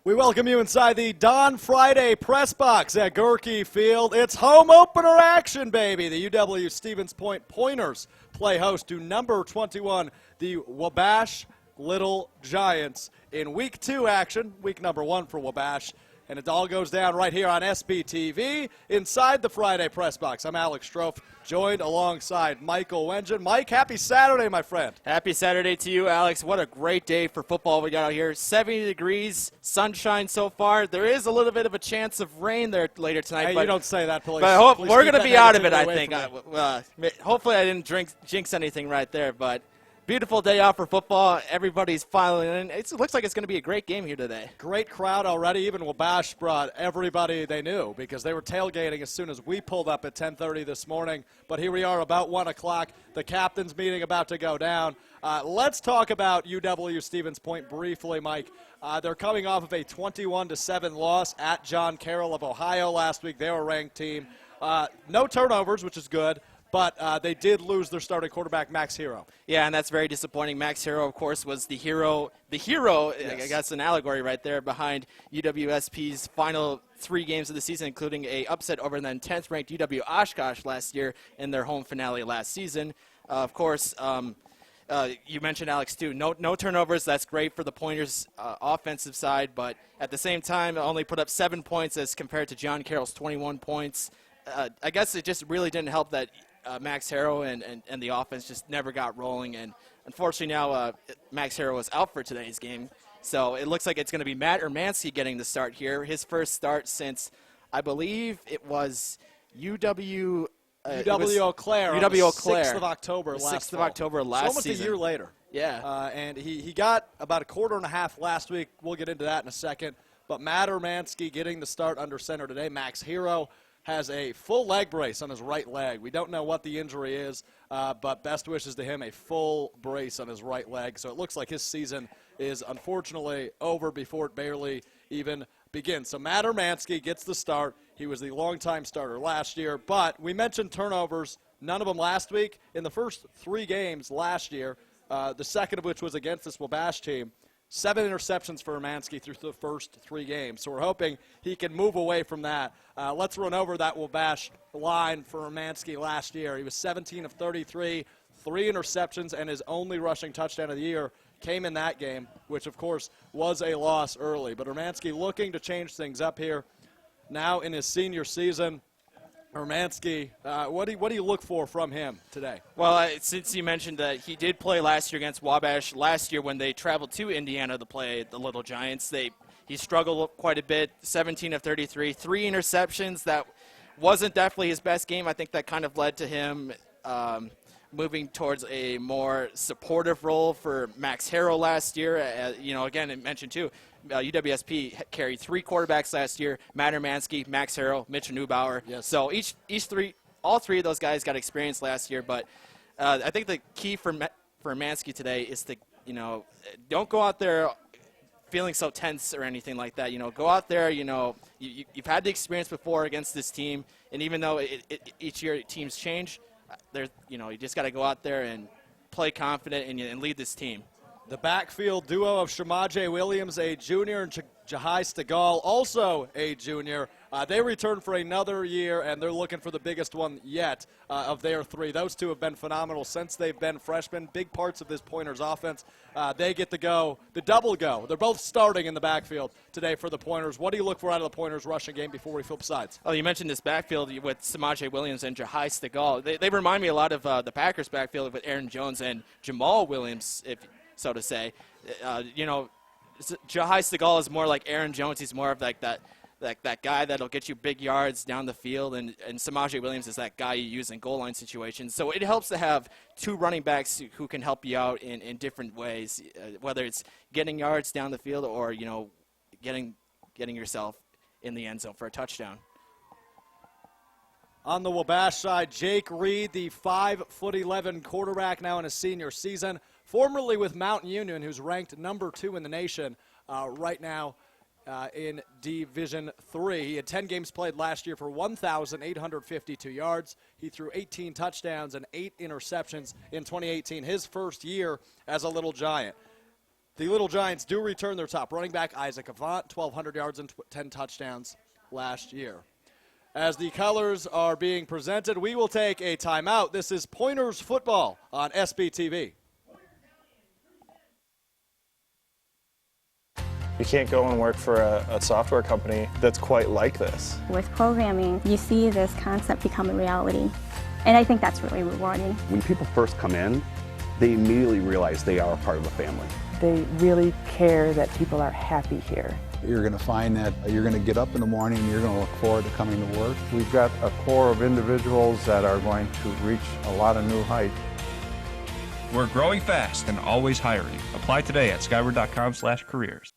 We welcome you inside the Don Friday press box at Gerke Field. It's home opener action, baby. The UW Stevens Point Pointers play host to number 21, the Wabash Little Giants, in week 2 action, week number 1 for Wabash. And it all goes down right here on SBTV inside the Friday press box. I'm Alex Strofe, joined alongside Michael Wengen. Mike, happy Saturday, my friend. Happy Saturday to you, Alex. What a great day for football we got out here. 70 degrees, sunshine so far. There is a little bit of a chance of rain there later tonight. Hey, but you don't say that, please. But we're going to be out of it, I think. think. Hopefully I didn't jinx anything right there, but beautiful day out for football. Everybody's filing in. It looks like it's going to be a great game here today. Great crowd already. Even Wabash brought everybody they knew because they were tailgating as soon as we pulled up at 10:30 this morning. But here we are about 1 o'clock. The captain's meeting about to go down. Let's talk about UW Stevens Point briefly, Mike. They're coming off of a 21-7 loss at John Carroll of Ohio last week. They were a ranked team. No turnovers, which is good. But they did lose their starting quarterback, Max Hero. Yeah, and that's very disappointing. Max Hero, of course, was the hero, yes. I guess an allegory right there, behind UWSP's final 3 games of the season, including a upset over the 10th-ranked UW Oshkosh last year in their home finale last season. Of course, you mentioned, Alex, too. No turnovers. That's great for the Pointers' offensive side, but at the same time, only put up 7 points as compared to John Carroll's 21 points. I guess it just really didn't help that Max Harrow and the offense just never got rolling. And unfortunately now Max Harrow is out for today's game. So it looks like it's going to be Matt Ermansky getting the start here. His first start since, I believe it was UW Eau Claire. UW Eau Claire. 6th of October last 6th of October last almost season. A year later. Yeah. And he got about a quarter and a half last week. We'll get into that in a second. But Matt Ermansky getting the start under center today. Max Hero has a full leg brace on his right leg. We don't know what the injury is, but best wishes to him, a full brace on his right leg. So it looks like his season is unfortunately over before it barely even begins. So Matt Ermansky gets the start. He was the longtime starter last year, but we mentioned turnovers, none of them last week. In the first 3 games last year, the second of which was against this Wabash team, 7 interceptions for Ermansky through the first 3 games. So we're hoping he can move away from that. Let's run over that Wabash line for Ermansky last year. He was 17 of 33, 3 interceptions, and his only rushing touchdown of the year came in that game, which, of course, was a loss early. But Ermansky looking to change things up here now in his senior season. Ermansky, what do you look for from him today? Well, since you mentioned that he did play last year against Wabash, last year when they traveled to Indiana to play the Little Giants, he struggled quite a bit, 17 of 33, 3 interceptions. That wasn't definitely his best game. I think that kind of led to him moving towards a more supportive role for Max Harrow last year. Again, it mentioned too, UWSP carried 3 quarterbacks last year: Matt Ermansky, Max Harrow, Mitch Neubauer. Yes. So all three of those guys got experience last year. But I think the key for Ermansky today is to, don't go out there feeling so tense or anything like that. Go out there. You've had the experience before against this team, and even though each year teams change, you just got to go out there and play confident and lead this team. The backfield duo of Shamaje Williams, a junior, and Jahai Stegall, also a junior. They return for another year, and they're looking for the biggest one yet of their 3. Those 2 have been phenomenal since they've been freshmen, big parts of this Pointers offense. They get to go, the double go. They're both starting in the backfield today for the Pointers. What do you look for out of the Pointers rushing game before we flip sides? Oh, you mentioned this backfield with Shamaje Williams and Jahai Stegall. They remind me a lot of the Packers backfield with Aaron Jones and Jamal Williams, so to say. Jahai Stegall is more like Aaron Jones. He's more of like that guy that'll get you big yards down the field, and Shamaje Williams is that guy you use in goal line situations. So it helps to have 2 running backs who can help you out in different ways, whether it's getting yards down the field or getting yourself in the end zone for a touchdown. On the Wabash side, Jake Reed, the 5'11" quarterback now in his senior season, formerly with Mountain Union, who's ranked number 2 in the nation right now in Division III. He had 10 games played last year for 1,852 yards. He threw 18 touchdowns and 8 interceptions in 2018, his first year as a Little Giant. The Little Giants do return their top running back, Isaac Avant, 1,200 yards and 10 touchdowns last year. As the colors are being presented, we will take a timeout. This is Pointers football on SBTV. You can't go and work for a software company that's quite like this. With programming, you see this concept become a reality, and I think that's really rewarding. When people first come in, they immediately realize they are a part of a family. They really care that people are happy here. You're going to find that you're going to get up in the morning and you're going to look forward to coming to work. We've got a core of individuals that are going to reach a lot of new heights. We're growing fast and always hiring. Apply today at skyward.com/careers.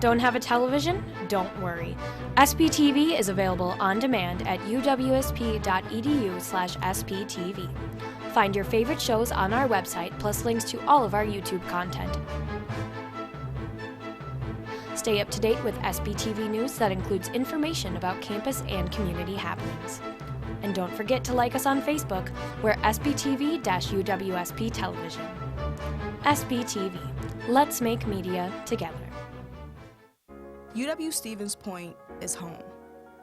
Don't have a television? Don't worry. SBTV is available on demand at uwsp.edu/SBTV. Find your favorite shows on our website, plus links to all of our YouTube content. Stay up to date with SBTV news that includes information about campus and community happenings. And don't forget to like us on Facebook. We're SBTV-UWSP Television. SBTV. Let's make media together. UW-Stevens Point is home.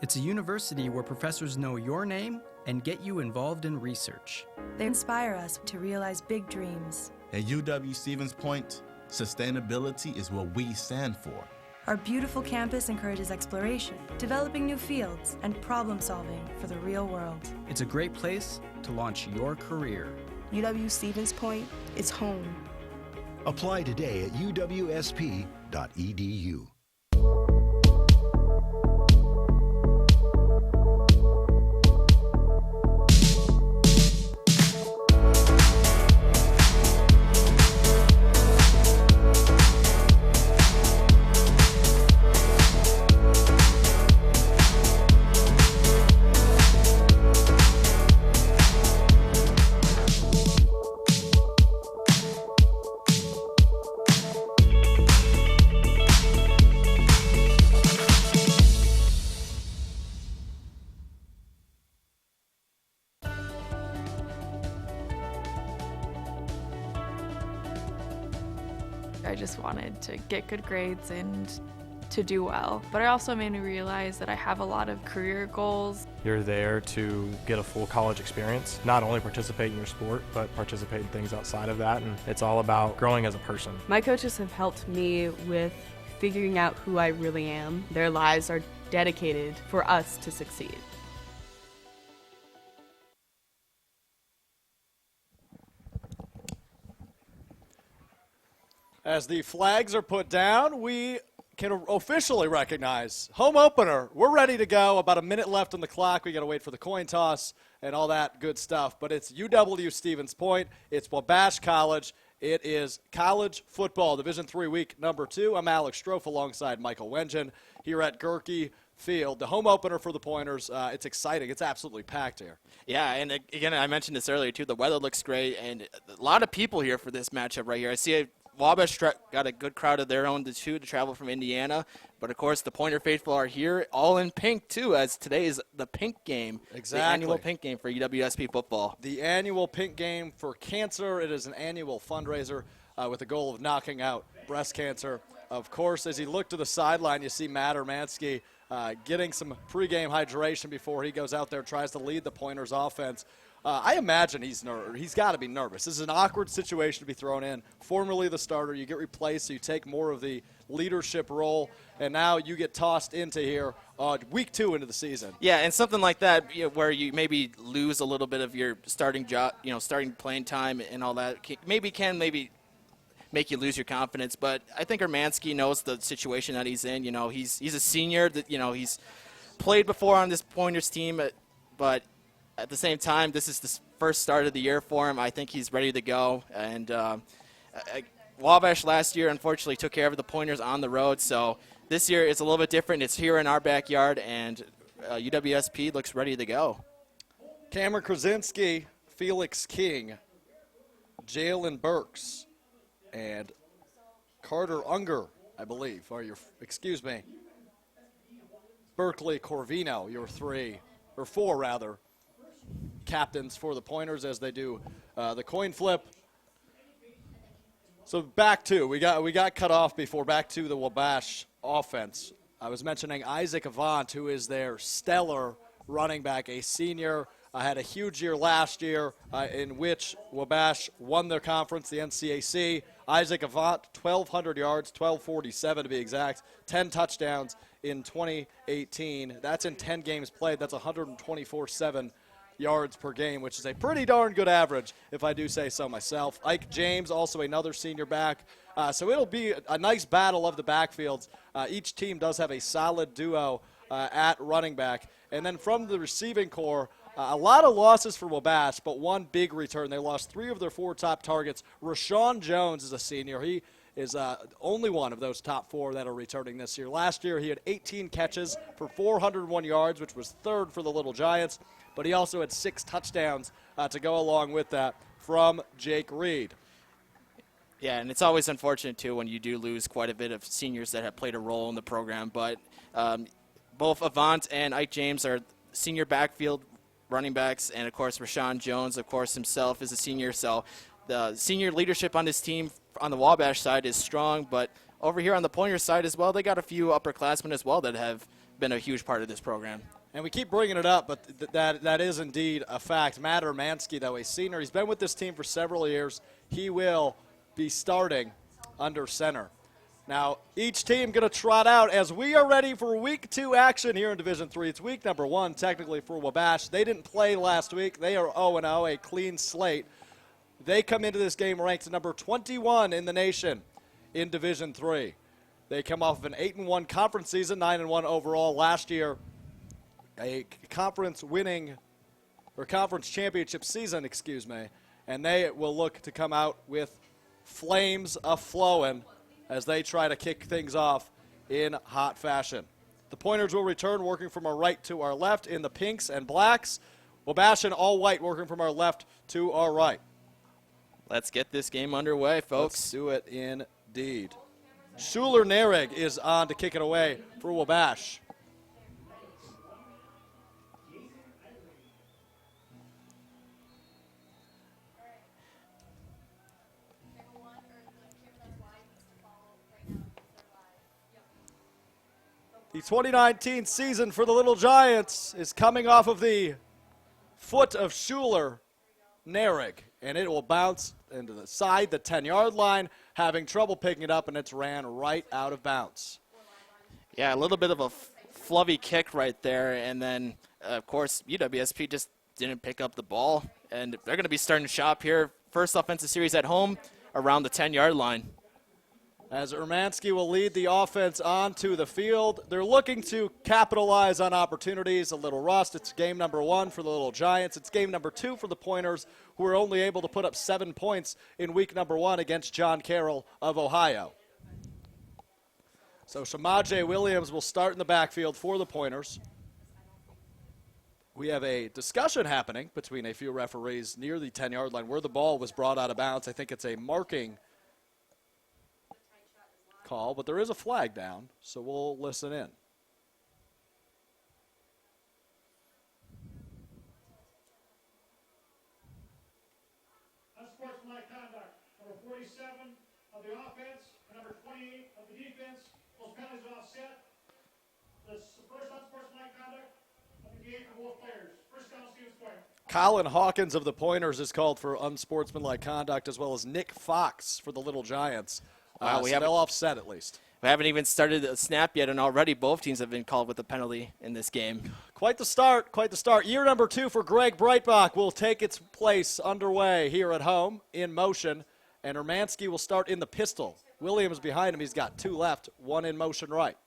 It's a university where professors know your name and get you involved in research. They inspire us to realize big dreams. At UW-Stevens Point, sustainability is what we stand for. Our beautiful campus encourages exploration, developing new fields, and problem solving for the real world. It's a great place to launch your career. UW-Stevens Point is home. Apply today at uwsp.edu. I just wanted to get good grades and to do well. But it also made me realize that I have a lot of career goals. You're there to get a full college experience, not only participate in your sport, but participate in things outside of that, and it's all about growing as a person. My coaches have helped me with figuring out who I really am. Their lives are dedicated for us to succeed. As the flags are put down, we can officially recognize home opener. We're ready to go. About a minute left on the clock. We got to wait for the coin toss and all that good stuff. But it's UW-Stevens Point. It's Wabash College. It is college football, Division III week number 2. I'm Alex Strofe alongside Michael Wengen here at Gerke Field. The home opener for the Pointers. It's exciting. It's absolutely packed here. Yeah, and again, I mentioned this earlier too. The weather looks great, and a lot of people here for this matchup right here. I see Wabash got a good crowd of their own to travel from Indiana. But, of course, the Pointer faithful are here, all in pink, too, as today is the pink game. Exactly. The annual pink game for UWSP football. The annual pink game for cancer. It is an annual fundraiser with the goal of knocking out breast cancer. Of course, as you look to the sideline, you see Matt Urmansky getting some pregame hydration before he goes out there, tries to lead the Pointers offense. I imagine he's got to be nervous. This is an awkward situation to be thrown in. Formerly the starter, you get replaced, so you take more of the leadership role, and now you get tossed into here week 2 into the season. Yeah, and something like that, where you maybe lose a little bit of your starting job, starting playing time and all that, can maybe make you lose your confidence. But I think Urmansky knows the situation that he's in. He's a senior. That he's played before on this Pointers team, but at the same time, this is the first start of the year for him. I think he's ready to go. And Wabash last year, unfortunately, took care of the Pointers on the road. So this year it's a little bit different. It's here in our backyard, and UWSP looks ready to go. Cameron Krasinski, Felix King, Jalen Burks, and Carter Unger, I believe, Berkeley Corvino, your 4 rather. Captains for the Pointers as they do the coin flip. So back to, we got cut off before, back to the Wabash offense. I was mentioning Isaac Avant, who is their stellar running back, a senior, had a huge year last year in which Wabash won their conference, the NCAC. Isaac Avant, 1,200 yards, 1,247 to be exact, 10 touchdowns in 2018. That's in 10 games played. That's 124.7 yards per game, which is a pretty darn good average, if I do say so myself. Ike James, also another senior back. So it'll be a nice battle of the backfields. Each team does have a solid duo at running back. And then from the receiving core, a lot of losses for Wabash, but one big return. They lost 3 of their 4 top targets. Rashawn Jones is a senior. He is only one of those top 4 that are returning this year. Last year, he had 18 catches for 401 yards, which was 3rd for the Little Giants, but he also had 6 touchdowns to go along with that from Jake Reed. Yeah, and it's always unfortunate, too, when you do lose quite a bit of seniors that have played a role in the program, but both Avant and Ike James are senior backfield running backs, and, of course, Rashawn Jones, of course, himself is a senior, so the senior leadership on this team on the Wabash side is strong, but over here on the Pointer side as well, they got a few upperclassmen as well that have been a huge part of this program. And we keep bringing it up, but that is indeed a fact. Matt Urmanski, though, a senior, he's been with this team for several years. He will be starting under center. Now, each team going to trot out as we are ready for Week 2 action here in Division III. It's week number 1, technically, for Wabash. They didn't play last week. They are 0-0, a clean slate. They come into this game ranked number 21 in the nation in Division III. They come off of an 8-1 conference season, 9-1 overall last year. A conference championship season, and they will look to come out with flames a-flowing as they try to kick things off in hot fashion. The Pointers will return, working from our right to our left in the pinks and blacks. Wabash in all white, working from our left to our right. Let's get this game underway, folks. Let's do it indeed. Schuler Narig is on to kick it away for Wabash. The 2019 season for the Little Giants is coming off of the foot of Schuler Narig, and it will bounce into the side, the 10-yard line, having trouble picking it up, and it's ran right out of bounds. Yeah, a little bit of a fluffy kick right there, and then, of course, UWSP just didn't pick up the ball, and they're going to be starting shop here. First offensive series at home around the 10-yard line. As Urmanski will lead the offense onto the field. They're looking to capitalize on opportunities. A little rust. It's game number 1 for the Little Giants. It's game number 2 for the Pointers, who were only able to put up 7 points in week number 1 against John Carroll of Ohio. So Shamaje Williams will start in the backfield for the Pointers. We have a discussion happening between a few referees near the 10-yard line where the ball was brought out of bounds. I think it's a marking call, but there is a flag down, so we'll listen in. Unsportsmanlike conduct. Number 47 of the offense and number 28 of the defense. Those penalties are offset. The first unsportsmanlike conduct of the game for both players. First down, Stevens Point. Colin Hawkins of the Pointers is called for unsportsmanlike conduct, as well as Nick Fox for the Little Giants. Wow, so they'll offset at least. We haven't even started the snap yet, and already both teams have been called with a penalty in this game. Quite the start, quite the start. Year number 2 for Greg Breitbach will take its place underway here at home in motion, and Urmanski will start in the pistol. Williams behind him. He's got 2 left, 1 in motion right.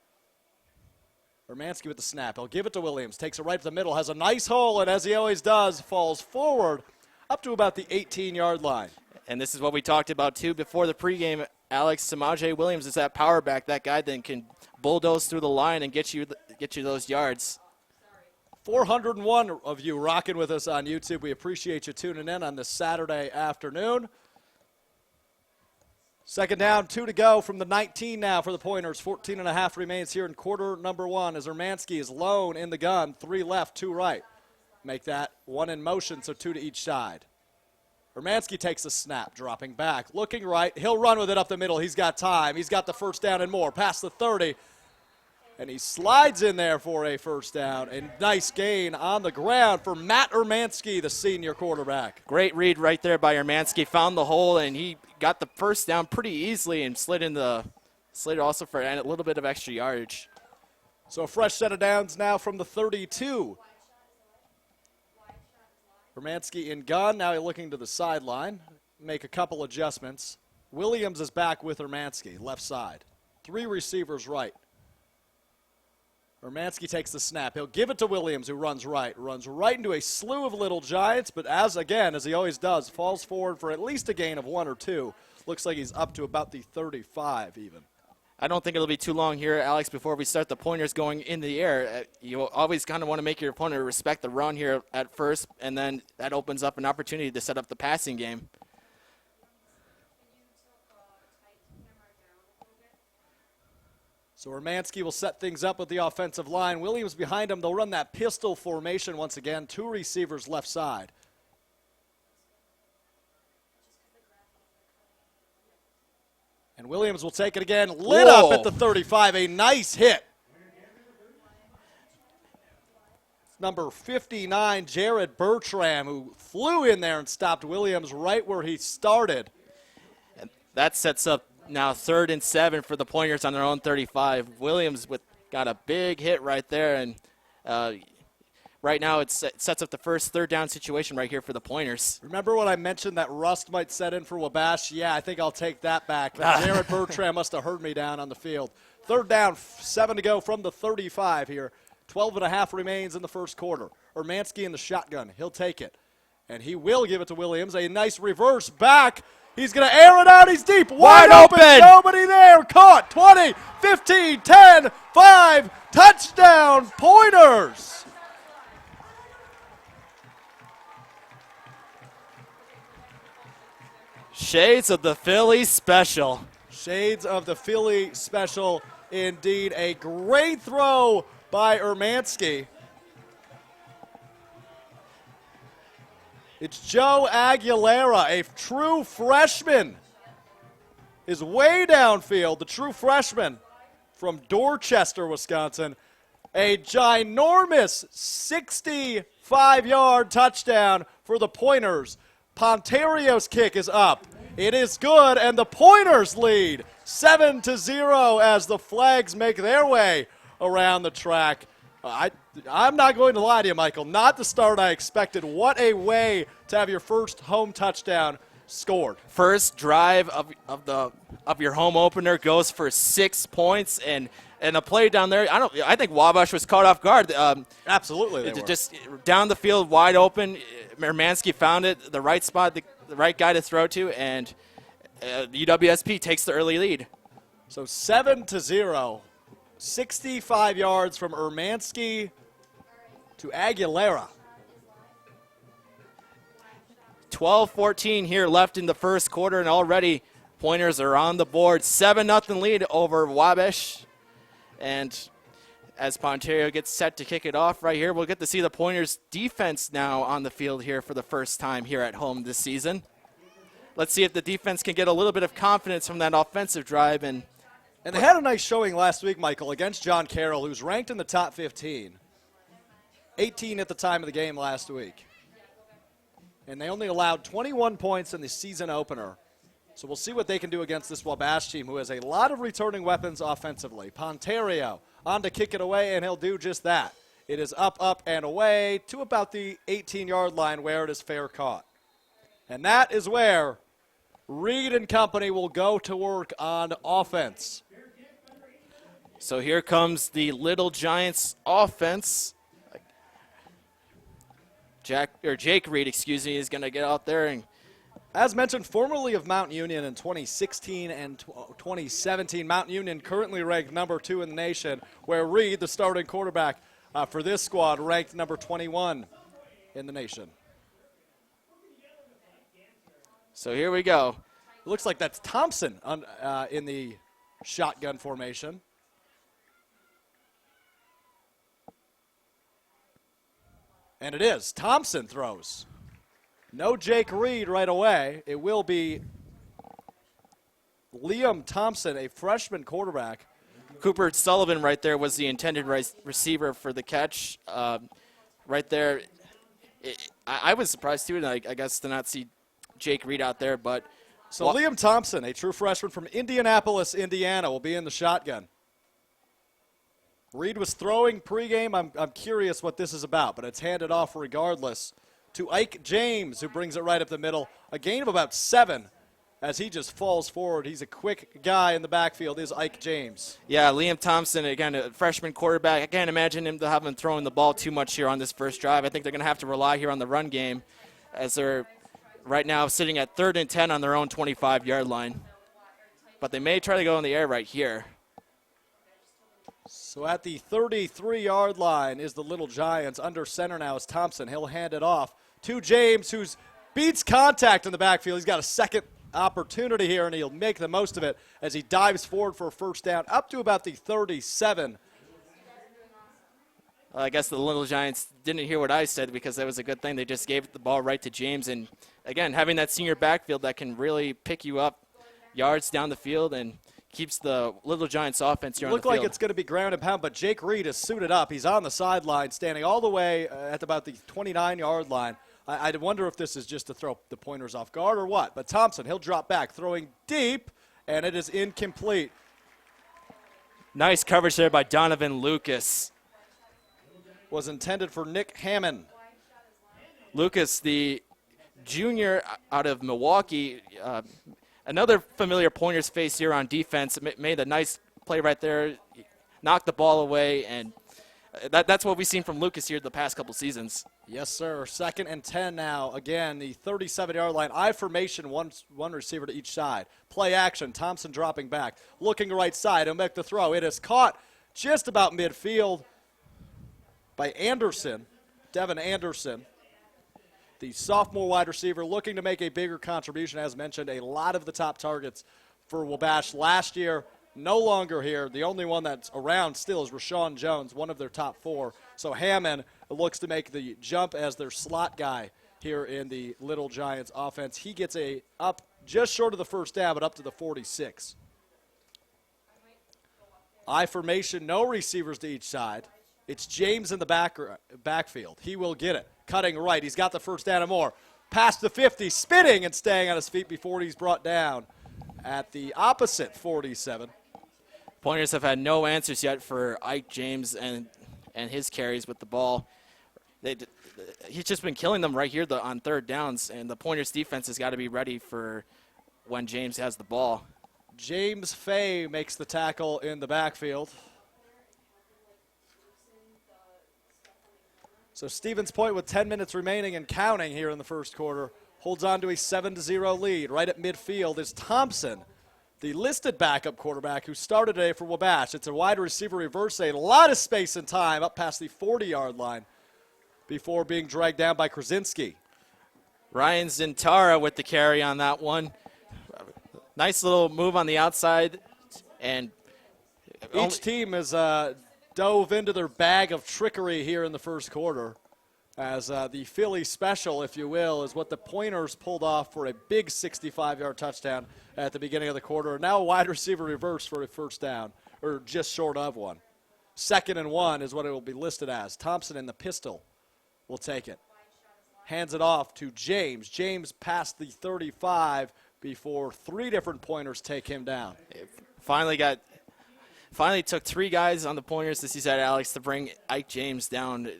Urmanski with the snap. He'll give it to Williams. Takes it right to the middle. Has a nice hole, and as he always does, falls forward up to about the 18-yard line. And this is what we talked about, too, before the pregame. Alex Samaje Williams is that power back. That guy then can bulldoze through the line and get you those yards. 401 of you rocking with us on YouTube. We appreciate you tuning in on this Saturday afternoon. Second down, 2 to go from the 19 now for the Pointers. 14.5 remains here in quarter number 1 as Urmanski is lone in the gun. 3 left, 2 right. Make that 1 in motion, so 2 to each side. Hermansky takes the snap, dropping back, looking right. He'll run with it up the middle. He's got time. He's got the first down and more, past the 30. And he slides in there for a first down. A nice gain on the ground for Matt Hermansky, the senior quarterback. Great read right there by Hermansky. Found the hole, and he got the first down pretty easily and slid also for a little bit of extra yardage. So a fresh set of downs now from the 32. Hermansky in gun. Now he's looking to the sideline. Make a couple adjustments. Williams is back with Hermansky, left side. 3 receivers right. Hermansky takes the snap. He'll give it to Williams, who runs right into a slew of Little Giants, but as he always does, falls forward for at least a gain of 1 or 2. Looks like he's up to about the 35 even. I don't think it'll be too long here, Alex, before we start the pointers going in the air. You always kind of want to make your opponent respect the run here at first, and then that opens up an opportunity to set up the passing game. So Hermansky will set things up with the offensive line. Williams behind him. They'll run that pistol formation once again. 2 receivers left side. And Williams will take it again. Lit up at the 35. A nice hit. Number 59, Jared Bertram, who flew in there and stopped Williams right where he started. And that sets up now 3rd and 7 for the Pointers on their own 35. Williams got a big hit right there, and right now it sets up the first 3rd down situation right here for the Pointers. Remember when I mentioned that rust might set in for Wabash? Yeah, I think I'll take that back. Jared Bertram must have heard me down on the field. 3rd down, 7 to go from the 35 here. 12.5 remains in the first quarter. Hermansky in the shotgun. He'll take it. And he will give it to Williams. A nice reverse back. He's going to air it out. He's deep. Wide open. Nobody there. Caught. 20, 15, 10, 5. Touchdown, Pointers. Shades of the Philly special. Shades of the Philly special. Indeed, a great throw by Hermansky. It's Joe Aguilera, a true freshman, is way downfield, the true freshman from Dorchester, Wisconsin. A ginormous 65-yard touchdown for the Pointers. Ponterio's kick is up. It is good, and the Pointers lead 7-0 as the Flags make their way around the track. I'm not going to lie to you, Michael. Not the start I expected. What a way to have your first home touchdown scored. First drive of your home opener goes for 6 points, and a play down there. I think Wabash was caught off guard. Absolutely, they were. Just down the field, wide open. Hermansky found it, the right spot, the right guy to throw to, and UWSP takes the early lead. So 7-0. 65 yards from Hermansky to Aguilera. 12-14 here left in the first quarter, and already Pointers are on the board. 7-0 lead over Wabash. And as Ponterio gets set to kick it off right here, we'll get to see the Pointers defense now on the field here for the first time here at home this season. Let's see if the defense can get a little bit of confidence from that offensive drive. And they had a nice showing last week, Michael, against John Carroll, who's ranked in the top 15. 18 at the time of the game last week. And they only allowed 21 points in the season opener. So we'll see what they can do against this Wabash team, who has a lot of returning weapons offensively. Ponterio on to kick it away, and he'll do just that. It is up, and away to about the 18-yard line where it is fair caught. And that is where Reed and company will go to work on offense. So here comes the Little Giants offense. Jake Reed, is going to get out there. And as mentioned, formerly of Mount Union in 2016 and 2017, Mount Union currently ranked number 2 in the nation, where Reed, the starting quarterback for this squad, ranked number 21 in the nation. So here we go. It looks like that's Thompson in the shotgun formation. And it is. Thompson throws. No Jake Reed right away. It will be Liam Thompson, a freshman quarterback. Cooper Sullivan right there was the intended receiver for the catch. Right there, I was surprised too, and I guess to not see Jake Reed out there. But so Liam Thompson, a true freshman from Indianapolis, Indiana, will be in the shotgun. Reed was throwing pregame. I'm curious what this is about, but it's handed off regardless to Ike James, who brings it right up the middle. A gain of about 7 as he just falls forward. He's a quick guy in the backfield, is Ike James. Yeah, Liam Thompson, again, a freshman quarterback. I can't imagine him to have him throwing the ball too much here on this first drive. I think they're going to have to rely here on the run game as they're right now sitting at 3rd and 10 on their own 25-yard line. But they may try to go in the air right here. So at the 33-yard line is the Little Giants. Under center now is Thompson. He'll hand it off to James, who beats contact in the backfield. He's got a second opportunity here, and he'll make the most of it as he dives forward for a first down up to about the 37. I guess the Little Giants didn't hear what I said because that was a good thing. They just gave the ball right to James. And, again, having that senior backfield that can really pick you up yards down the field and keeps the Little Giants offense here on the field. Look like it's going to be ground and pound, but Jake Reed is suited up. He's on the sideline, standing all the way at about the 29-yard line. I wonder if this is just to throw the pointers off guard or what. But Thompson, he'll drop back, throwing deep, and it is incomplete. Nice coverage there by Donovan Lucas. Was intended for Nick Hammond. Lucas, the junior out of Milwaukee, another familiar Pointers face here on defense. Made a nice play right there, knocked the ball away, and that's what we've seen from Lucas here the past couple seasons. Yes, sir. 2nd and 10 now. Again, the 37-yard line. I formation, one receiver to each side. Play action. Thompson dropping back. Looking right side. He'll make the throw. It is caught just about midfield by Anderson, Devin Anderson, the sophomore wide receiver, looking to make a bigger contribution. As mentioned, a lot of the top targets for Wabash last year. No longer here. The only one that's around still is Rashawn Jones, one of their top 4. So Hammond looks to make the jump as their slot guy here in the Little Giants offense. He gets up just short of the first down, but up to the 46. I formation, no receivers to each side. It's James in the backfield. He will get it. Cutting right. He's got the first down and more. Past the 50, spinning and staying on his feet before he's brought down at the opposite 47. Pointers have had no answers yet for Ike James and his carries with the ball. He's just been killing them right here on 3rd downs, and the Pointers defense has got to be ready for when James has the ball. James Fay makes the tackle in the backfield. So Stevens Point with 10 minutes remaining and counting here in the first quarter holds on to a 7-0 lead. Right at midfield is Thompson, the listed backup quarterback who started today for Wabash. It's a wide receiver reverse, a lot of space and time up past the 40-yard line before being dragged down by Krasinski. Ryan Zintara with the carry on that one. Nice little move on the outside. And each team has dove into their bag of trickery here in the first quarter, as the Philly special, if you will, is what the Pointers pulled off for a big 65-yard touchdown at the beginning of the quarter. Now a wide receiver reverse for a first down, or just short of one. 2nd and 1 is what it will be listed as. Thompson in the pistol will take it. Hands it off to James. James past the 35 before 3 different Pointers take him down. Finally took 3 guys on the Pointers, as you said, Alex, to bring Ike James down.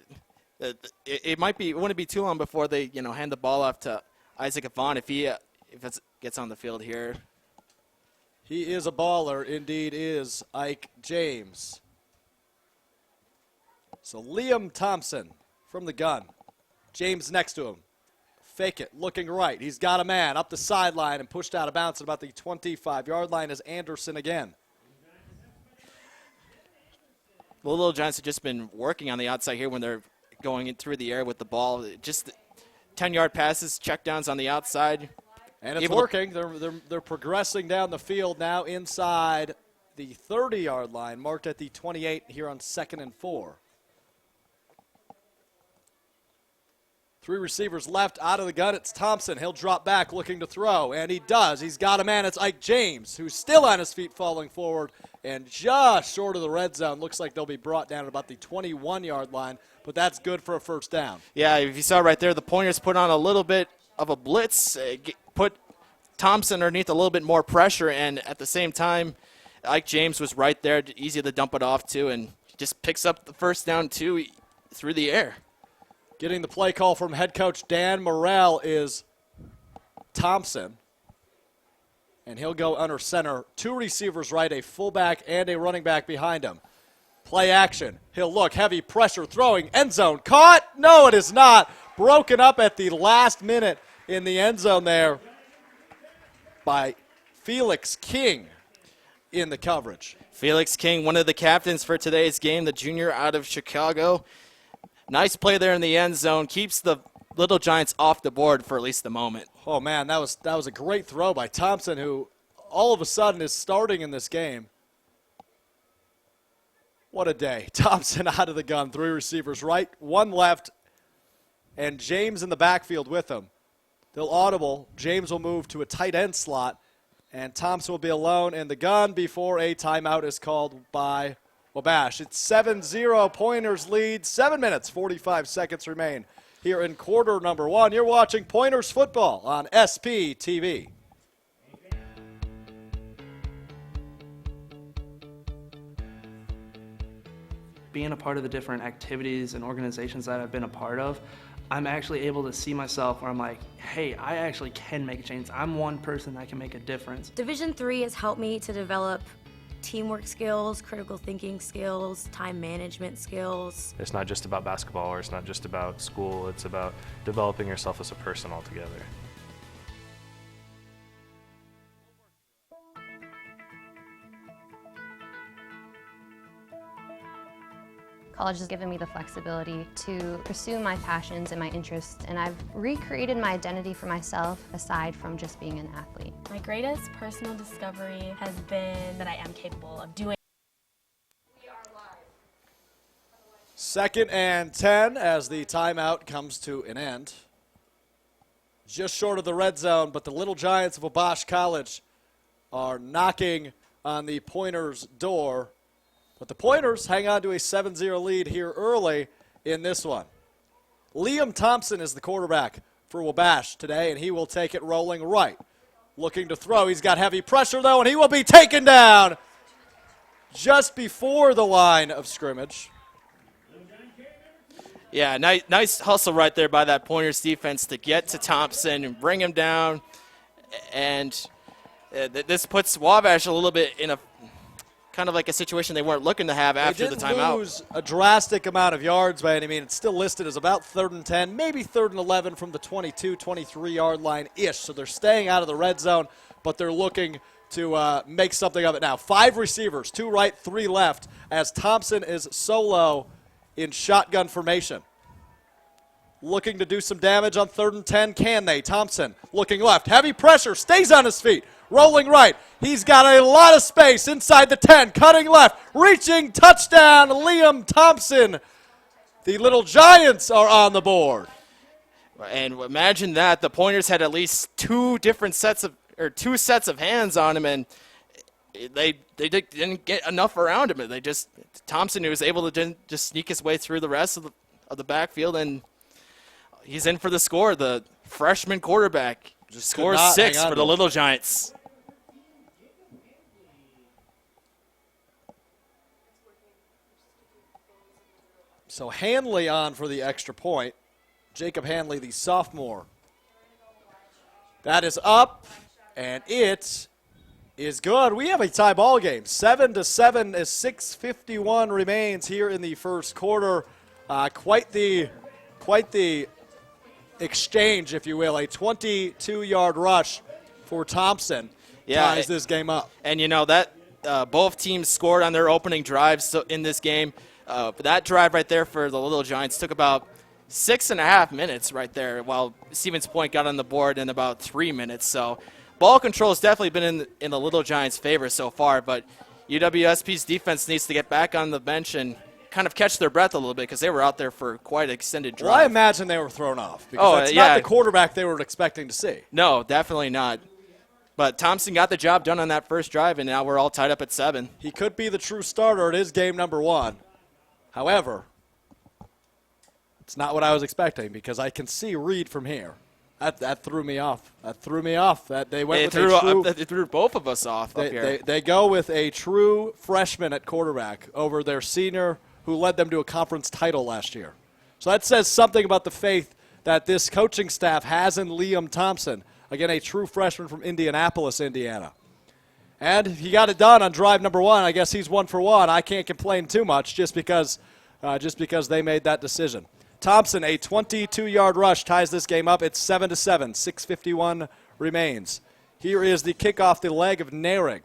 It wouldn't be too long before they, hand the ball off to Isaac Avon if it gets on the field here. He is a baller, indeed is Ike James. So Liam Thompson from the gun. James next to him. Fake it, looking right. He's got a man up the sideline and pushed out of bounds at about the 25-yard line is Anderson again. Well, the Little Giants have just been working on the outside here when they're going in through the air with the ball. Just 10-yard passes, checkdowns on the outside. And it's working. They're progressing down the field now inside the 30-yard line, marked at the 28 here on 2nd and 4. 3 receivers left out of the gun. It's Thompson. He'll drop back looking to throw, and he does. He's got a man. It's Ike James, who's still on his feet falling forward and just short of the red zone. Looks like they'll be brought down at about the 21-yard line, but that's good for a first down. Yeah, if you saw right there, the Pointers put on a little bit of a blitz, put Thompson underneath a little bit more pressure, and at the same time, Ike James was right there, easy to dump it off to, and just picks up the first down, too, through the air. Getting the play call from head coach Dan Morrell is Thompson. And he'll go under center. 2 receivers right, a fullback and a running back behind him. Play action. He'll look, heavy pressure, throwing, end zone. Caught? No, it is not. Broken up at the last minute in the end zone there by Felix King in the coverage. Felix King, one of the captains for today's game, the junior out of Chicago. Nice play there in the end zone. Keeps the Little Giants off the board for at least the moment. Oh, man, that was a great throw by Thompson, who all of a sudden is starting in this game. What a day. Thompson out of the gun. 3 receivers right, 1 left, and James in the backfield with him. They'll audible. James will move to a tight end slot, and Thompson will be alone in the gun before a timeout is called by Wabash. It's 7-0, Pointers lead. 7 minutes, 45 seconds remain here in quarter number 1. You're watching Pointers football on SP TV. Being a part of the different activities and organizations that I've been a part of, I'm actually able to see myself where I'm like, hey, I actually can make a change. I'm one person that can make a difference. Division III has helped me to develop teamwork skills, critical thinking skills, time management skills. It's not just about basketball, or it's not just about school. It's about developing yourself as a person altogether. College has given me the flexibility to pursue my passions and my interests, and I've recreated my identity for myself aside from just being an athlete. My greatest personal discovery has been that I am capable of doing. 2nd and 10 as the timeout comes to an end. Just short of the red zone, but the Little Giants of Wabash College are knocking on the Pointers' door. But the Pointers hang on to a 7-0 lead here early in this one. Liam Thompson is the quarterback for Wabash today, and he will take it rolling right. Looking to throw. He's got heavy pressure, though, and he will be taken down just before the line of scrimmage. Yeah, nice hustle right there by that Pointers defense to get to Thompson and bring him down. And this puts Wabash a little bit in a kind of like a situation they weren't looking to have after the timeout. They didn't lose a drastic amount of yards by any means. It's still listed as about 3rd and 10, maybe 3rd and 11 from the 22, 23-yard line-ish. So they're staying out of the red zone, but they're looking to make something of it now. 5 receivers, 2 right, 3 left, as Thompson is solo in shotgun formation. Looking to do some damage on 3rd and 10. Can they? Thompson looking left. Heavy pressure. Stays on his feet. Rolling right. He's got a lot of space inside the 10. Cutting left. Reaching. Touchdown. Liam Thompson. The Little Giants are on the board. And imagine that. The Pointers had at least 2 sets of hands on him, and they didn't get enough around him. Thompson, who was able to just sneak his way through the rest of the backfield, and he's in for the score. The freshman quarterback just scores 6 for the Little Giants. So Hanley on for the extra point. Jacob Hanley, the sophomore. That is up, and it is good. We have a tie ball game. 7-7 as 6:51 remains here in the first quarter. Quite the exchange, if you will. A 22-yard rush for Thompson ties this game up. And you know that both teams scored on their opening drives in this game. But that drive right there for the Little Giants took about 6.5 minutes right there, while Stevens Point got on the board in about 3 minutes. So ball control has definitely been in the Little Giants' favor so far, but UWSP's defense needs to get back on the bench and kind of catch their breath a little bit because they were out there for quite an extended drive. Well, I imagine they were thrown off because that's not the quarterback they were expecting to see. No, definitely not. But Thompson got the job done on that first drive, and now we're all tied up at 7. He could be the true starter. It is game number 1. However, it's not what I was expecting because I can see Reed from here. That threw me off. That they went It threw both of us off up here. They go with a true freshman at quarterback over their senior who led them to a conference title last year. So that says something about the faith that this coaching staff has in Liam Thompson. Again, a true freshman from Indianapolis, Indiana. And he got it done on drive number 1. I guess he's 1 for 1. I can't complain too much just because they made that decision. Thompson, a 22-yard rush, ties this game up. It's 7-7. 6:51 remains. Here is the kick off the leg of Narig.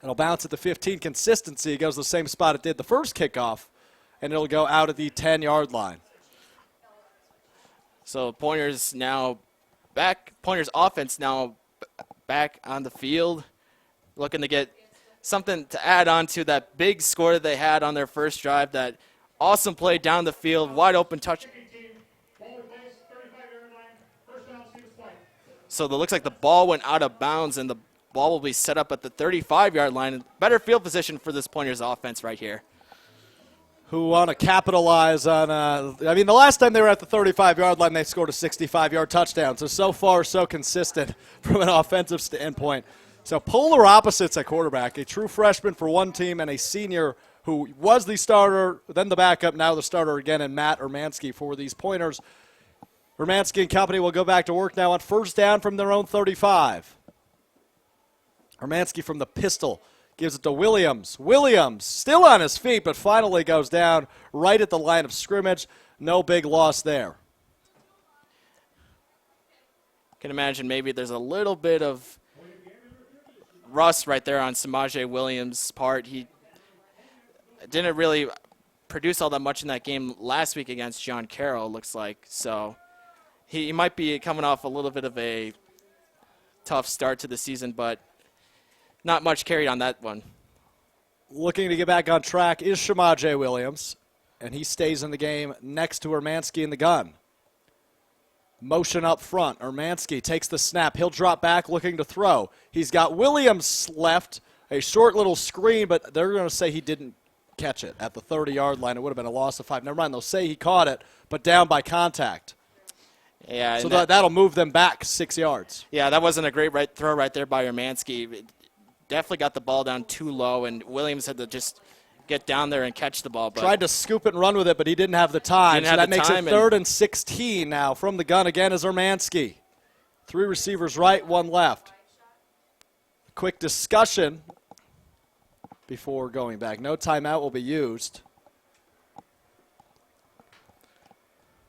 It'll bounce at the 15. Consistency goes the same spot it did the first kickoff, and it'll go out at the 10-yard line. So Pointers now back. Pointers offense now back on the field, looking to get something to add on to that big score that they had on their first drive. That awesome play down the field, wide open touch. So it looks like the ball went out of bounds, and the ball will be set up at the 35-yard line. Better field position for this Pointers offense right here. Who want to capitalize on, the last time they were at the 35-yard line, they scored a 65-yard touchdown. So far, so consistent from an offensive standpoint. So polar opposites at quarterback, a true freshman for one team and a senior who was the starter, then the backup, now the starter again, and Matt Ermansky for these Pointers. Ermansky and company will go back to work now on first down from their own 35. Ermansky from the pistol gives it to Williams. Williams still on his feet, but finally goes down right at the line of scrimmage. No big loss there. Can imagine maybe there's a little bit of rust right there on Samaje Williams' part. He didn't really produce all that much in that game last week against John Carroll, looks like. So he might be coming off a little bit of a tough start to the season, but not much carried on that one. Looking to get back on track is Samaje Williams, and he stays in the game next to Ermansky in the gun. Motion up front. Ermansky takes the snap. He'll drop back looking to throw. He's got Williams left, a short little screen, but they're going to say he didn't catch it at the 30-yard line. It would have been a loss of 5. Never mind, they'll say he caught it, but down by contact. Yeah, so that'll move them back 6 yards. Yeah, that wasn't a great throw right there by Ermansky. Definitely got the ball down too low, and Williams had to just get down there and catch the ball. But tried to scoop it and run with it, but he didn't have the time. So that makes it 3rd and 16 now. From the gun again is Ermansky. 3 receivers right, 1 left. Quick discussion before going back. No timeout will be used.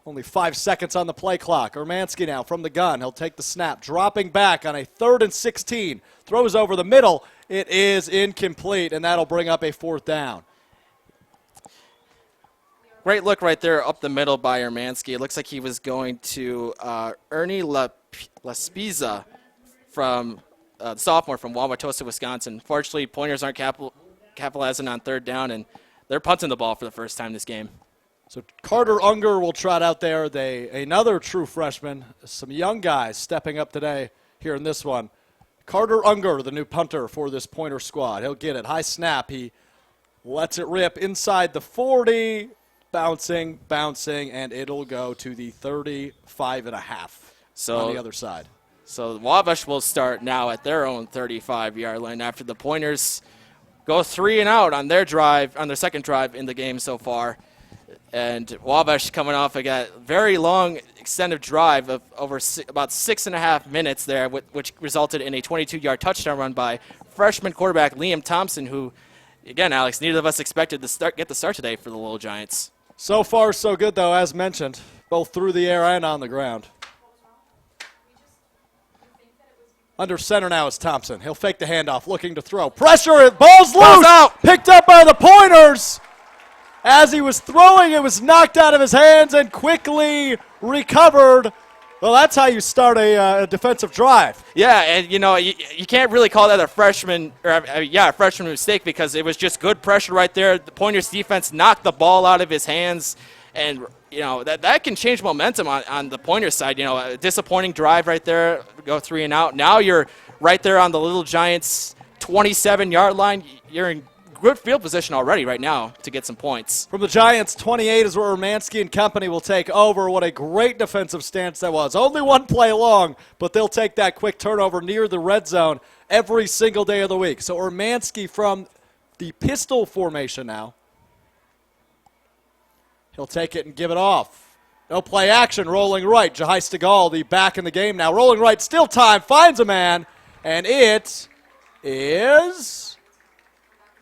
Only 5 seconds on the play clock. Ermansky now from the gun. He'll take the snap. Dropping back on a 3rd and 16. Throws over the middle. It is incomplete, and that'll bring up a 4th down. Great look right there up the middle by Ermansky. It looks like he was going to Ernie Laspiza from the sophomore from Wauwatosa, Wisconsin. Fortunately, Pointers aren't capitalizing on 3rd down, and they're punting the ball for the first time this game. So Carter Unger will trot out there. Another true freshman. Some young guys stepping up today here in this one. Carter Unger, the new punter for this Pointer squad. He'll get it. High snap. He lets it rip inside the 40. Bouncing, and it'll go to the 35.5 on the other side. So Wabash will start now at their own 35-yard line after the Pointers go 3 and out on their second drive in the game so far. And Wabash coming off a very long extended drive of over about 6.5 minutes there, which resulted in a 22-yard touchdown run by freshman quarterback Liam Thompson, who, again, Alex, neither of us expected to get the start today for the Little Giants. So far, so good, though, as mentioned, both through the air and on the ground. Under center now is Thompson. He'll fake the handoff, looking to throw. Pressure, ball's loose! Out! Picked up by the Pointers! As he was throwing, it was knocked out of his hands and quickly recovered Well, that's how you start a defensive drive. Yeah, and you can't really call that a freshman a freshman mistake because it was just good pressure right there. The Pointers defense knocked the ball out of his hands, and that can change momentum on the Pointers side. A disappointing drive right there, go 3 and out. Now you're right there on the Little Giants' 27-yard line. You're in good field position already right now to get some points. From the Giants, 28 is where Romanski and company will take over. What a great defensive stance that was. Only one play long, but they'll take that quick turnover near the red zone every single day of the week. So Romanski from the pistol formation now. He'll take it and give it off. No play action, rolling right. Jahai Stegall, the back in the game now. Rolling right, still time, finds a man, and it is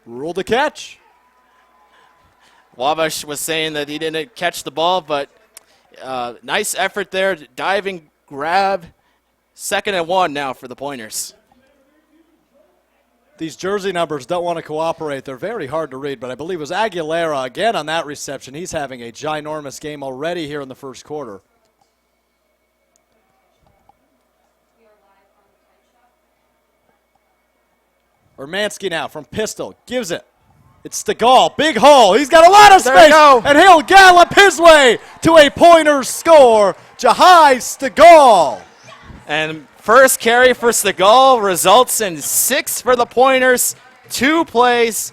ruled a catch. Wabash was saying that he didn't catch the ball, but nice effort there. Diving grab. 2nd and 1 now for the Pointers. These jersey numbers don't want to cooperate. They're very hard to read, but I believe it was Aguilera again on that reception. He's having a ginormous game already here in the first quarter. Romanski now from pistol, gives it. It's Stegall, big hole. He's got a lot of space, and he'll gallop his way to a Pointers score. Jahai Stegall. And first carry for Stegall results in 6 for the Pointers, 2 plays,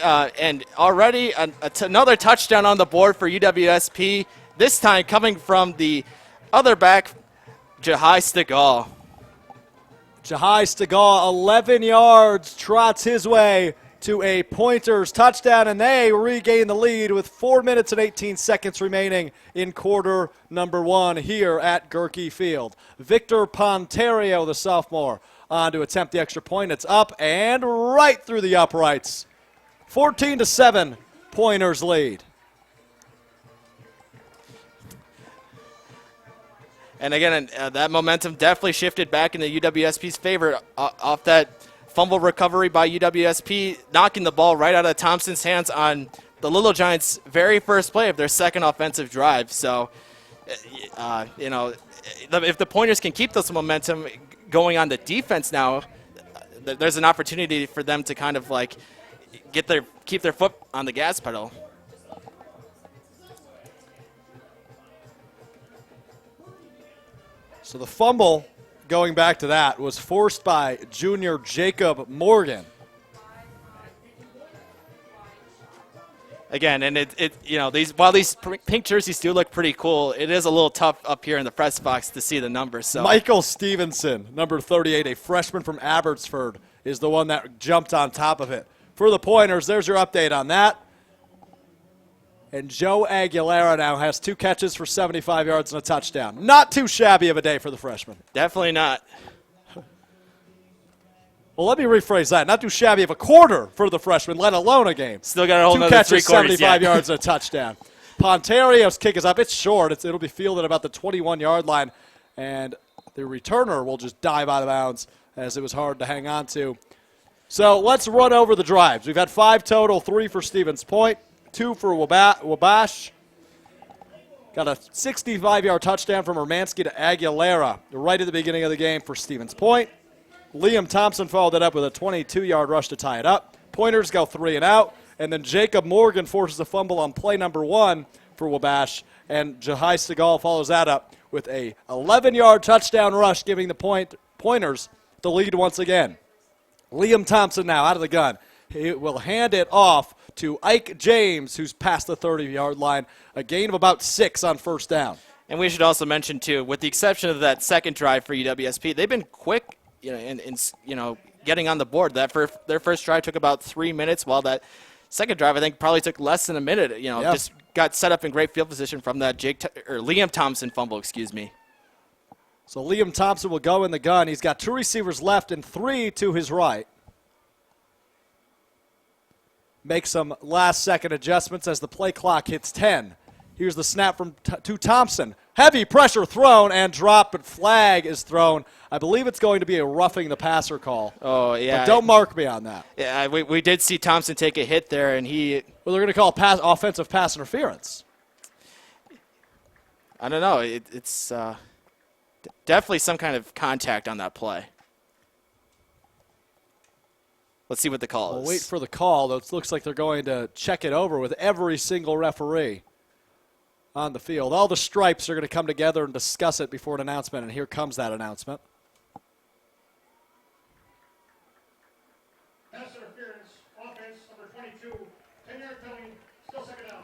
and already another touchdown on the board for UWSP, this time coming from the other back, Jahai Stegall. Jahai Stegall, 11 yards, trots his way to a Pointers touchdown, and they regain the lead with 4 minutes and 18 seconds remaining in quarter number 1 here at Gerke Field. Victor Ponterio, the sophomore, on to attempt the extra point. It's up and right through the uprights. 14-7, Pointers lead. And again, that momentum definitely shifted back into UWSP's favor off that fumble recovery by UWSP, knocking the ball right out of Thompson's hands on the Little Giants' very first play of their second offensive drive. So, if the Pointers can keep this momentum going on the defense now, there's an opportunity for them to kind of like keep their foot on the gas pedal. So the fumble, going back to that, was forced by junior Jacob Morgan. Again, and while these pink jerseys do look pretty cool, it is a little tough up here in the press box to see the numbers. So Michael Stevenson, number 38, a freshman from Abbotsford, is the one that jumped on top of it. For the Pointers, there's your update on that. And Joe Aguilera now has 2 catches for 75 yards and a touchdown. Not too shabby of a day for the freshman. Definitely not. Well, let me rephrase that. Not too shabby of a quarter for the freshman, let alone a game. Still got a whole 2 another 3 catches, quarters 75 yet. yards and a touchdown. Ponterio's kick is up. It's short. It'll be fielded about the 21-yard line, and the returner will just dive out of bounds as it was hard to hang on to. So let's run over the drives. We've had 5 total, 3 for Stevens Point, 2 for Wabash. Got a 65-yard touchdown from Romanski to Aguilera right at the beginning of the game for Stevens Point. Liam Thompson followed it up with a 22-yard rush to tie it up. Pointers go 3 and out, and then Jacob Morgan forces a fumble on play number 1 for Wabash, and Jahai Stegall follows that up with a 11-yard touchdown rush, giving the Pointers the lead once again. Liam Thompson now out of the gun. He will hand it off to Ike James, who's past the 30-yard line. A gain of about 6 on first down. And we should also mention, too, with the exception of that second drive for UWSP, they've been quick in getting on the board. Their first drive took about 3 minutes, while that second drive, I think, probably took less than a minute. Just got set up in great field position from that Liam Thompson fumble, excuse me. So Liam Thompson will go in the gun. He's got 2 receivers left and 3 to his right. Make some last-second adjustments as the play clock hits 10. Here's the snap to Thompson. Heavy pressure thrown and dropped, but flag is thrown. I believe it's going to be a roughing the passer call. Oh, yeah. But don't mark me on that. Yeah, we did see Thompson take a hit there, and he... Well, they're going to call offensive pass interference. I don't know. It's Definitely some kind of contact on that play. Let's see what the call is. We'll wait for the call. It looks like they're going to check it over with every single referee on the field. All the stripes are going to come together and discuss it before an announcement, and here comes that announcement. Pass interference, offense, number 22, 10-yard penalty, still second down.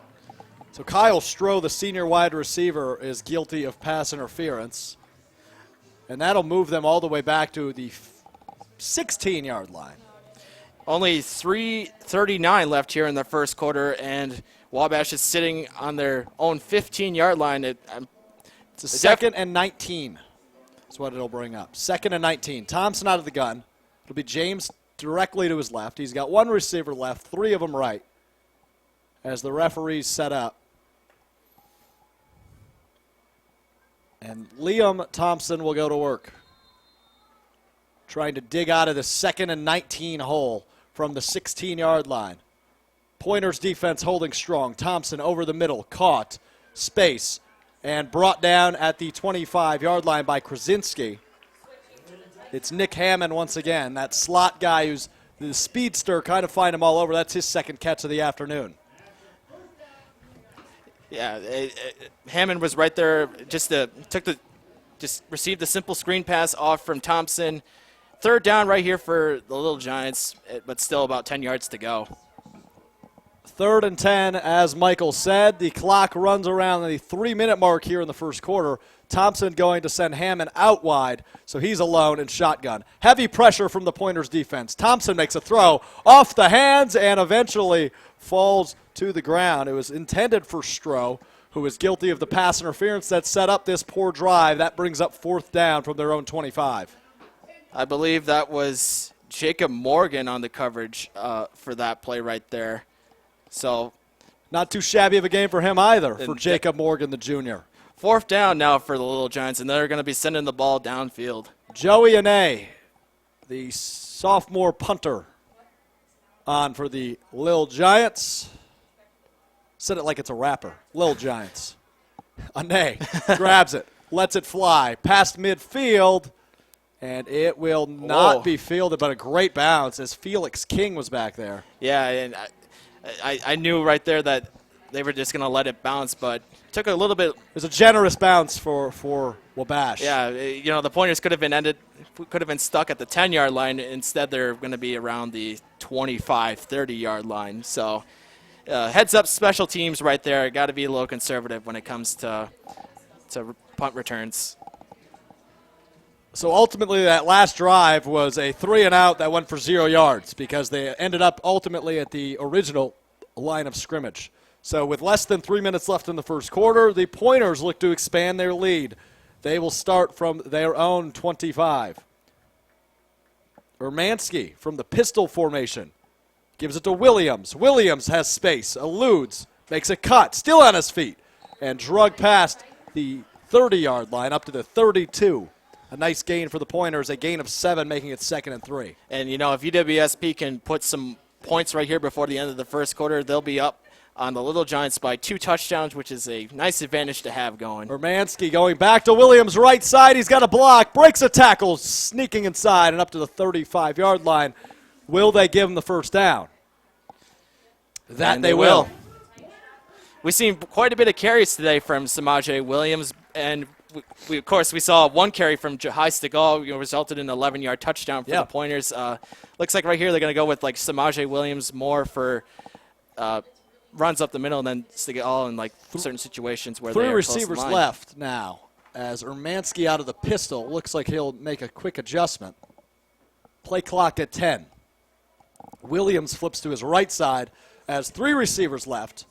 So Kyle Stroh, the senior wide receiver, is guilty of pass interference, and that'll move them all the way back to the 16-yard line. Only 3:39 left here in the first quarter, and Wabash is sitting on their own 15-yard line. It's a second and 19 is what it'll bring up. Second and 19. Thompson out of the gun. It'll be James directly to his left. He's got one receiver left, three of them right, as the referees set up. And Liam Thompson will go to work, trying to dig out of the second and 19 hole from the 16-yard line. Pointers defense holding strong. Thompson over the middle, caught, space, and brought down at the 25-yard line by Krasinski. It's Nick Hammond once again, that slot guy who's the speedster, kind of find him all over. That's his second catch of the afternoon. Yeah, Hammond was right there, just received the simple screen pass off from Thompson. Third down right here for the Little Giants, but still about 10 yards to go. 3rd and 10, as Michael said. The clock runs around the 3-minute mark here in the first quarter. Thompson going to send Hammond out wide, so he's alone in shotgun. Heavy pressure from the Pointers defense. Thompson makes a throw off the hands and eventually falls to the ground. It was intended for Stroh, who is guilty of the pass interference that set up this poor drive. That brings up 4th down from their own 25. I believe that was Jacob Morgan on the coverage for that play right there. So, not too shabby of a game for him either, for Jacob Morgan, the junior. 4th down now for the Little Giants, and they're going to be sending the ball downfield. Joey Ane, the sophomore punter, on for the Lil Giants. Said it like it's a rapper. Lil Giants. Ane grabs it, lets it fly past midfield, and it will not be fielded, but a great bounce as Felix King was back there. Yeah, and I knew right there that they were just going to let it bounce, but it took a little bit. It was a generous bounce for Wabash. Yeah, you know, the Pointers could have been stuck at the 10-yard line. Instead, they're going to be around the 25, 30-yard line. So heads up special teams right there. Got to be a little conservative when it comes to punt returns. So ultimately that last drive was a 3-and-out that went for 0 yards because they ended up ultimately at the original line of scrimmage. So with less than 3 minutes left in the first quarter, the Pointers look to expand their lead. They will start from their own 25. Urmanski from the pistol formation gives it to Williams. Williams has space, eludes, makes a cut, still on his feet, and drug past the 30-yard line up to the 32. A nice gain for the Pointers, a gain of 7, making it 2nd and 3. And, you know, if UWSP can put some points right here before the end of the first quarter, they'll be up on the Little Giants by 2 touchdowns, which is a nice advantage to have going. Urmanski going back to Williams' right side. He's got a block, breaks a tackle, sneaking inside and up to the 35-yard line. Will they give him the first down? That they will. We've seen quite a bit of carries today from Samaje Williams, and we of course, we saw one carry from Jahai Stegall, resulted in an 11-yard touchdown for the Pointers. Looks like right here they're going to go with like Samaje Williams more for runs up the middle, and then Stegall in like certain situations where 3 they're receivers close to the line. left now as Urmanski out of the pistol. Looks like he'll make a quick adjustment. Play clock at 10. Williams flips to his right side as 3 receivers left.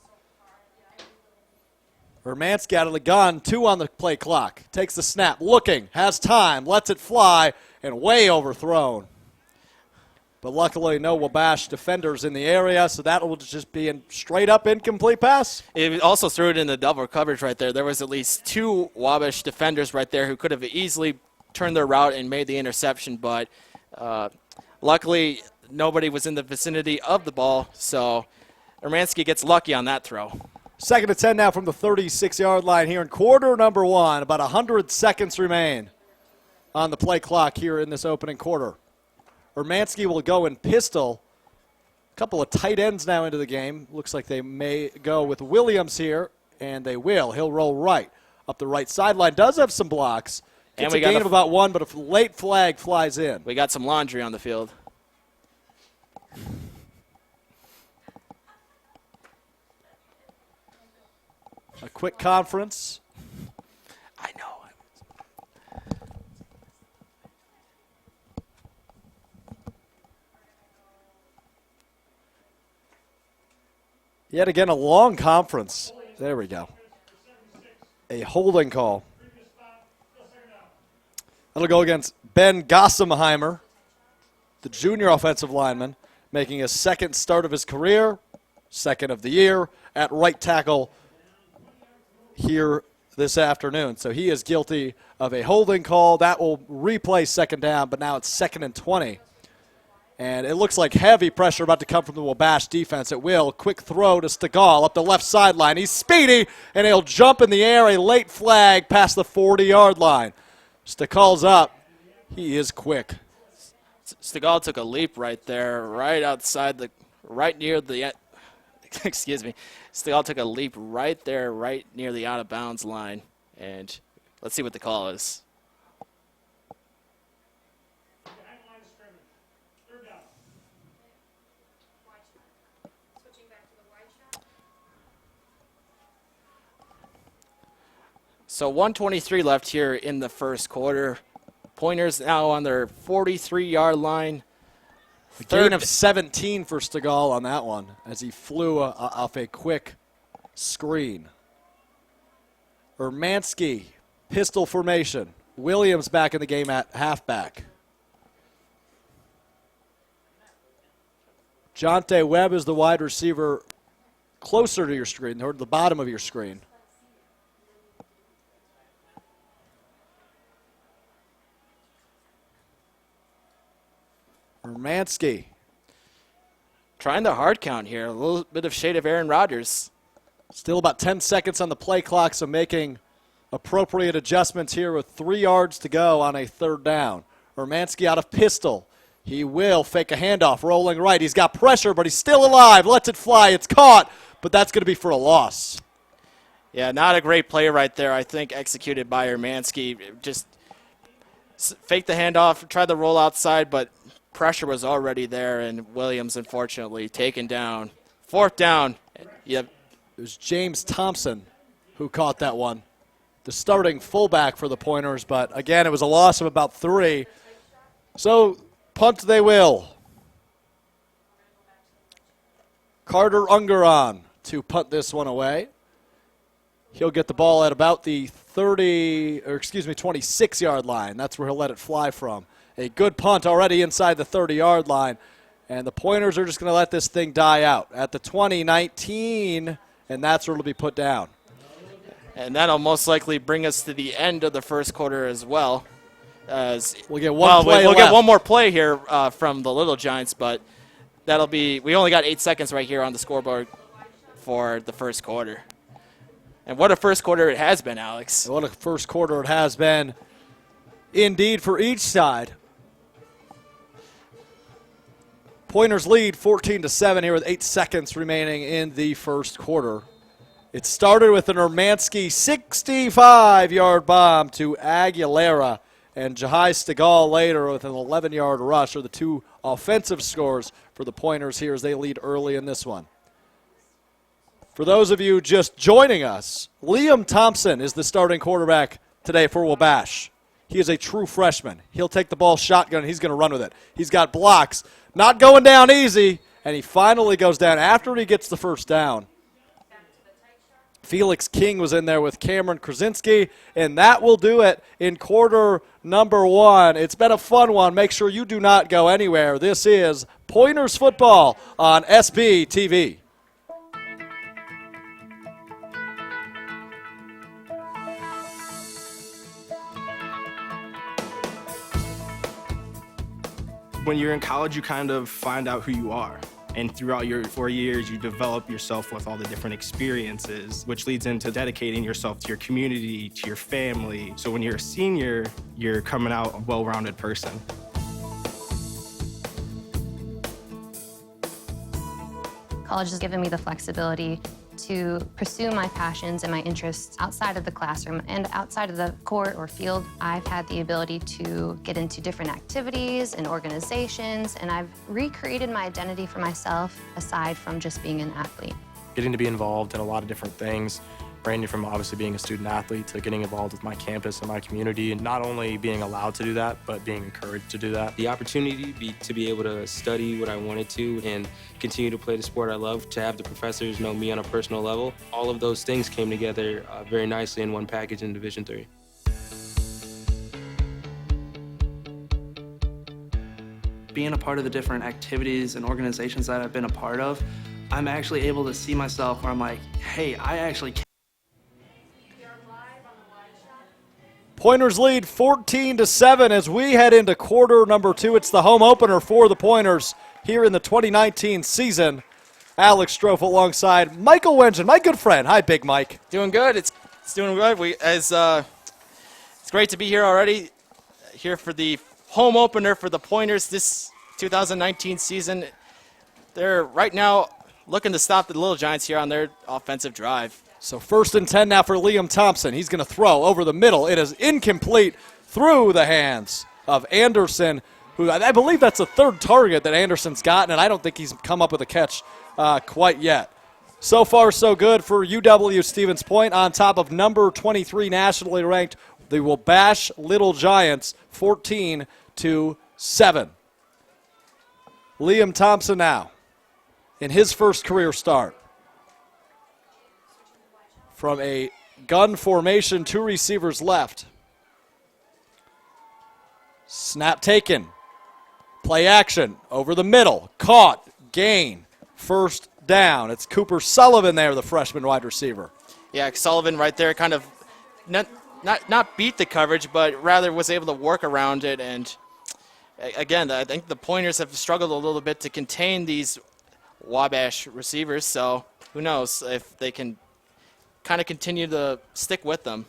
Urmanski out of the gun, 2 on the play clock. Takes the snap, looking, has time, lets it fly, and way overthrown. But luckily, no Wabash defenders in the area, so that will just be a straight-up incomplete pass. It also threw it in the double coverage right there. There was at least 2 Wabash defenders right there who could have easily turned their route and made the interception, but luckily nobody was in the vicinity of the ball, so Urmanski gets lucky on that throw. 2nd and 10 now from the 36-yard line here in quarter number 1. About 100 seconds remain. on the play clock here in this opening quarter. Urmanski will go in pistol. A couple of tight ends now into the game. Looks like they may go with Williams here, and they will. He'll roll right up the right sideline. Does have some blocks. Gets a gain of about one, but a late flag flies in. We got some laundry on the field. A quick conference. I know. Yet again, a long conference. There we go. A holding call. That'll go against Ben Gossenheimer, the junior offensive lineman, making his second start of his career, second of the year, at right tackle here this afternoon. So he is guilty of a holding call. That will replay second down, but now it's 2nd and 20. And it looks like heavy pressure about to come from the Wabash defense. It will. Quick throw to Stegall up the left sideline. He's speedy, and he'll jump in the air. A late flag past the 40-yard line. Stegall's up. He is quick. Stegall took a leap right there, right near the excuse me. Stegall took a leap right there, right near the out-of-bounds line. And let's see what the call is. So 1:23 left here in the first quarter. Pointers now on their 43-yard line. A gain of 17 for Stegall on that one as he flew off a quick screen. Urmanski, pistol formation. Williams back in the game at halfback. Jonte Webb is the wide receiver closer to your screen, toward the bottom of your screen. Urmanski. Trying the hard count here. A little bit of shade of Aaron Rodgers. Still about 10 seconds on the play clock, so making appropriate adjustments here with 3 yards to go on a third down. Urmanski out of pistol. He will fake a handoff, rolling right. He's got pressure, but he's still alive. Lets it fly. It's caught, but that's going to be for a loss. Yeah, not a great play right there, I think, executed by Urmanski. Just fake the handoff, tried the roll outside, but pressure was already there, and Williams, unfortunately, taken down. 4th down. Yep. It was James Thompson who caught that one, the starting fullback for the Pointers, but again, it was a loss of about 3. So punt they will. Carter Ungeron to punt this one away. He'll get the ball at about the 26-yard line. That's where he'll let it fly from. A good punt already inside the 30-yard line. And the Pointers are just going to let this thing die out at the 20-19, and that's where it'll be put down. And that'll most likely bring us to the end of the first quarter as well. We'll get one play We'll left. get one more play here from the Little Giants, but that'll be – we only got 8 seconds right here on the scoreboard for the first quarter. And what a first quarter it has been, Alex. What a first quarter it has been indeed for each side. Pointers lead 14-7 here with 8 seconds remaining in the first quarter. It started with an Urmanski 65-yard bomb to Aguilera, and Jahai Stegall later with an 11-yard rush are the 2 offensive scores for the Pointers here as they lead early in this one. For those of you just joining us, Liam Thompson is the starting quarterback today for Wabash. He is a true freshman. He'll take the ball shotgun, and he's going to run with it. He's got blocks. Not going down easy, and he finally goes down after he gets the first down. Felix King was in there with Cameron Krasinski, and that will do it in quarter number 1. It's been a fun one. Make sure you do not go anywhere. This is Pointers Football on SB TV. When you're in college, you kind of find out who you are. And throughout your 4 years, you develop yourself with all the different experiences, which leads into dedicating yourself to your community, to your family. So when you're a senior, you're coming out a well-rounded person. College has given me the flexibility to pursue my passions and my interests outside of the classroom and outside of the court or field. I've had the ability to get into different activities and organizations, and I've recreated my identity for myself aside from just being an athlete. Getting to be involved in a lot of different things, ranging from obviously being a student athlete to getting involved with my campus and my community, and not only being allowed to do that, but being encouraged to do that. The opportunity to be able to study what I wanted to and continue to play the sport I love, to have the professors know me on a personal level, all of those things came together very nicely in one package in Division III. Being a part of the different activities and organizations that I've been a part of, I'm actually able to see myself where I'm like, hey, I actually can. Pointers lead 14-7 as we head into quarter number 2. It's the home opener for the Pointers here in the 2019 season. Alex Strofe alongside Michael Wengen, my good friend. Hi, Big Mike. Doing good. It's doing good. It's great to be here already, here for the home opener for the Pointers this 2019 season. They're right now looking to stop the Little Giants here on their offensive drive. So 1st and 10 now for Liam Thompson. He's going to throw over the middle. It is incomplete through the hands of Anderson, who I believe that's the 3rd target that Anderson's gotten, and I don't think he's come up with a catch quite yet. So far, so good for UW Stevens Point on top of number 23 nationally ranked, the Wabash Little Giants, 14-7. Liam Thompson now in his first career start. From a gun formation, 2 receivers left. Snap taken. Play action over the middle. Caught. Gain. First down. It's Cooper Sullivan there, the freshman wide receiver. Yeah, Sullivan right there kind of not beat the coverage, but rather was able to work around it. And again, I think the Pointers have struggled a little bit to contain these Wabash receivers, so who knows if they can kind of continue to stick with them.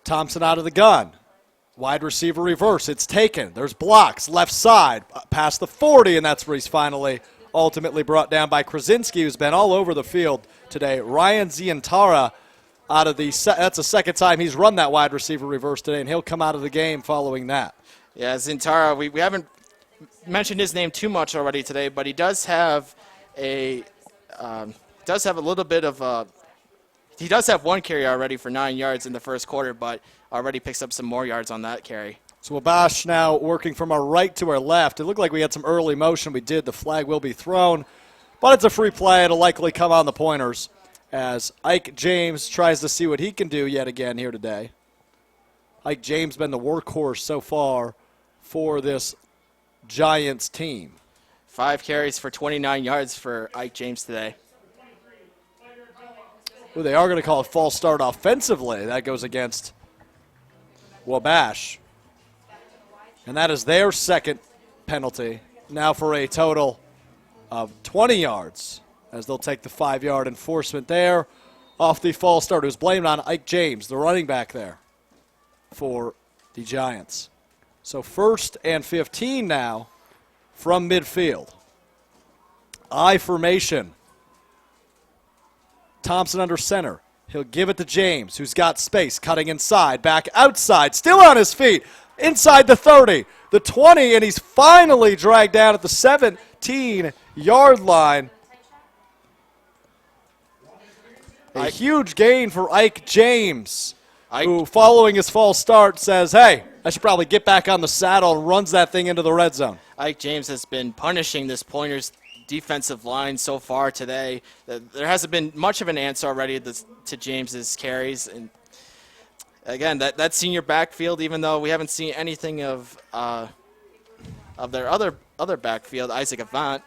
Thompson out of the gun. Wide receiver reverse. It's taken. There's blocks. Left side. Past the 40, and that's where he's finally ultimately brought down by Krasinski, who's been all over the field today. Ryan Zientara out of that's the second time he's run that wide receiver reverse today, and he'll come out of the game following that. Yeah, Zientara, we haven't mentioned his name too much already today, but he does have a little bit of he does have 1 carry already for 9 yards in the first quarter, but already picks up some more yards on that carry. So Wabash now working from our right to our left. It looked like we had some early motion. We did. The flag will be thrown, but it's a free play. It'll likely come on the Pointers as Ike James tries to see what he can do yet again here today. Ike James been the workhorse so far for this Giants team. 5 carries for 29 yards for Ike James today. Well, they are going to call a false start offensively. That goes against Wabash. And that is their second penalty. Now for a total of 20 yards as they'll take the 5-yard enforcement there off the false start. It was blamed on Ike James, the running back there for the Giants. So 1st and 15 now from midfield. I formation. Thompson under center. He'll give it to James, who's got space, cutting inside, back outside, still on his feet, inside the 30, the 20, and he's finally dragged down at the 17-yard line. A huge gain for Ike James, who, following his false start, says, hey, I should probably get back on the saddle, and runs that thing into the red zone. Ike James has been punishing this Pointers defensive line so far today. There hasn't been much of an answer already to James's carries. And again, that senior backfield, even though we haven't seen anything of their other backfield, Isaac Avant,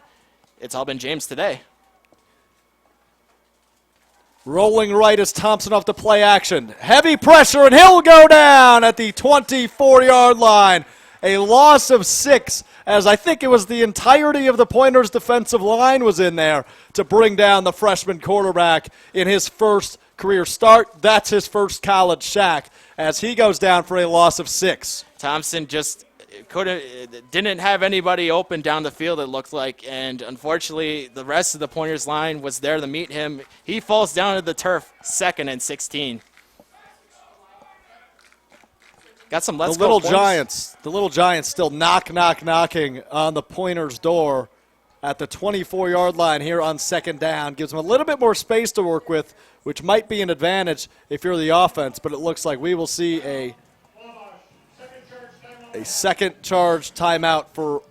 it's all been James today. Rolling right as Thompson off the play action. Heavy pressure, and he'll go down at the 24-yard line. A loss of 6, as I think it was the entirety of the Pointers' defensive line was in there to bring down the freshman quarterback in his first career start. That's his first college sack as he goes down for a loss of 6. Thompson just didn't have anybody open down the field, it looked like, and unfortunately the rest of the Pointers line was there to meet him. He falls down to the turf, 2nd and 16. Got some let's the little go points. The little Giants still knocking on the Pointers' door at the 24-yard line here on 2nd down. Gives them a little bit more space to work with, which might be an advantage if you're the offense, but it looks like we will see a second charge timeout for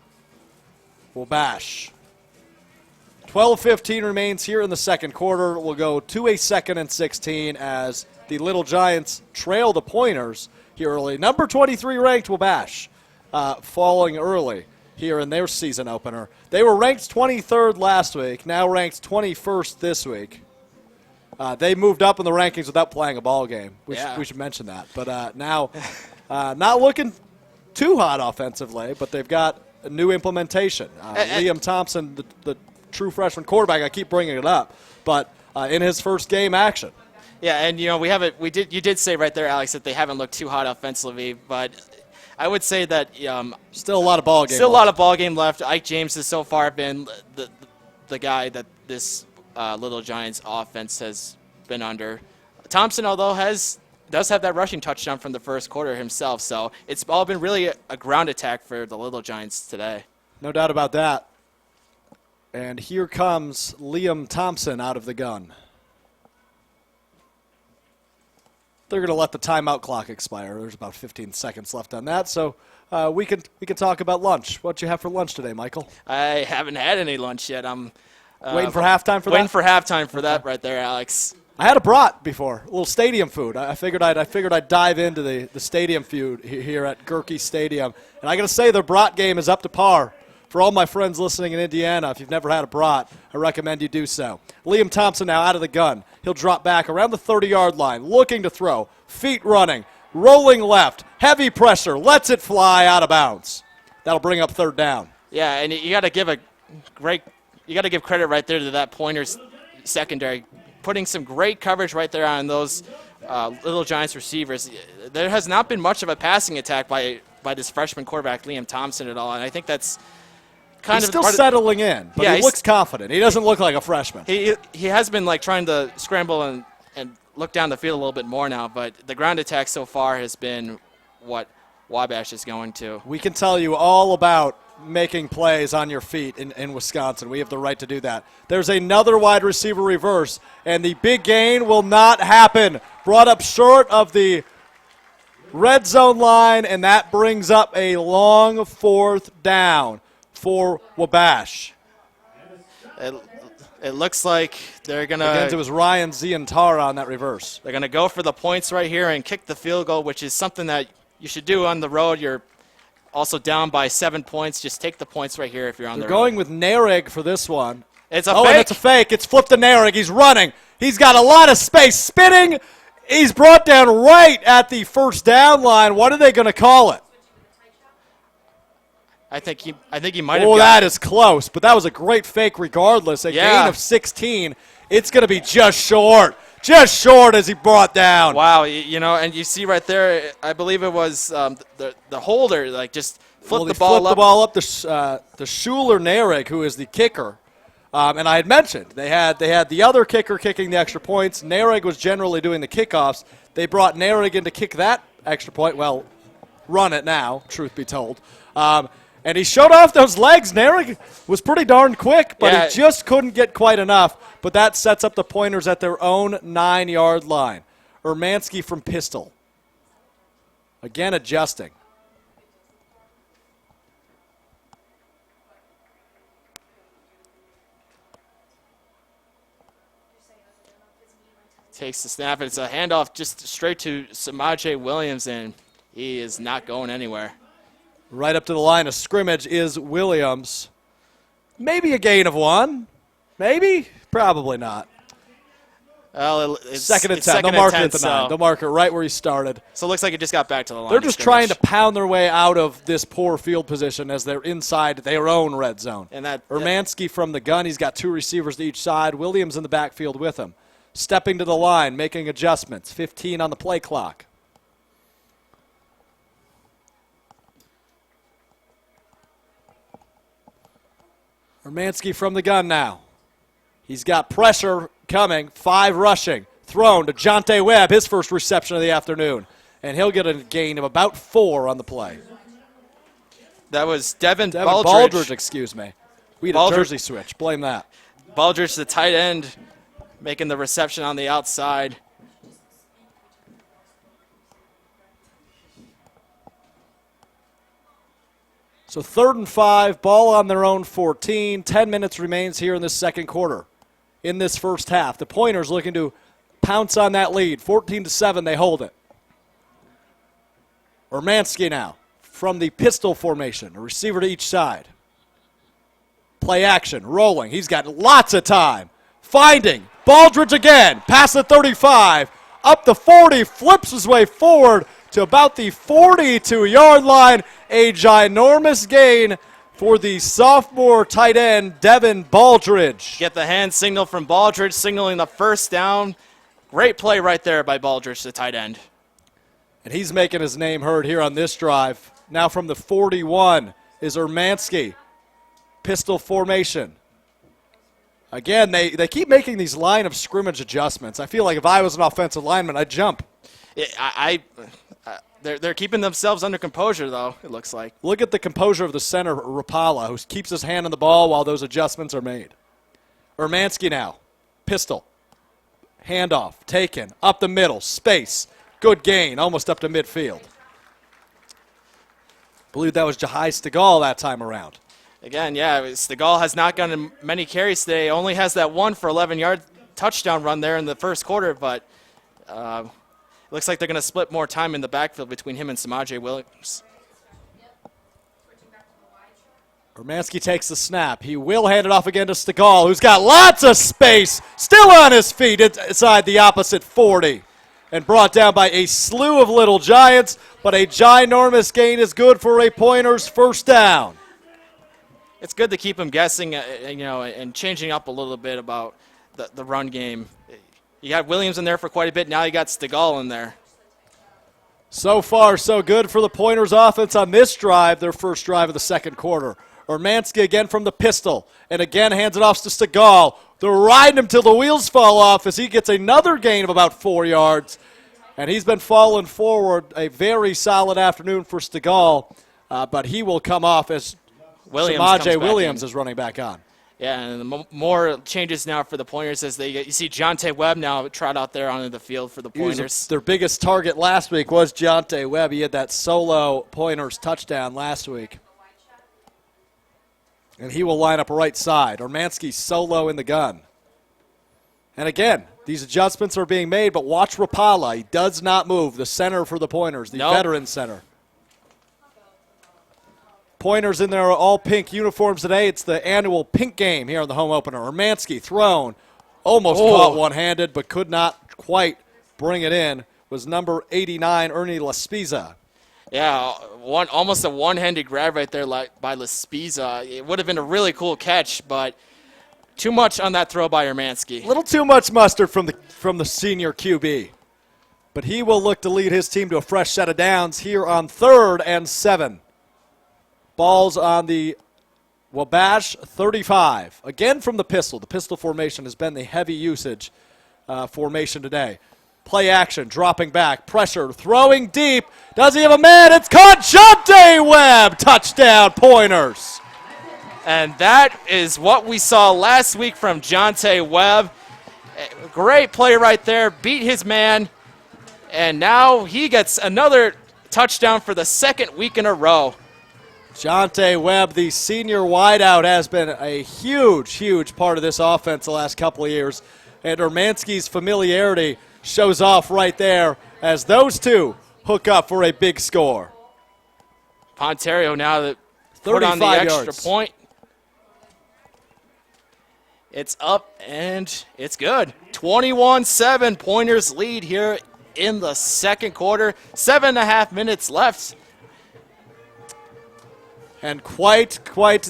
Wabash. 12:15 remains here in the second quarter. We'll go to a 2nd and 16 as the Little Giants trail the Pointers here early. Number 23 ranked Wabash falling early here in their season opener. They were ranked 23rd last week, now ranked 21st this week. They moved up in the rankings without playing a ball game. We should mention that. But now not looking too hot offensively, but they've got a new implementation. Liam Thompson, the true freshman quarterback, I keep bringing it up, but in his first game action. Yeah, and you did say right there, Alex, that they haven't looked too hot offensively, but I would say that still a lot of ball game. Still a lot of ball game left. Ike James has so far been the guy that this Little Giants offense has been under. Thompson, although does have that rushing touchdown from the first quarter himself, so it's all been really a ground attack for the Little Giants today. No doubt about that. And here comes Liam Thompson out of the gun. They're going to let the timeout clock expire. There's about 15 seconds left on that, so we can talk about lunch. What you have for lunch today, Michael? I haven't had any lunch yet. I'm waiting for halftime for that. Waiting for halftime for that right there, Alex. I had a brat before, a little stadium food. I figured I'd dive into the stadium food here at Gerke Stadium, and I got to say the brat game is up to par. For all my friends listening in Indiana, if you've never had a brat, I recommend you do so. Liam Thompson now out of the gun. He'll drop back around the 30-yard line, looking to throw, feet running, rolling left, heavy pressure, lets it fly out of bounds. That'll bring up 3rd down. Yeah, and you got to give credit right there to that Pointers secondary, putting some great coverage right there on those Little Giants receivers. There has not been much of a passing attack by this freshman quarterback, Liam Thompson, at all, and I think that's He's still settling in, but he looks confident. He doesn't look like a freshman. He has been trying to scramble and look down the field a little bit more now, but the ground attack so far has been what Wabash is going to. We can tell you all about making plays on your feet in Wisconsin. We have the right to do that. There's another wide receiver reverse, and the big gain will not happen. Brought up short of the red zone line, and that brings up a long 4th down for Wabash. It looks like they're going to... Again, it was Ryan Zientara on that reverse. They're going to go for the points right here and kick the field goal, which is something that you should do on the road. You're also down by 7 points. Just take the points right here if you're on the road. They're going with Narig for this one. It's a fake. And it's a fake. It's flipped to Narig. He's running. He's got a lot of space. Spinning. He's brought down right at the 1st down line. What are they going to call it? I think he might have. Oh, that is close, but that was a great fake regardless. A gain of 16. It's going to be just short as he brought down. Wow, and you see right there, I believe it was the holder, just flipped the ball up. The Schuler Narig, who is the kicker. And I had mentioned they had the other kicker kicking the extra points. Narig was generally doing the kickoffs. They brought Narig in to kick that extra point. Well, run it now, truth be told. And he showed off those legs. Narig was pretty darn quick, but he just couldn't get quite enough. But that sets up the Pointers at their own 9-yard line. Ermansky from pistol. Again adjusting. Takes the snap. It's a handoff just straight to Samaje Williams, and he is not going anywhere. Right up to the line of scrimmage is Williams. Maybe a gain of 1. Maybe. Probably not. Well, it's second and it's 10. second They'll mark and it at 10, the 9. so- They'll mark it right where he started. So it looks like it just got back to the line. They're of just scrimmage. trying to pound their way out of this poor field position as they're inside their own red zone. And that Urmanski from the gun. He's got 2 receivers to each side. Williams in the backfield with him. Stepping to the line, making adjustments. 15 on the play clock. Urmanski from the gun now. He's got pressure coming. 5 rushing. Thrown to Jonte Webb, his first reception of the afternoon. And he'll get a gain of about 4 on the play. That was Devin Baldridge, excuse me. We had a jersey switch. Blame that. Baldridge, the tight end, making the reception on the outside. So 3rd and 5, ball on their own 14. 10 minutes remains here in this second quarter. In this first half, the Pointers looking to pounce on that lead. 14-7, they hold it. Urmanski now from the pistol formation, a receiver to each side. Play action, rolling. He's got lots of time. Finding Baldridge again, past the 35, up the 40, flips his way forward to about the 42-yard line. A ginormous gain for the sophomore tight end, Devin Baldridge. Get the hand signal from Baldridge, signaling the first down. Great play right there by Baldridge, the tight end. And he's making his name heard here on this drive. Now from the 41 is Urmanski. Pistol formation. Again, they keep making these line of scrimmage adjustments. I feel like if I was an offensive lineman, I'd jump. They're keeping themselves under composure, though, it looks like. Look at the composure of the center, Rapala, who keeps his hand on the ball while those adjustments are made. Urmanski now. Pistol. Handoff. Taken. Up the middle. Space. Good gain. Almost up to midfield. I believe that was Jahai Stegall that time around. Again, yeah, Stegall has not gotten many carries today. Only has that 1 for 11-yard touchdown run there in the first quarter, but looks like they're going to split more time in the backfield between him and Samaje Williams. Urmanski takes the snap. He will hand it off again to Stegall, who's got lots of space, still on his feet inside the opposite 40, and brought down by a slew of little giants, but a ginormous gain is good for a Pointers first down. It's good to keep him guessing, and changing up a little bit about the run game. You got Williams in there for quite a bit. Now you got Stegall in there. So far, so good for the Pointers offense on this drive, their first drive of the second quarter. Urmanski again from the pistol, and again hands it off to Stegall. They're riding him till the wheels fall off as he gets another gain of about 4 yards. And he's been falling forward. A very solid afternoon for Stegall, but he will come off as Samaje Williams is running back on. Yeah, and more changes now for the Pointers as you see Jonte Webb now trot out there onto the field for the Pointers. Their biggest target last week was Jonte Webb. He had that solo Pointers touchdown last week. And he will line up right side. Urmanski solo in the gun. And again, these adjustments are being made, but watch Rapala. He does not move. The center for the Pointers, the veteran center. Pointers in their all-pink uniforms today. It's the annual pink game here on the home opener. Urmanski thrown. Almost caught one-handed, but could not quite bring it in. Was number 89, Ernie Laspiza. Yeah, almost a one-handed grab right there by Laspiza. It would have been a really cool catch, but too much on that throw by Urmanski. A little too much mustard from the senior QB. But he will look to lead his team to a fresh set of downs here on 3rd and 7. Ball's on the Wabash 35. Again from the pistol. The pistol formation has been the heavy usage formation today. Play action, dropping back, pressure, throwing deep. Does he have a man? It's caught. Jonte Webb. Touchdown, Pointers. And that is what we saw last week from Jonte Webb. Great play right there. Beat his man. And now he gets another touchdown for the second week in a row. Jonte Webb, the senior wideout, has been a huge, huge part of this offense the last couple of years. And Urmanski's familiarity shows off right there as those two hook up for a big score. Pontario now that put on the extra point. It's up and it's good. 21-7 Pointers lead here in the second quarter. 7.5 minutes left. And quite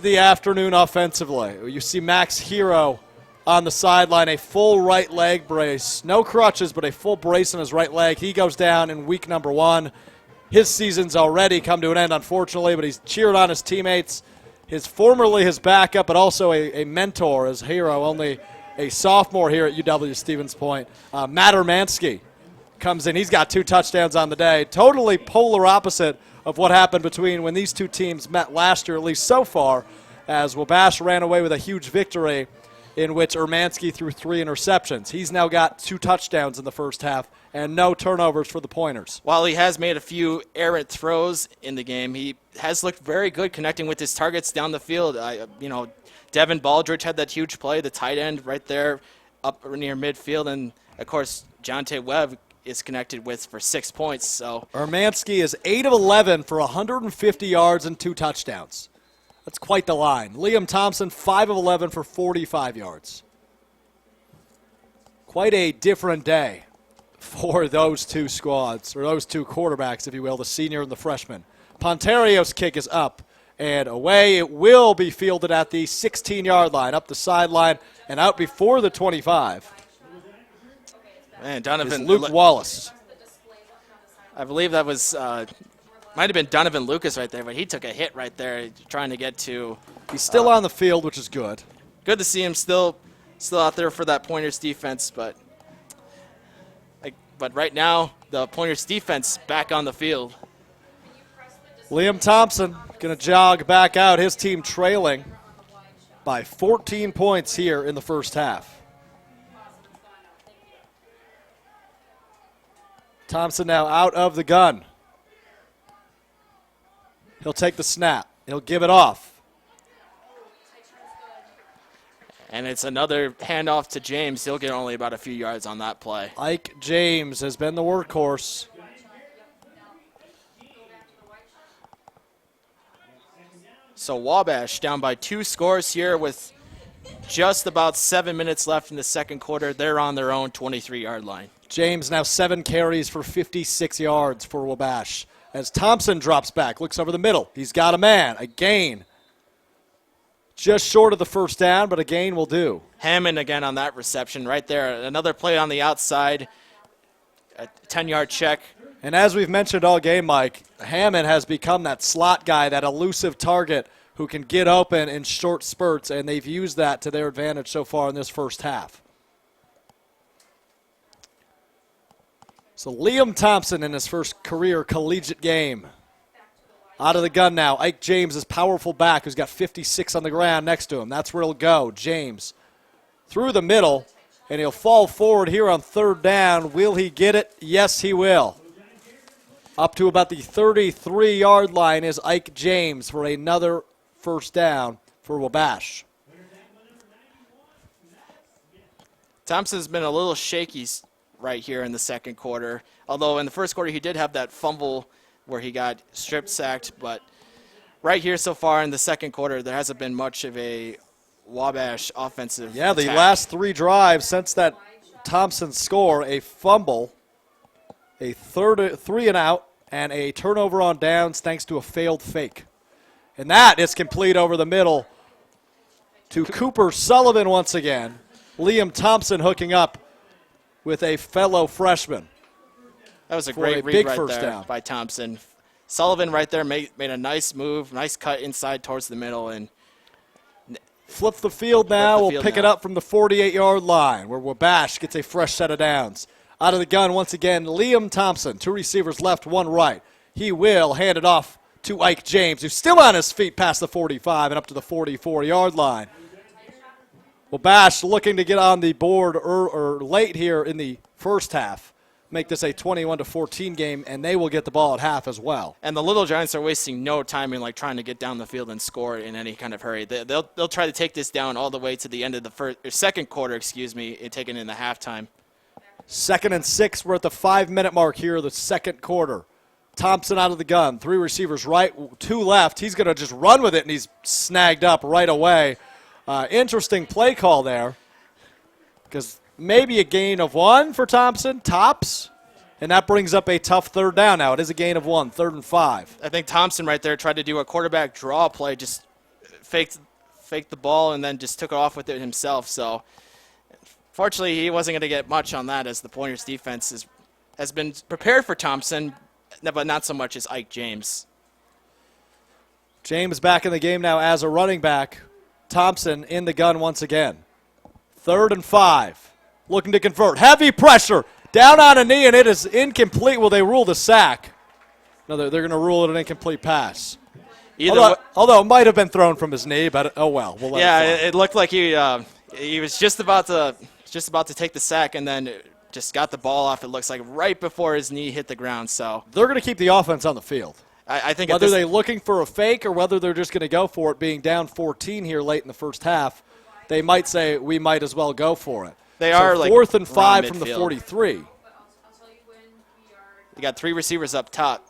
the afternoon offensively. You see Max Hero on the sideline, a full right leg brace. No crutches, but a full brace on his right leg. He goes down in week number 1. His season's already come to an end, unfortunately, but he's cheered on his teammates. Formerly his backup, but also a mentor as Hero, only a sophomore here at UW Stevens Point. Matt Urmansky comes in. He's got 2 touchdowns on the day. Totally polar opposite of what happened between when these two teams met last year, at least so far, as Wabash ran away with a huge victory in which Urmansky threw 3 interceptions. He's now got 2 touchdowns in the first half and no turnovers for the Pointers. While he has made a few errant throws in the game, he has looked very good connecting with his targets down the field. Devin Baldridge had that huge play, the tight end right there up near midfield, and, of course, Jonte Webb is connected with for 6 points. So Urmansky is 8 of 11 for 150 yards and 2 touchdowns. That's quite the line. Liam Thompson, 5 of 11 for 45 yards. Quite a different day for those 2 squads, or those 2 quarterbacks, if you will, the senior and the freshman. Ponterio's kick is up and away. It will be fielded at the 16-yard line, up the sideline and out before the 25. Man, Donovan Luke Wallace. I believe that was might have been Donovan Lucas right there, but he took a hit right there trying to get to. He's still on the field, which is good. Good to see him still out there for that Pointers defense, but right now the Pointers defense back on the field. Liam Thompson going to jog back out. His team trailing by 14 points here in the first half. Thompson now out of the gun. He'll take the snap. He'll give it off. And it's another handoff to James. He'll get only about a few yards on that play. Ike James has been the workhorse. So Wabash down by 2 scores here with just about 7 minutes left in the second quarter. They're on their own 23-yard line. James now 7 carries for 56 yards for Wabash. As Thompson drops back, looks over the middle. He's got a man, a gain. Just short of the first down, but a gain will do. Hammond again on that reception right there. Another play on the outside, a 10-yard check. And as we've mentioned all game, Mike, Hammond has become that slot guy, that elusive target who can get open in short spurts, and they've used that to their advantage so far in this first half. So Liam Thompson in his first career collegiate game. Out of the gun now. Ike James is powerful back who's got 56 on the ground next to him. That's where he'll go. James through the middle, and he'll fall forward here on 3rd down. Will he get it? Yes, he will. Up to about the 33-yard line is Ike James for another first down for Wabash. Thompson's been a little shaky right here in the second quarter. Although in the first quarter he did have that fumble where he got strip sacked, but right here so far in the second quarter there hasn't been much of a Wabash offensive Yeah, the attack. last 3 drives since that Thompson score, a fumble, a 3 and out, and a turnover on downs thanks to a failed fake. And that is complete over the middle to Cooper Sullivan once again. Liam Thompson hooking up with a fellow freshman. That was a for great a read big right first there down by Thompson. Sullivan right there made a nice move, nice cut inside towards the middle, and flip the field now. We'll pick it now. up from the 48-yard line where Wabash gets a fresh set of downs. Out of the gun once again, Liam Thompson. 2 receivers left, 1 right. He will hand it off to Ike James, who's still on his feet past the 45 and up to the 44-yard line. Wabash looking to get on the board or late here in the first half. Make this a 21-14 game, and they will get the ball at half as well. And the Little Giants are wasting no time in trying to get down the field and score in any kind of hurry. They'll try to take this down all the way to the end of the second quarter, and taken in the halftime. 2nd and 6. We're at the 5-minute mark here of the second quarter. Thompson out of the gun. 3 receivers right, 2 left. He's going to just run with it, and he's snagged up right away. Interesting play call there because maybe a gain of 1 for Thompson, tops. And that brings up a tough third down now. It is a gain of 1, 3rd and 5. I think Thompson right there tried to do a quarterback draw play, just faked the ball and then just took off with it himself. So fortunately, he wasn't going to get much on that, as the Pointers defense has been prepared for Thompson, but not so much as Ike James. James back in the game now as a running back. Thompson in the gun once again. 3rd and 5. Looking to convert. Heavy pressure. Down on a knee, and it is incomplete. Will they rule the sack? No, they're going to rule it an incomplete pass. Although it might have been thrown from his knee, but oh well. We'll let it looked like he was just about to take the sack, and then just got the ball off. It looks like right before his knee hit the ground. So they're going to keep the offense on the field. I think whether they're looking for a fake or whether they're just going to go for it, being down 14 here late in the first half, they might say we might as well go for it. They are like 4th and 5 from the 43. You got 3 receivers up top.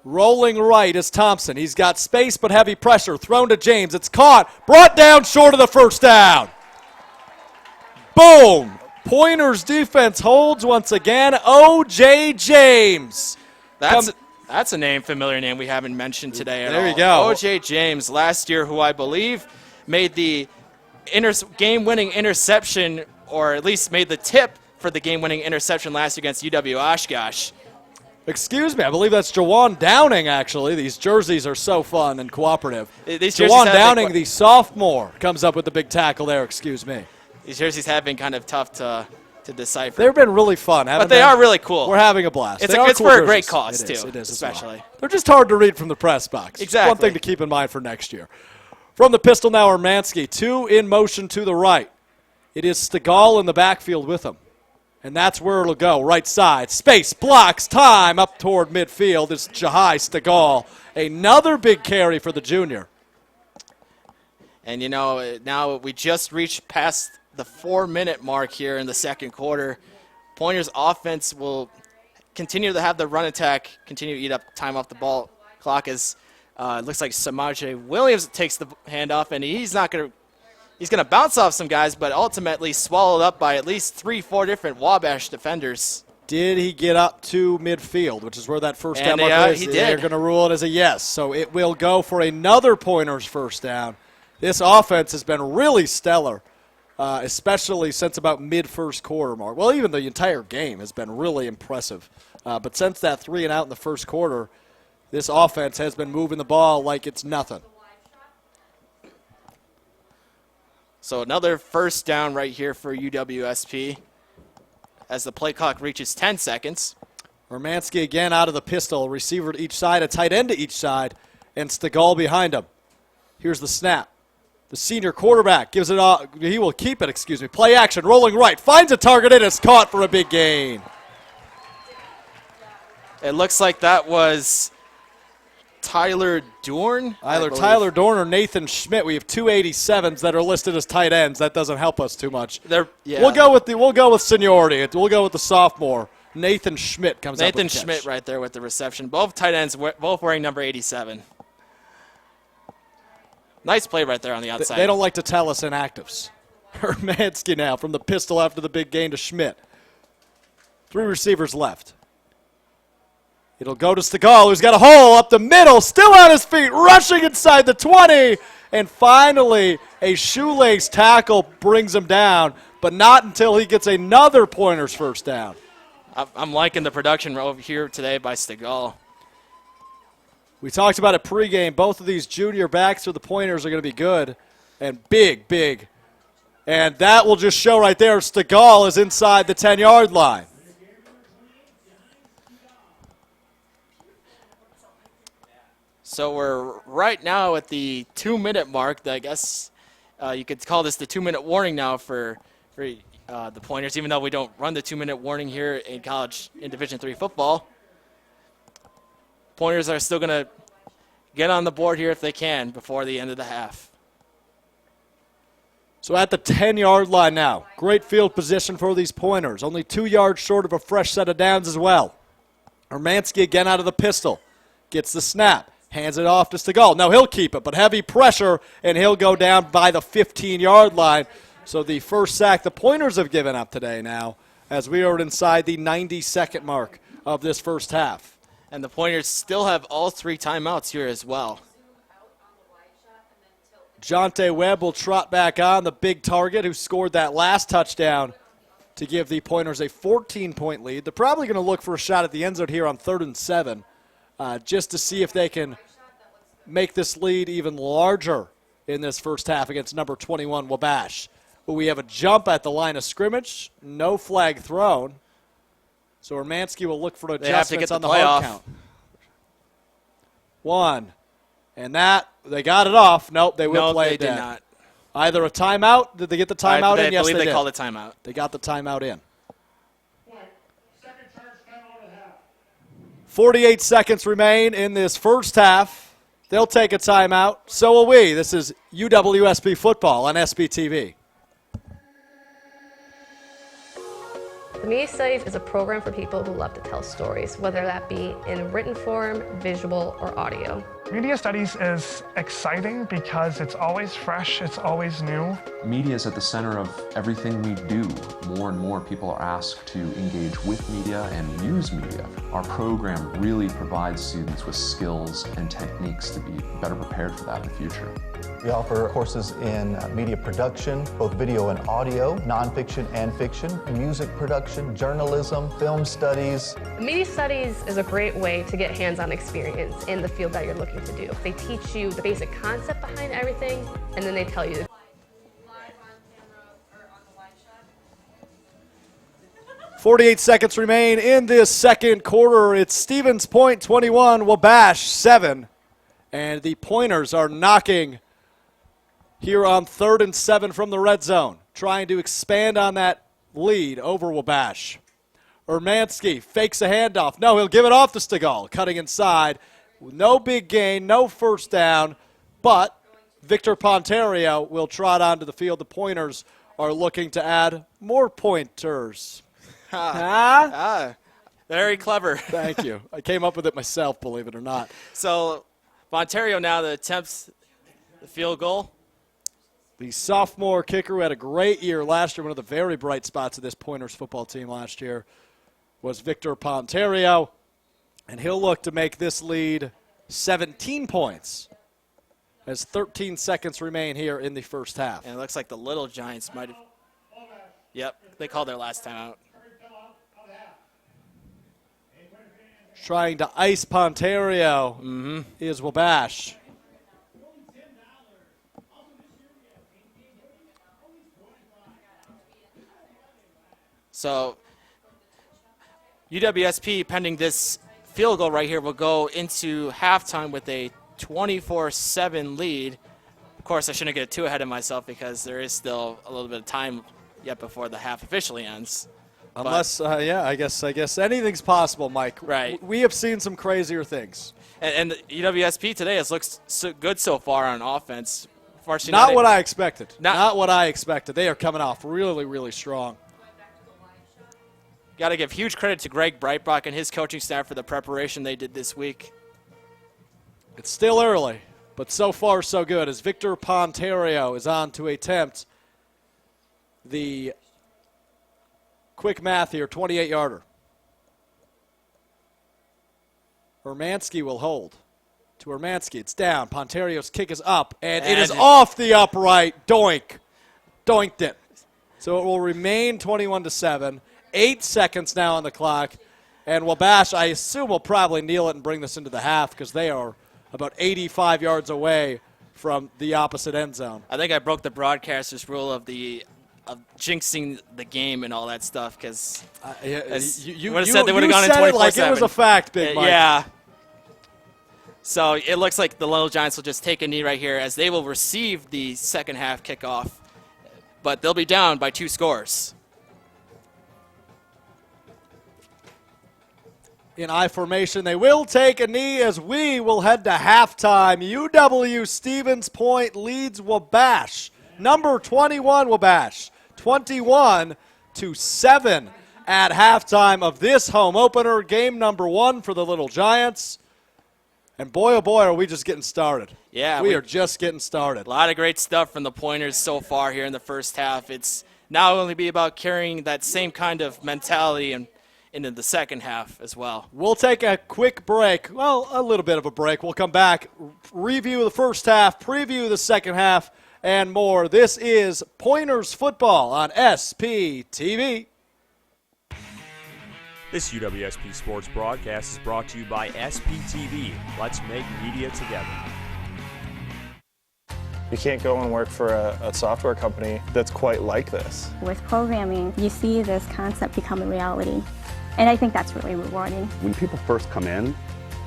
Rolling right is Thompson. He's got space but heavy pressure. Thrown to James. It's caught. Brought down short of the first down. Boom. Pointers defense holds once again. O.J. James. That's a familiar name we haven't mentioned today at all. There you go. O.J. James last year, who I believe made the game-winning interception, or at least made the tip for the game-winning interception last year against UW-Oshkosh. Excuse me, I believe that's Jawan Downing, actually. These jerseys are so fun and cooperative. Jawan Downing, the sophomore, comes up with the big tackle there, excuse me. These jerseys have been kind of tough to decipher. They've been really fun, haven't they? But they are really cool. We're having a blast. It's cool for a great jerseys. cause, It is especially. well. They're just hard to read from the press box. Exactly. One thing to keep in mind for next year. From the pistol now, Hermansky. 2 in motion to the right. It is Stegall in the backfield with him. And that's where it'll go. Right side. Space. Blocks. Time. Up toward midfield is Jahai Stegall. Another big carry for the junior. And, now we just reached past the 4-minute mark here in the second quarter. Pointers offense will continue to have the run attack, continue to eat up time off the ball clock as it looks like Samaje Williams takes the handoff, and he's going to bounce off some guys, but ultimately swallowed up by at least 3-4 different Wabash defenders. Did he get up to midfield, which is where that first down mark is? He did. They're going to rule it as a yes. So it will go for another Pointers first down. This offense has been really stellar, especially since about mid-first quarter mark. Well, even the entire game has been really impressive. But since that 3 and out in the first quarter, this offense has been moving the ball like it's nothing. So another first down right here for UWSP as the play clock reaches 10 seconds. Hermansky again out of the pistol. Receiver to each side, a tight end to each side, and Stegall behind him. Here's the snap. The senior quarterback gives it off. He will keep it, excuse me. Play action, rolling right. Finds a target, and it's caught for a big gain. It looks like that was Tyler Dorn. Either Tyler Dorn or Nathan Schmidt. We have 287s that are listed as tight ends. That doesn't help us too much. We'll go with seniority. We'll go with the sophomore. Nathan Schmidt comes up with the catch. Nathan Schmidt right there with the reception. Both tight ends, both wearing number 87. Nice play right there on the outside. They don't like to tell us inactives. Hermansky now from the pistol after the big gain to Schmidt. 3 receivers left. It'll go to Stegall, who's got a hole up the middle, still on his feet, rushing inside the 20. And finally, a shoelace tackle brings him down, but not until he gets another Pointers first down. I'm liking the production over here today by Stegall. We talked about it pregame. Both of these junior backs for the Pointers are going to be good and big, big. And that will just show right there Stegall is inside the 10-yard line. So we're right now at the 2-minute mark. I guess you could call this the 2-minute warning now for the Pointers, even though we don't run the 2-minute warning here in college in Division III football. Pointers are still going to get on the board here if they can before the end of the half. So at the 10-yard line now, great field position for these Pointers. Only 2 yards short of a fresh set of downs as well. Hermansky again out of the pistol. Gets the snap. Hands it off to Stegall. No, he'll keep it, but heavy pressure, and he'll go down by the 15-yard line. So the first sack the Pointers have given up today now, as we are inside the 90-second mark of this first half. And the Pointers still have all 3 timeouts here as well. Jonte Webb will trot back on, the big target who scored that last touchdown to give the Pointers a 14-point lead. They're probably going to look for a shot at the end zone here on 3rd and 7, just to see if they can make this lead even larger in this first half against number 21, Wabash. But we have a jump at the line of scrimmage, no flag thrown. So Hermansky will look for adjustments on the hard count. 1. And that, they got it off. Nope, they will play it dead. No, they did not. Either a timeout. Did they get the timeout in? Yes, they did. I believe they called a timeout. They got the timeout in. 48 seconds remain in this first half. They'll take a timeout. So will we. This is UWSP football on SBTV. The Media Studies is a program for people who love to tell stories, whether that be in written form, visual, or audio. Media Studies is exciting because it's always fresh, it's always new. Media is at the center of everything we do. More and more people are asked to engage with media and use media. Our program really provides students with skills and techniques to be better prepared for that in the future. We offer courses in media production, both video and audio, nonfiction and fiction, music production, journalism, film studies. Media Studies is a great way to get hands-on experience in the field that you're looking to do. They teach you the basic concept behind everything, and then they tell you. 48 seconds remain in this second quarter. It's Stevens Point 21, Wabash 7. And the Pointers are knocking here on 3rd and 7 from the red zone, trying to expand on that lead over Wabash. Hermansky fakes a handoff. No, he'll give it off to Stegall, cutting inside. No big gain, no first down, but Victor Ponterio will trot onto the field. The Pointers are looking to add more pointers. Very clever. Thank you. I came up with it myself, believe it or not. So Ponterio now that attempts the field goal. The sophomore kicker who had a great year last year, one of the very bright spots of this Pointers football team last year, was Victor Ponterio. And he'll look to make this lead 17 points as 13 seconds remain here in the first half. And it looks like the Little Giants might have. Yep, they called their last timeout. Trying to ice Ponterio is Wabash. So UWSP, pending this field goal right here, will go into halftime with a 24-7 lead. Of course, I shouldn't get too ahead of myself because there is still a little bit of time yet before the half officially ends. Unless, I guess anything's possible, Mike. Right. We have seen some crazier things. And UWSP today has looked so good so far on offense. Not what I expected. Not what I expected. They are coming off really, really strong. Got to give huge credit to Greg Breitbach and his coaching staff for the preparation they did this week. It's still early, but so far so good as Victor Ponterio is on to attempt the quick math here, 28-yarder. Hermansky will hold. To Hermansky, it's down. Ponterio's kick is up, and it is off the upright. Doinked it. So it will remain 21-7. 8 seconds now on the clock. And Wabash, I assume, will probably kneel it and bring this into the half because they are about 85 yards away from the opposite end zone. I think I broke the broadcaster's rule of jinxing the game and all that stuff because you would have said they would have gone in 24/7. Like it was a fact, Big Mike. Yeah. So it looks like the Little Giants will just take a knee right here as they will receive the second half kickoff, but they'll be down by 2 scores. In I formation, they will take a knee as we will head to halftime. UW Stevens Point leads Wabash. Number 21, Wabash. 21-7 at halftime of this home opener. Game number 1 for the Little Giants. And boy, oh boy, are we just getting started. Yeah, we are just getting started. A lot of great stuff from the Pointers so far here in the first half. It's now only be about carrying that same kind of mentality and into the second half as well. We'll take a quick break. Well, a little bit of a break. We'll come back, review the first half, preview the second half, and more. This is Pointers Football on SPTV. This UWSP Sports broadcast is brought to you by SPTV. Let's make media together. You can't go and work for a software company that's quite like this. With programming, you see this concept become a reality. And I think that's really rewarding. When people first come in,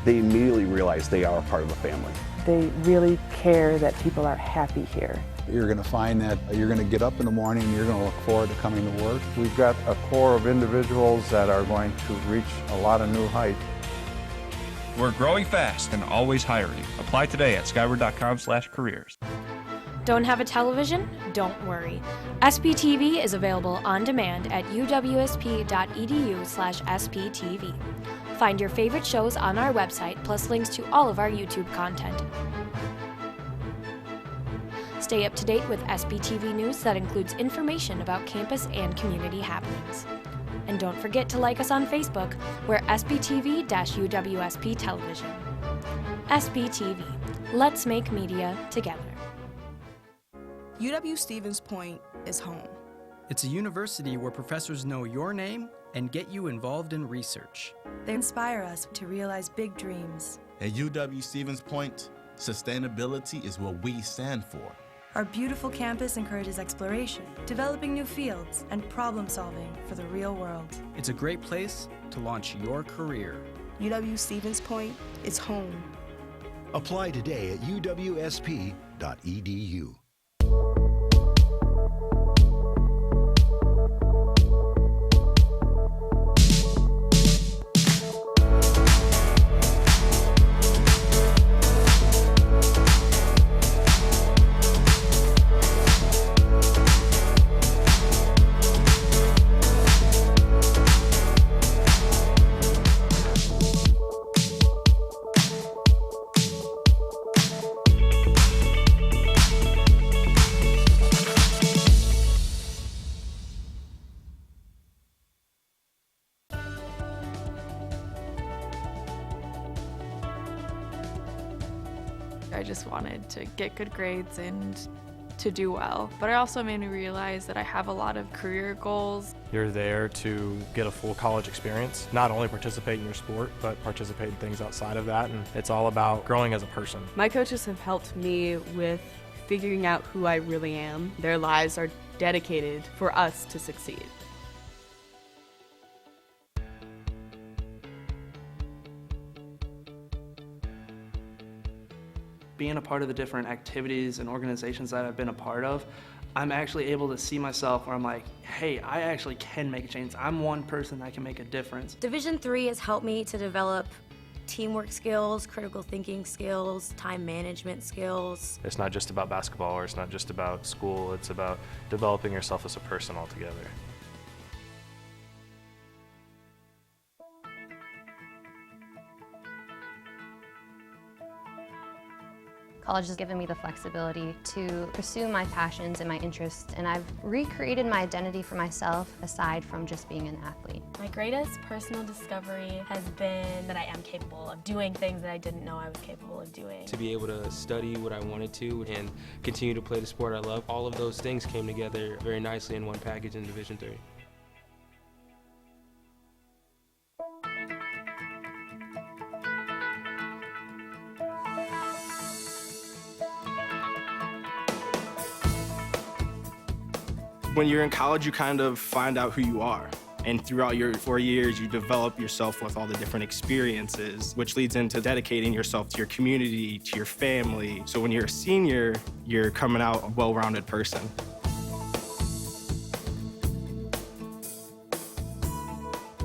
they immediately realize they are a part of a family. They really care that people are happy here. You're going to find that you're going to get up in the morning and you're going to look forward to coming to work. We've got a core of individuals that are going to reach a lot of new heights. We're growing fast and always hiring. Apply today at skyward.com/careers. Don't have a television? Don't worry. SPTV is available on demand at uwsp.edu/SPTV. Find your favorite shows on our website, plus links to all of our YouTube content. Stay up to date with SPTV news that includes information about campus and community happenings. And don't forget to like us on Facebook. We're SPTV-UWSP Television. SPTV. Let's make media together. UW Stevens Point is home. It's a university where professors know your name and get you involved in research. They inspire us to realize big dreams. At UW Stevens Point, sustainability is what we stand for. Our beautiful campus encourages exploration, developing new fields, and problem solving for the real world. It's a great place to launch your career. UW Stevens Point is home. Apply today at uwsp.edu. I just wanted to get good grades and to do well. But it also made me realize that I have a lot of career goals. You're there to get a full college experience, not only participate in your sport, but participate in things outside of that. And it's all about growing as a person. My coaches have helped me with figuring out who I really am. Their lives are dedicated for us to succeed. Being a part of the different activities and organizations that I've been a part of, I'm actually able to see myself where I'm like, hey, I actually can make a change. I'm one person that can make a difference. Division III has helped me to develop teamwork skills, critical thinking skills, time management skills. It's not just about basketball or it's not just about school. It's about developing yourself as a person altogether. College has given me the flexibility to pursue my passions and my interests, and I've recreated my identity for myself aside from just being an athlete. My greatest personal discovery has been that I am capable of doing things that I didn't know I was capable of doing. To be able to study what I wanted to and continue to play the sport I love, all of those things came together very nicely in one package in Division III. When you're in college, you kind of find out who you are. And throughout your 4 years, you develop yourself with all the different experiences, which leads into dedicating yourself to your community, to your family. So when you're a senior, you're coming out a well-rounded person.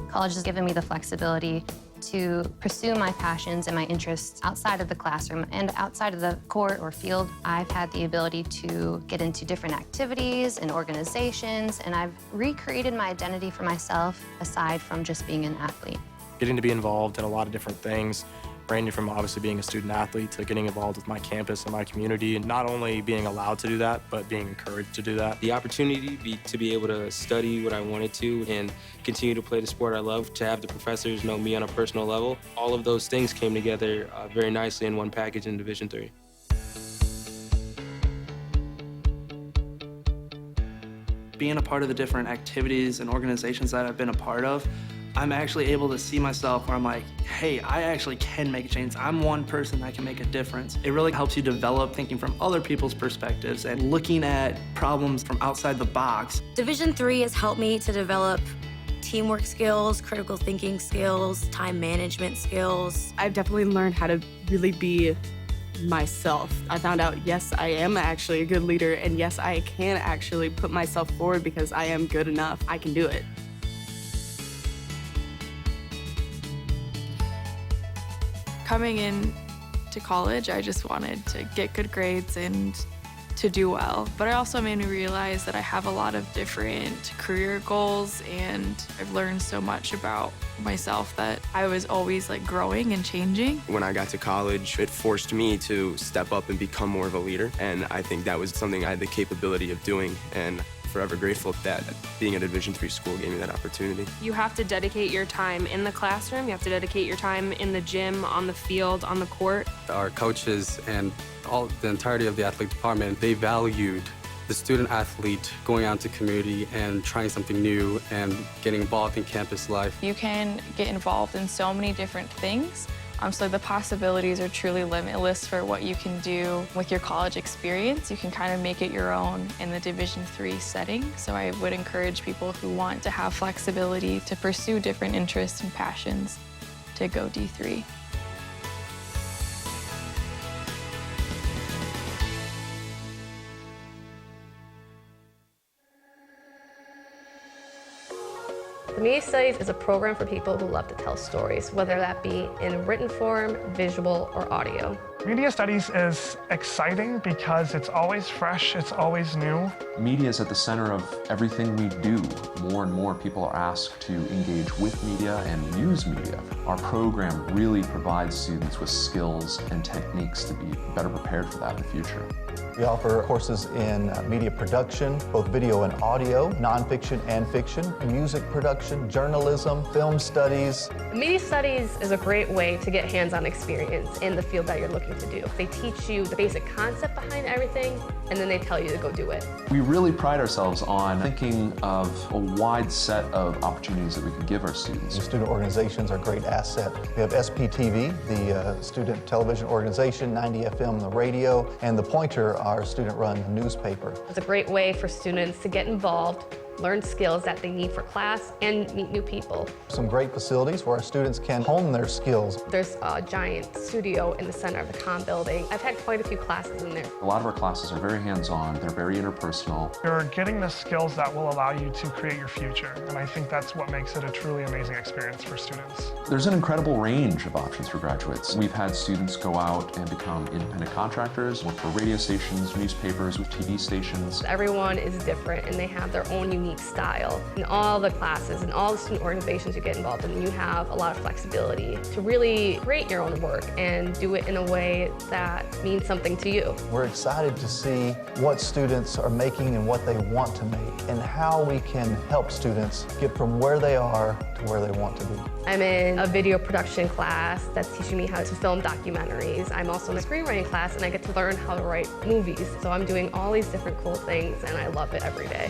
College has given me the flexibility to pursue my passions and my interests outside of the classroom and outside of the court or field. I've had the ability to get into different activities and organizations, and I've recreated my identity for myself aside from just being an athlete. Getting to be involved in a lot of different things ranging from obviously being a student athlete to getting involved with my campus and my community, and not only being allowed to do that, but being encouraged to do that. The opportunity to be able to study what I wanted to and continue to play the sport I love, to have the professors know me on a personal level, all of those things came together very nicely in one package in Division III. Being a part of the different activities and organizations that I've been a part of, I'm actually able to see myself where I'm like, hey, I actually can make a change. I'm one person that can make a difference. It really helps you develop thinking from other people's perspectives and looking at problems from outside the box. Division III has helped me to develop teamwork skills, critical thinking skills, time management skills. I've definitely learned how to really be myself. I found out, yes, I am actually a good leader, and yes, I can actually put myself forward because I am good enough. I can do it. Coming in to college, I just wanted to get good grades and to do well. But it also made me realize that I have a lot of different career goals, and I've learned so much about myself that I was always like growing and changing. When I got to college, it forced me to step up and become more of a leader, and I think that was something I had the capability of doing, and forever grateful that being at a Division III school gave me that opportunity. You have to dedicate your time in the classroom, you have to dedicate your time in the gym, on the field, on the court. Our coaches and the entirety of the athletic department, they valued the student athlete going out to community and trying something new and getting involved in campus life. You can get involved in so many different things. So the possibilities are truly limitless for what you can do with your college experience. You can kind of make it your own in the Division III setting. So I would encourage people who want to have flexibility to pursue different interests and passions to go D3. The Media Studies is a program for people who love to tell stories, whether that be in written form, visual, or audio. Media Studies is exciting because it's always fresh, it's always new. Media is at the center of everything we do. More and more people are asked to engage with media and use media. Our program really provides students with skills and techniques to be better prepared for that in the future. We offer courses in media production, both video and audio, nonfiction and fiction, music production, journalism, film studies. Media Studies is a great way to get hands-on experience in the field that you're looking to do. They teach you the basic concept behind everything, and then they tell you to go do it. We really pride ourselves on thinking of a wide set of opportunities that we can give our students. The student organizations are a great asset. We have SPTV, the student television organization, 90 FM, the radio, and The Pointer, our student-run newspaper. It's a great way for students to get involved, learn skills that they need for class, and meet new people. Some great facilities where our students can hone their skills. There's a giant studio in the center of the comm building. I've had quite a few classes in there. A lot of our classes are very hands-on, they're very interpersonal. You're getting the skills that will allow you to create your future, and I think that's what makes it a truly amazing experience for students. There's an incredible range of options for graduates. We've had students go out and become independent contractors, work for radio stations, newspapers, with TV stations. Everyone is different, and they have their own unique style. In all the classes and all the student organizations you get involved in, you have a lot of flexibility to really create your own work and do it in a way that means something to you. We're excited to see what students are making and what they want to make, and how we can help students get from where they are to where they want to be. I'm in a video production class that's teaching me how to film documentaries. I'm also in a screenwriting class, and I get to learn how to write movies. So I'm doing all these different cool things, and I love it every day.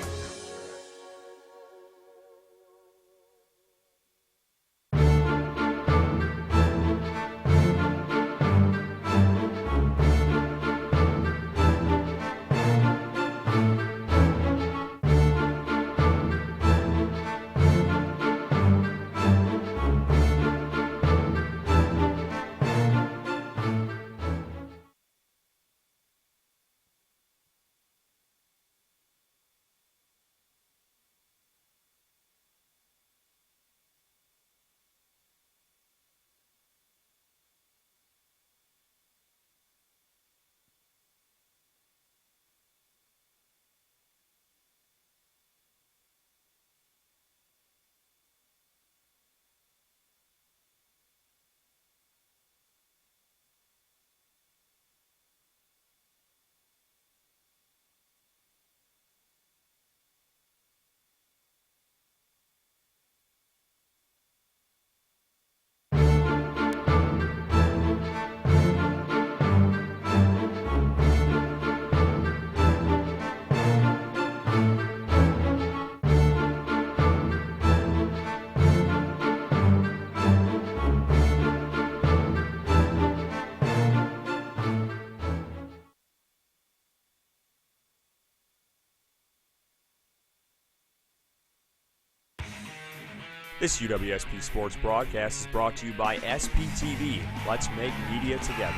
This UWSP Sports broadcast is brought to you by SPTV. Let's make media together.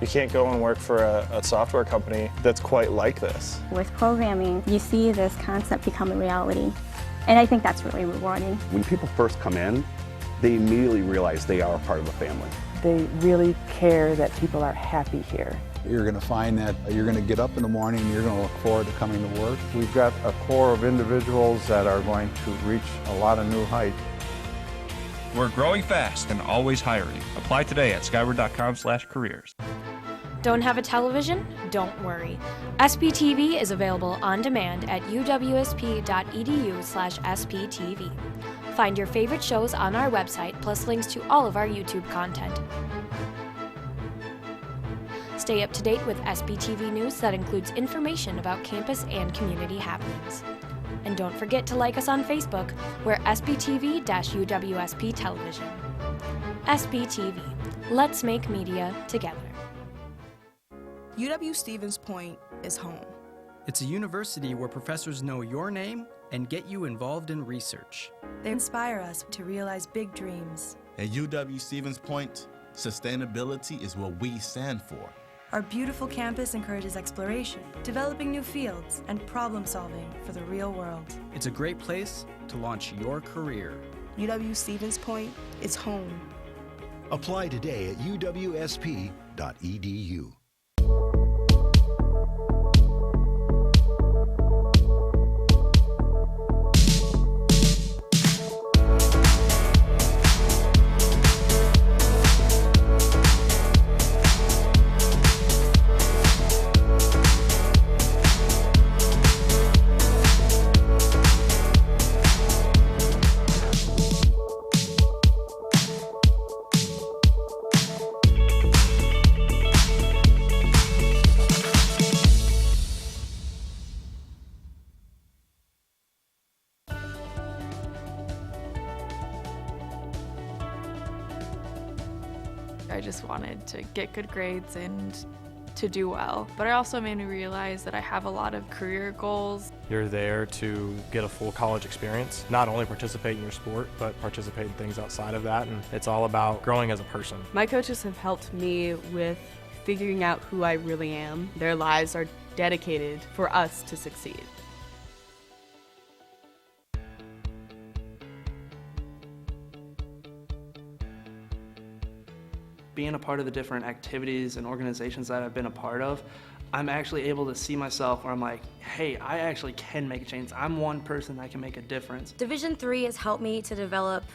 You can't go and work for a software company that's quite like this. With programming, you see this concept become a reality, and I think that's really rewarding. When people first come in, they immediately realize they are a part of the family. They really care that people are happy here. You're going to find that you're going to get up in the morning and you're going to look forward to coming to work. We've got a core of individuals that are going to reach a lot of new heights. We're growing fast and always hiring. Apply today at skyward.com/careers. Don't have a television? Don't worry. SPTV is available on demand at uwsp.edu/SPTV. Find your favorite shows on our website, plus links to all of our YouTube content. Stay up to date with SPTV news that includes information about campus and community happenings. And don't forget to like us on Facebook. We're SPTV-UWSP Television. SPTV. Let's make media together. UW-Stevens Point is home. It's a university where professors know your name and get you involved in research. They inspire us to realize big dreams. At UW-Stevens Point, sustainability is what we stand for. Our beautiful campus encourages exploration, developing new fields, and problem solving for the real world. It's a great place to launch your career. UW-Stevens Point is home. Apply today at uwsp.edu. I just wanted to get good grades and to do well. But it also made me realize that I have a lot of career goals. You're there to get a full college experience, not only participate in your sport, but participate in things outside of that. And it's all about growing as a person. My coaches have helped me with figuring out who I really am. Their lives are dedicated for us to succeed. Being a part of the different activities and organizations that I've been a part of, I'm actually able to see myself where I'm like, hey, I actually can make a change. I'm one person that can make a difference. Division III has helped me to develop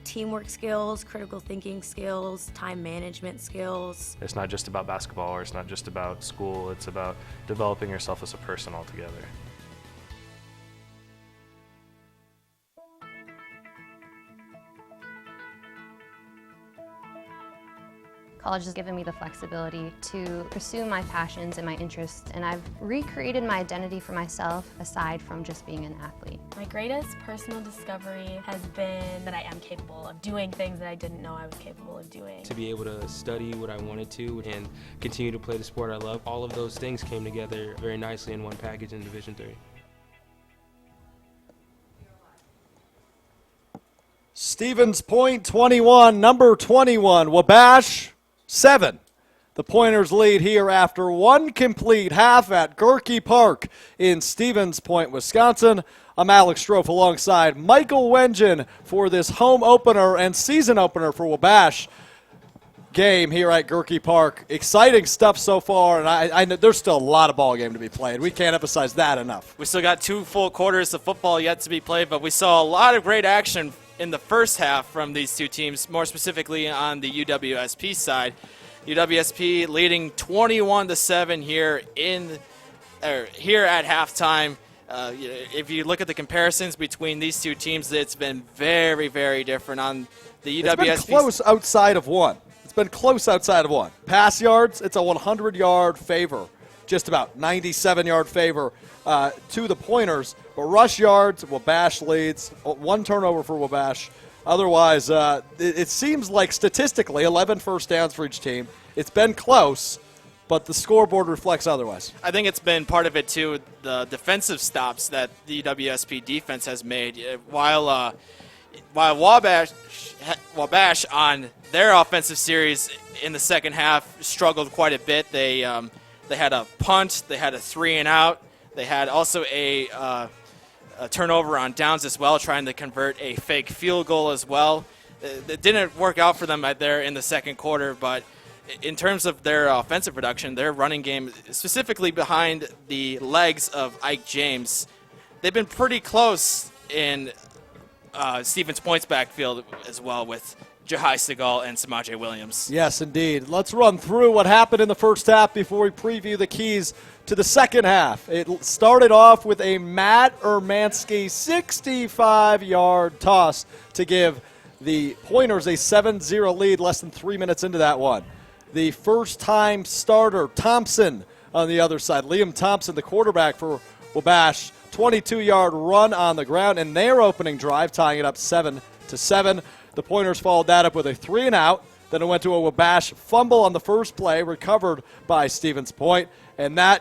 teamwork skills, critical thinking skills, time management skills. It's not just about basketball, or it's not just about school. It's about developing yourself as a person altogether. College has given me the flexibility to pursue my passions and my interests, and I've recreated my identity for myself aside from just being an athlete. My greatest personal discovery has been that I am capable of doing things that I didn't know I was capable of doing. To be able to study what I wanted to and continue to play the sport I love, all of those things came together very nicely in one package in Division III. Stevens Point 21, number 21, Wabash 7. The Pointers lead here after one complete half at Gerke Park in Stevens Point, Wisconsin. I'm Alex Strofe alongside Michael Wengen for this home opener and season opener for Wabash game here at Gerke Park. Exciting stuff so far, and I know there's still a lot of ball game to be played. We can't emphasize that enough. We still got 2 full quarters of football yet to be played, but we saw a lot of great action in the first half from these two teams, more specifically on the UWSP side. UWSP leading 21-7 here here at halftime. If you look at the comparisons between these two teams, it's been very, very different. On the UWSP, it's been close outside of one. It's been close outside of one. Pass yards, it's a 100-yard favor, just about 97-yard favor to the Pointers. But rush yards, Wabash leads. 1 turnover for Wabash. Otherwise, it seems like statistically 11 first downs for each team. It's been close, but the scoreboard reflects otherwise. I think it's been part of it too. The defensive stops that the UWSP defense has made, while Wabash on their offensive series in the second half struggled quite a bit. They had a punt, they had a 3-and-out, they had also a turnover on downs as well, trying to convert a fake field goal as well. It didn't work out for them there in the second quarter, but in terms of their offensive production, their running game, specifically behind the legs of Ike James, they've been pretty close in Stevens Point's backfield as well with Jahai Segal and Samaje Williams. Yes, indeed. Let's run through what happened in the first half before we preview the keys to the second half. It started off with a Matt Ermansky 65-yard toss to give the Pointers a 7-0 lead less than 3 minutes into that one. The first-time starter, Thompson, on the other side. Liam Thompson, the quarterback for Wabash, 22-yard run on the ground in their opening drive, tying it up 7-7. The Pointers followed that up with a 3-and-out. Then it went to a Wabash fumble on the first play, recovered by Stevens Point. And they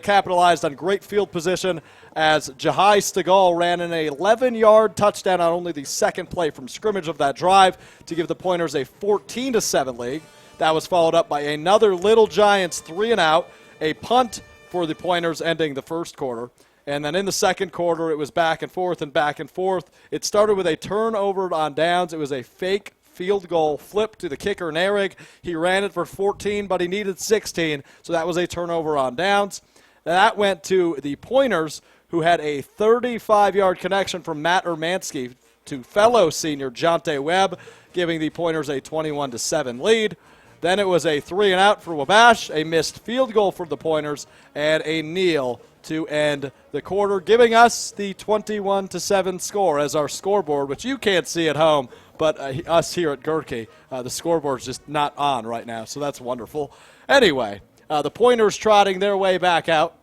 capitalized on great field position as Jahai Segal ran an 11-yard touchdown on only the second play from scrimmage of that drive to give the Pointers a 14-7 lead. That was followed up by another Little Giants 3-and-out, a punt for the Pointers ending the first quarter. And then in the second quarter, it was back and forth and back and forth. It started with a turnover on downs. It was a fake field goal flip to the kicker, Narig. He ran it for 14, but he needed 16, so that was a turnover on downs. That went to the Pointers, who had a 35-yard connection from Matt Ermansky to fellow senior Jonte Webb, giving the Pointers a 21-7 lead. Then it was a 3-and-out for Wabash, a missed field goal for the Pointers, and a kneel to end the quarter, giving us the 21-7 score as our scoreboard, which you can't see at home, but us here at Gerke, the scoreboard's just not on right now, so that's wonderful. Anyway, the Pointers trotting their way back out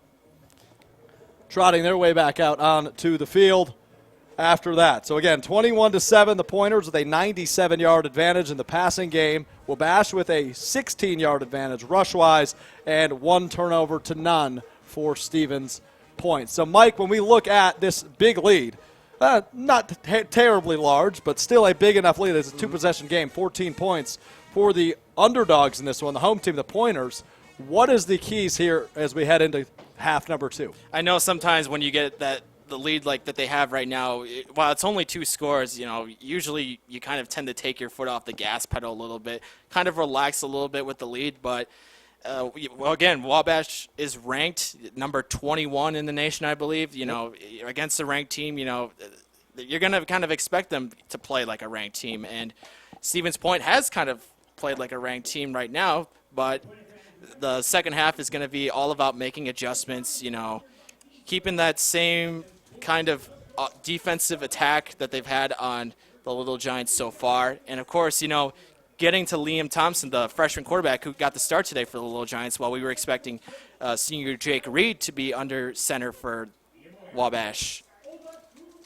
onto the field after that. So again, 21-7, the Pointers with a 97-yard advantage in the passing game. Wabash with a 16-yard advantage rush-wise, and 1 turnover to none for Stevens Point. So, Mike, when we look at this big lead, not terribly large, but still a big enough lead. It's a two-possession game, 14 points for the underdogs in this one, the home team, the Pointers. What is the keys here as we head into half number 2? I know sometimes when you get the lead like that they have right now, while it's only 2 scores, usually you kind of tend to take your foot off the gas pedal a little bit, kind of relax a little bit with the lead. But, again, Wabash is ranked number 21 in the nation, I believe. Against a ranked team, you're going to kind of expect them to play like a ranked team. And Stevens Point has kind of played like a ranked team right now, but the second half is going to be all about making adjustments, keeping that same kind of defensive attack that they've had on the Little Giants so far. And, of course, getting to Liam Thompson, the freshman quarterback who got the start today for the Little Giants, while we were expecting senior Jake Reed to be under center for Wabash.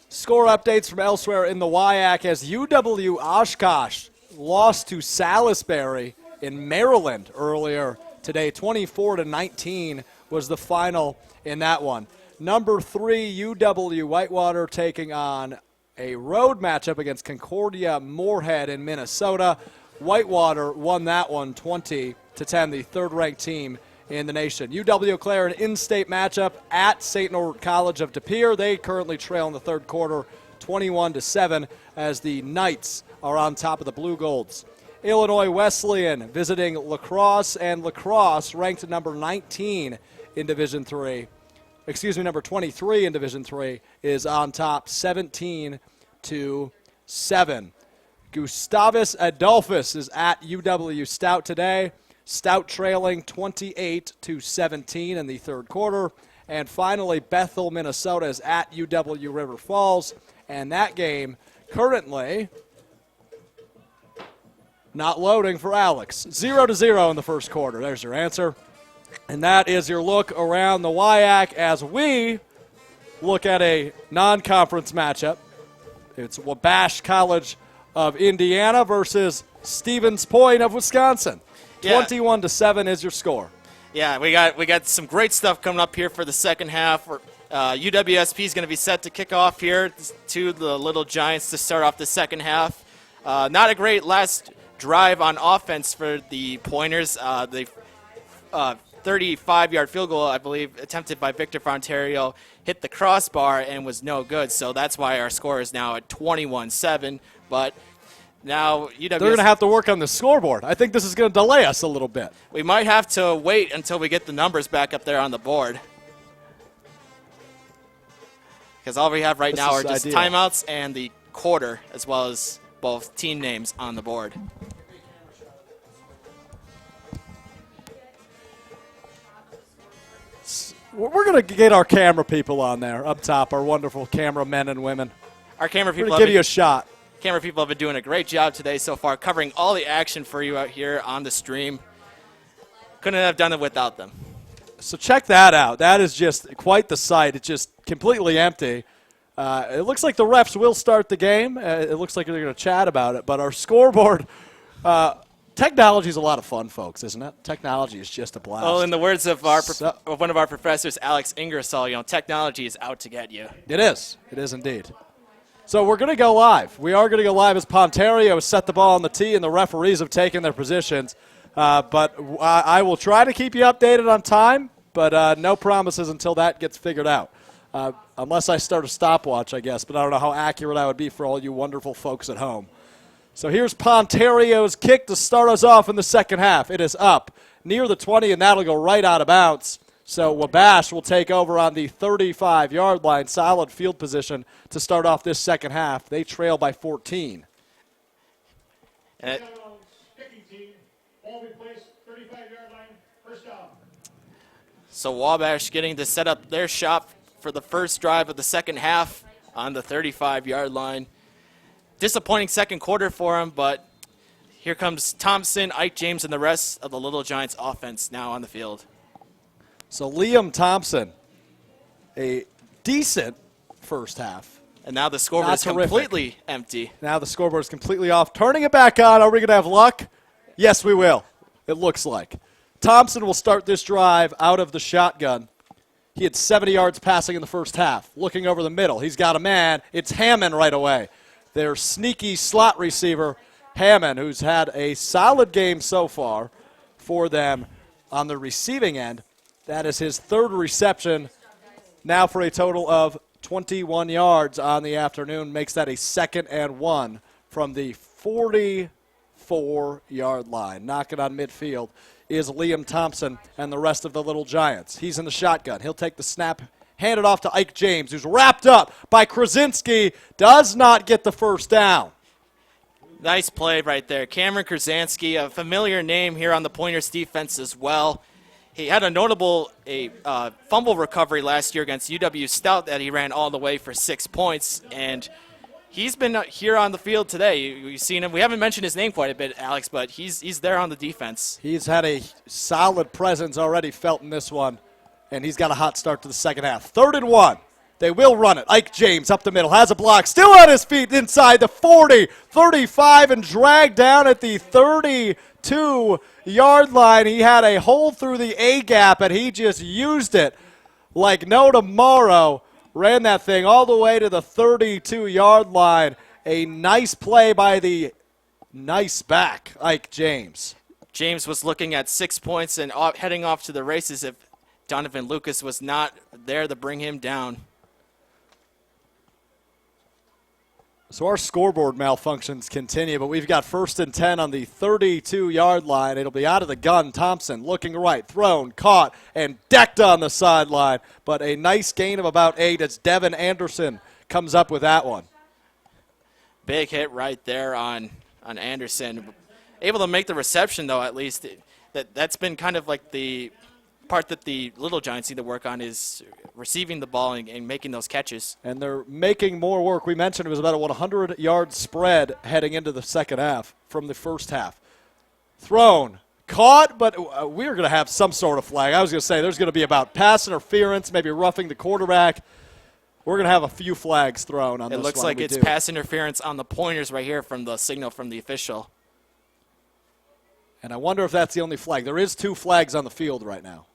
Score updates from elsewhere in the WIAC as UW Oshkosh lost to Salisbury in Maryland earlier today. 24-19 was the final in that one. Number 3, UW Whitewater taking on a road matchup against Concordia Moorhead in Minnesota. Whitewater won that one 20-10, the third-ranked team in the nation. UW Eau Claire, an in-state matchup at St. Norbert College of De Pere. They currently trail in the third quarter 21-7 as the Knights are on top of the Blue Golds. Illinois Wesleyan visiting La Crosse, and La Crosse ranked number 19 in Division III. Number 23 in Division III is on top 17-7. Gustavus Adolphus is at UW Stout today. Stout trailing 28-17 in the third quarter. And finally, Bethel, Minnesota is at UW River Falls. And that game currently not loading for Alex. 0-0 in the first quarter. There's your answer. And that is your look around the WIAC as we look at a non-conference matchup. It's Wabash College of Indiana versus Stevens Point of Wisconsin. 21-7 is your score. Yeah, we got some great stuff coming up here for the second half. UWSP is going to be set to kick off here to the Little Giants to start off the second half. Not a great last drive on offense for the Pointers. The 35-yard field goal, I believe, attempted by Victor Fontario, hit the crossbar and was no good. So that's why our score is now at 21-7. But now they're going to have to work on the scoreboard. I think this is going to delay us a little bit. We might have to wait until we get the numbers back up there on the board. Because all we have right now are just timeouts and the quarter, as well as both team names on the board. We're going to get our camera people on there up top, our wonderful cameramen and women. Our camera people We're going to give you a shot. Camera people have been doing a great job today so far, covering all the action for you out here on the stream. Couldn't have done it without them. So check that out. That is just quite the sight. It's just completely empty. It looks like the refs will start the game. It looks like they're going to chat about it. But our scoreboard, technology is a lot of fun, folks, isn't it? Technology is just a blast. Well, in the words of one of our professors, Alex Ingersoll, technology is out to get you. It is. It is indeed. So we're going to go live. We are going to go live as Pontario has set the ball on the tee and the referees have taken their positions. But I will try to keep you updated on time, but no promises until that gets figured out. Unless I start a stopwatch, I guess, but I don't know how accurate I would be for all you wonderful folks at home. So here's Pontario's kick to start us off in the second half. It is up near the 20, and that'll go right out of bounds. So Wabash will take over on the 35-yard line, solid field position to start off this second half. They trail by 14. So Wabash getting to set up their shop for the first drive of the second half on the 35-yard line. Disappointing second quarter for him, but here comes Thompson, Ike James, and the rest of the Little Giants offense now on the field. So Liam Thompson, a decent first half. And now the scoreboard is completely empty. Now the scoreboard is completely off. Turning it back on, are we going to have luck? Yes, we will, it looks like. Thompson will start this drive out of the shotgun. He had 70 yards passing in the first half. Looking over the middle, he's got a man. It's Hammond right away. Their sneaky slot receiver, Hammond, who's had a solid game so far for them on the receiving end. That is his third reception, now for a total of 21 yards on the afternoon. Makes that a 2nd and 1 from the 44-yard line. Knocking on midfield is Liam Thompson and the rest of the Little Giants. He's in the shotgun. He'll take the snap, hand it off to Ike James, who's wrapped up by Krasinski, does not get the first down. Nice play right there. Cameron Krasinski, a familiar name here on the Pointers defense as well. He had a notable fumble recovery last year against UW Stout that he ran all the way for 6 points, and he's been here on the field today. You've seen him. We haven't mentioned his name quite a bit, Alex, but he's there on the defense. He's had a solid presence already felt in this one, and he's got a hot start to the second half. 3rd and 1. They will run it. Ike James up the middle, has a block, still on his feet inside the 40, 35, and dragged down at the 32-yard line. He had a hole through the A-gap, and he just used it like no tomorrow. Ran that thing all the way to the 32-yard line. A nice play by the nice back, Ike James. James was looking at 6 points and heading off to the races if Donovan Lucas was not there to bring him down. So our scoreboard malfunctions continue, but we've got 1st and 10 on the 32-yard line. It'll be out of the gun. Thompson looking right, thrown, caught, and decked on the sideline. But a nice gain of about 8 as Devin Anderson comes up with that one. Big hit right there on Anderson. Able to make the reception, though, at least. That's been kind of like the part that the Little Giants need to work on is receiving the ball and making those catches. And they're making more work. We mentioned it was about a 100-yard spread heading into the second half from the first half. Thrown, caught, but we're going to have some sort of flag. I was going to say there's going to be about pass interference, maybe roughing the quarterback. We're going to have a few flags thrown on this one. It looks like it's pass interference on the Pointers right here from the signal from the official. And I wonder if that's the only flag. There is 2 flags on the field right now.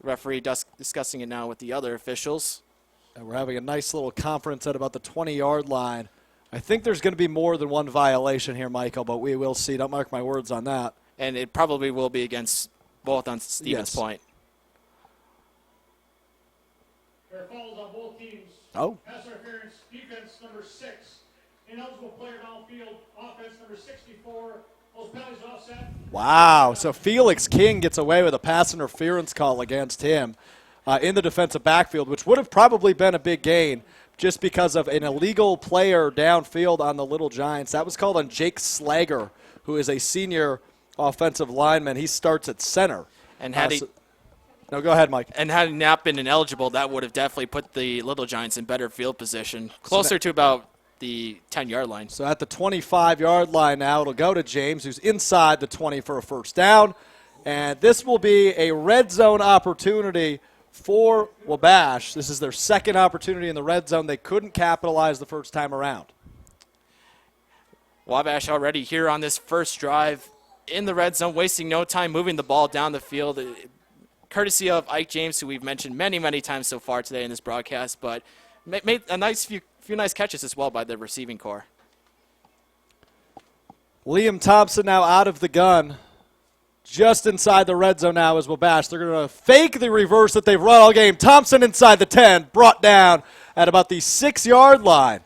Referee discussing it now with the other officials. And we're having a nice little conference at about the 20-yard line. I think there's going to be more than one violation here, Michael, but we will see. Don't mark my words on that. And it probably will be against both on Stevens Point. There are fouls on both teams. Oh. Pass interference, defense number 6. Ineligible player downfield, offense number 64. Those penalties offset. Wow. So Felix King gets away with a pass interference call against him in the defensive backfield, which would have probably been a big gain just because of an illegal player downfield on the Little Giants. That was called on Jake Slager, who is a senior offensive lineman. He starts at center. And had he... No, go ahead, Mike. And had he not been ineligible, that would have definitely put the Little Giants in better field position, closer to about the 10-yard line. So at the 25-yard line now, it'll go to James, who's inside the 20 for a first down. And this will be a red zone opportunity for Wabash. This is their second opportunity in the red zone. They couldn't capitalize the first time around. Wabash already here on this first drive in the red zone, wasting no time moving the ball down the field, courtesy of Ike James, who we've mentioned many, many times so far today in this broadcast, but made a nice few nice catches as well by the receiving corps. Liam Thompson now out of the gun. Just inside the red zone now is Wabash. They're going to fake the reverse that they've run all game. Thompson inside the 10, brought down at about the 6-yard line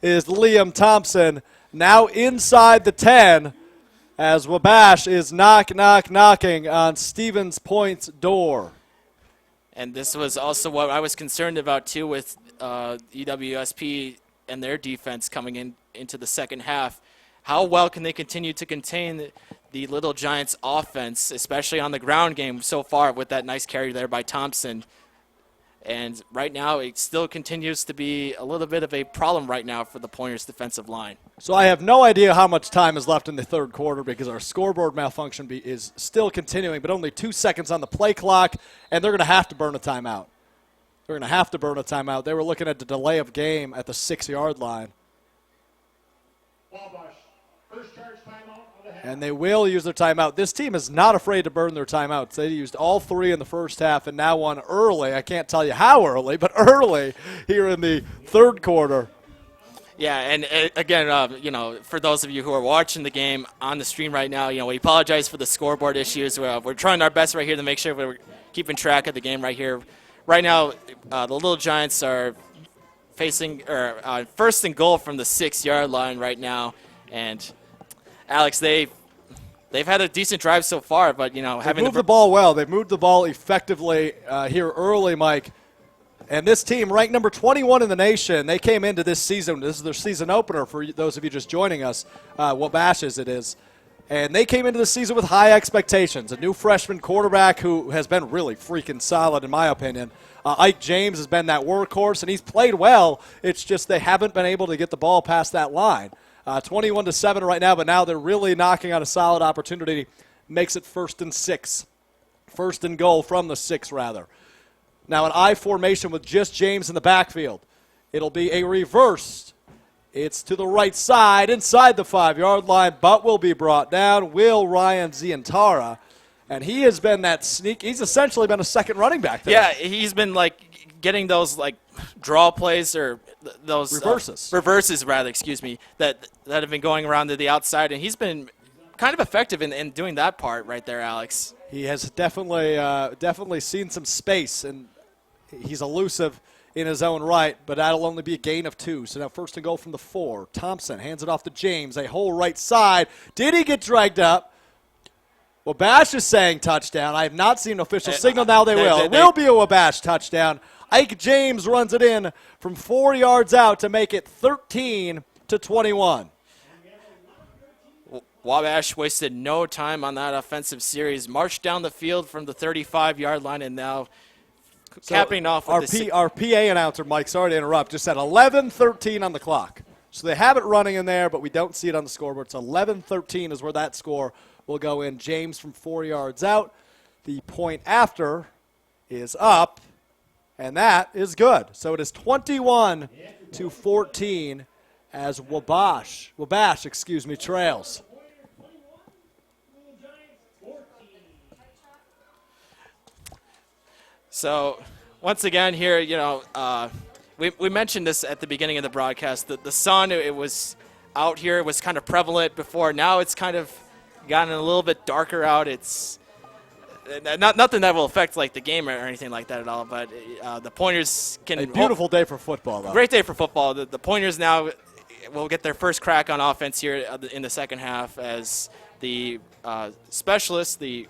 is Liam Thompson. Now inside the 10 as Wabash is knocking on Stevens Point's door. And this was also what I was concerned about, too, with UWSP and their defense coming into the second half. How well can they continue to contain the Little Giants offense, especially on the ground game so far with that nice carry there by Thompson? And right now it still continues to be a little bit of a problem right now for the Pointers defensive line. So I have no idea how much time is left in the third quarter because our scoreboard malfunction is still continuing, but only 2 seconds on the play clock, and they're going to have to burn a timeout. They're going to have to burn a timeout. They were looking at the delay of game at the 6-yard line. Wabash, first charge timeout on the half. And they will use their timeout. This team is not afraid to burn their timeouts. They used all 3 in the first half and now one early. I can't tell you how early, but early here in the third quarter. Yeah, and again, for those of you who are watching the game on the stream right now, we apologize for the scoreboard issues. We're trying our best right here to make sure we're keeping track of the game right here. Right now, the Little Giants are facing first and goal from the 6-yard line right now, and Alex, they've had a decent drive so far, but having moved the ball well. They've moved the ball effectively here early, Mike. And this team, ranked number 21 in the nation, they came into this season. This is their season opener for those of you just joining us. Wabash's it is. And they came into the season with high expectations. A new freshman quarterback who has been really freaking solid, in my opinion. Ike James has been that workhorse, and he's played well. It's just they haven't been able to get the ball past that line. 21-7 right now, but now they're really knocking on a solid opportunity. Makes it 1st and 6. First and goal from the 6, rather. Now an I formation with just James in the backfield. It'll be a reverse. It's to the right side, inside the 5-yard line, but will be brought down. Ryan Zientara. And he has been that sneak. He's essentially been a second running back there. Yeah, he's been getting those draw plays or those reverses rather, that have been going around to the outside, and he's been kind of effective in doing that part right there, Alex. He has definitely seen some space, and he's elusive in his own right, but that'll only be a gain of 2. So now 1st and goal from the 4. Thompson hands it off to James, a hole right side. Did he get dragged up? Wabash is saying touchdown. I have not seen an official signal. Now they will. It will be a Wabash touchdown. Ike James runs it in from 4 yards out to make it 13-21. Wabash wasted no time on that offensive series. Marched down the field from the 35-yard line, and now capping off with our PA announcer, Mike, sorry to interrupt, just said 11:13 on the clock. So they have it running in there, but we don't see it on the scoreboard. It's 11:13 is where that score will go in. James from 4 yards out. The point after is up, and that is good. So it is 21-14 as Wabash trails. So once again here, we mentioned this at the beginning of the broadcast. The sun, it was out here, it was kind of prevalent before. Now it's kind of gotten a little bit darker out. It's nothing that will affect like the game or anything like that at all. But the Pointers can. A beautiful day for football, though. Great day for football. The Pointers now will get their first crack on offense here in the second half as the specialists, the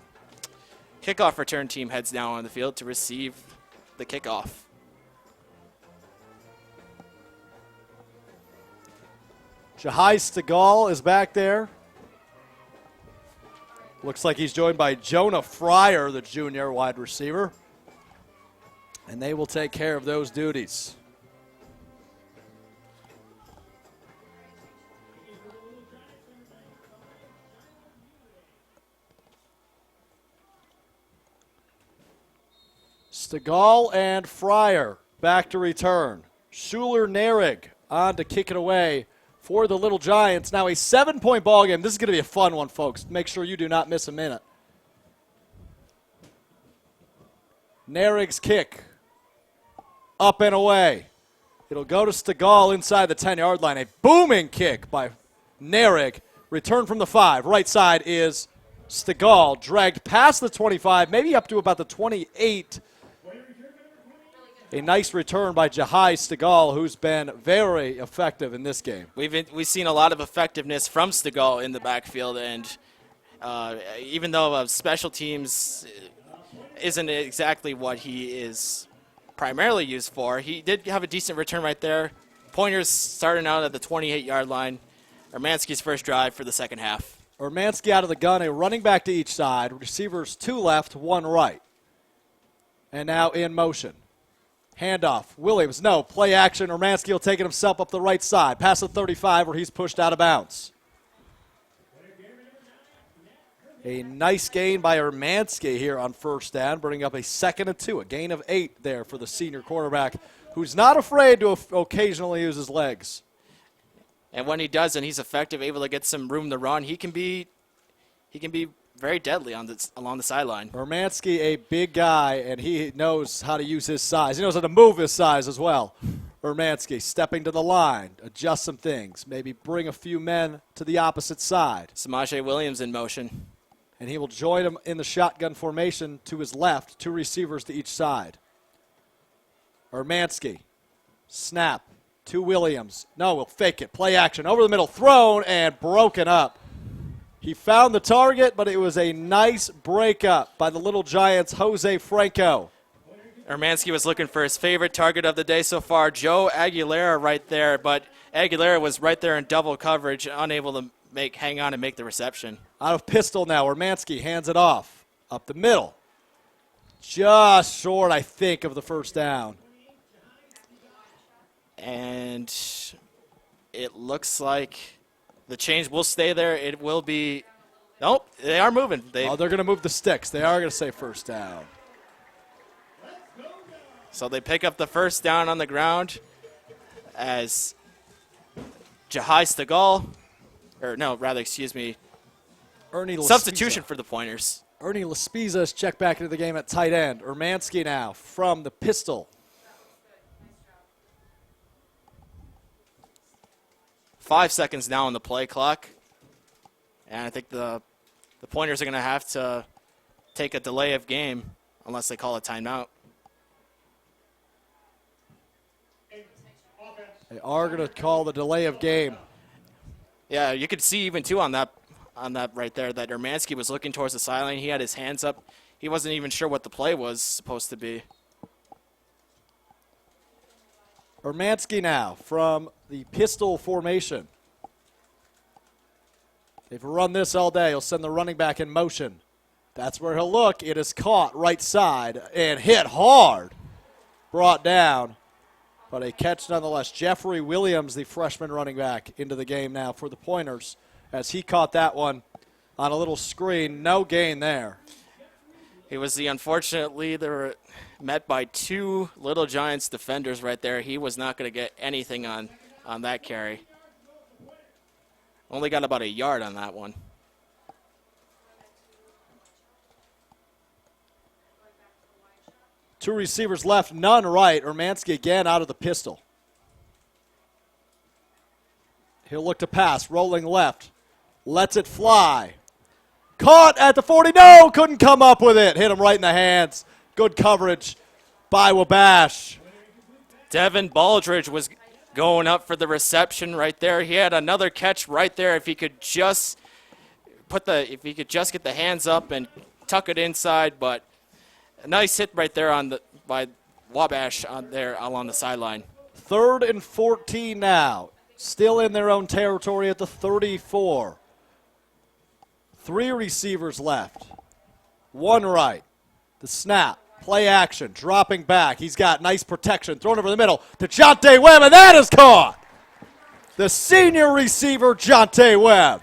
kickoff return team, heads down on the field to receive the kickoff. Jahai Stegall is back there. Looks like he's joined by Jonah Fryer, the junior wide receiver. And they will take care of those duties. Stegall and Fryer back to return. Schuler-Narig on to kick it away for the Little Giants. Now a 7-point ball game. This is going to be a fun one, folks. Make sure you do not miss a minute. Narig's kick. Up and away. It'll go to Stegall inside the 10-yard line. A booming kick by Narig. Return from the 5. Right side is Stegall. Dragged past the 25, maybe up to about the 28. A nice return by Jahai Stegall, who's been very effective in this game. We've seen a lot of effectiveness from Stegall in the backfield, and even though special teams isn't exactly what he is primarily used for, he did have a decent return right there. Pointers starting out at the 28-yard line. Ermanski's first drive for the second half. Ermanski out of the gun, a running back to each side. Receivers 2 left, 1 right. And now in motion. Handoff. Williams, no. Play action. Ermanski will take it himself up the right side. Past the 35 where he's pushed out of bounds. A nice gain by Ermanski here on first down, bringing up a 2nd and 2. A gain of 8 there for the senior quarterback, who's not afraid to occasionally use his legs. And when he does, and he's effective, able to get some room to run, he can be very deadly along the sideline. Ermanski, a big guy, and he knows how to use his size. He knows how to move his size as well. Ermanski stepping to the line, adjust some things, maybe bring a few men to the opposite side. Samaje Williams in motion. And he will join him in the shotgun formation to his left, 2 receivers to each side. Ermanski, snap to Williams. No, we'll fake it. Play action over the middle, thrown and broken up. He found the target, but it was a nice breakup by the Little Giants' Jose Franco. Ermanski was looking for his favorite target of the day so far, Joe Aguilera right there, but Aguilera was right there in double coverage, unable to hang on and make the reception. Out of pistol now, Ermanski hands it off. Up the middle. Just short, I think, of the first down. And it looks like the change will stay there. It will be – nope, they are moving. They're going to move the sticks. They are going to say first down. So they pick up the first down on the ground as Jahai Stegall – Ernie Laspiza. Substitution for the Pointers. Ernie Laspiza is checked back into the game at tight end. Ermanski now from the pistol. 5 seconds now on the play clock. And I think the Pointers are going to have to take a delay of game unless they call a timeout. They are going to call the delay of game. Yeah, you could see even too on that right there that Ermanski was looking towards the sideline. He had his hands up. He wasn't even sure what the play was supposed to be. Ermanski now from the pistol formation. They've run this all day. He'll send the running back in motion. That's where he'll look. It is caught right side and hit hard. Brought down. But a catch nonetheless. Jeffrey Williams, the freshman running back, into the game now for the Pointers as he caught that one on a little screen. No gain there. He was unfortunately, they were met by 2 Little Giants defenders right there. He was not going to get anything on that carry. Only got about a yard on that one. Two receivers left, none right. Urmanski again out of the pistol. He'll look to pass, rolling left. Lets it fly. Caught at the 40. No, couldn't come up with it. Hit him right in the hands. Good coverage by Wabash. Devin Baldridge was going up for the reception right there. He had another catch right there. If he could just get the hands up and tuck it inside, but a nice hit right there by Wabash along the sideline. 3rd and 14 now. Still in their own territory at the 34. 3 receivers left. 1 right. The snap. Play action. Dropping back. He's got nice protection. Thrown over the middle to Jonte Webb, and that is caught. The senior receiver, Jonte Webb,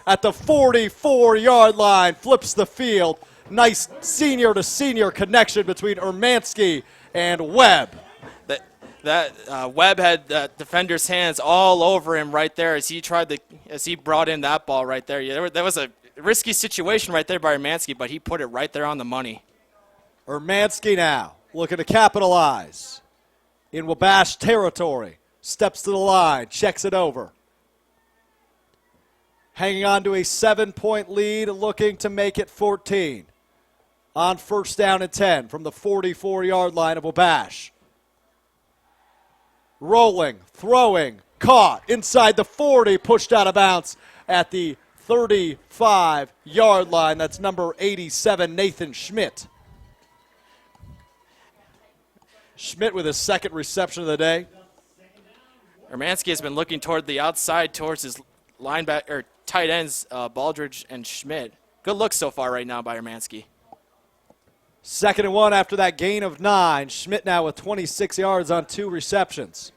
at the 44-yard line, flips the field. Nice senior-to-senior connection between Urmanski and Webb. Webb had the defender's hands all over him right there as he brought in that ball right there. Yeah, that was a risky situation right there by Urmanski, but he put it right there on the money. Urmanski now looking to capitalize in Wabash territory. Steps to the line, checks it over. Hanging on to a 7-point lead, looking to make it 14. On 1st down and 10 from the 44-yard line of Wabash. Rolling, throwing, caught inside the 40, pushed out of bounds at the 35-yard line. That's number 87, Nathan Schmidt. Schmidt with his 2nd reception of the day. Urmanski has been looking toward the outside towards his tight ends, Baldridge and Schmidt. Good look so far right now by Urmanski. 2nd and 1 after that gain of 9. Schmidt now with 26 yards on 2 receptions.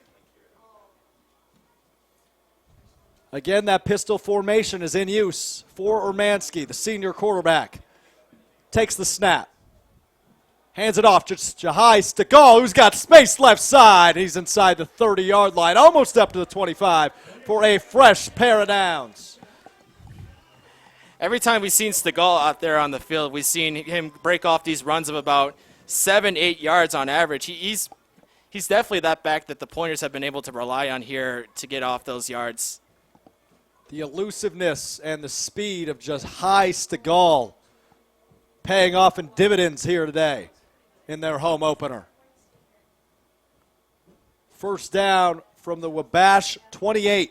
Again, that pistol formation is in use for Urmanski, the senior quarterback. Takes the snap. Hands it off to Jahai Stegall, who's got space left side. He's inside the 30-yard line, almost up to the 25 for a fresh pair of downs. Every time we've seen Stegall out there on the field, we've seen him break off these runs of about 7-8 yards on average. He's definitely that back that the Pointers have been able to rely on here to get off those yards. The elusiveness and the speed of Jahai Stegall paying off in dividends here today in their home opener. 1st down from the Wabash 28.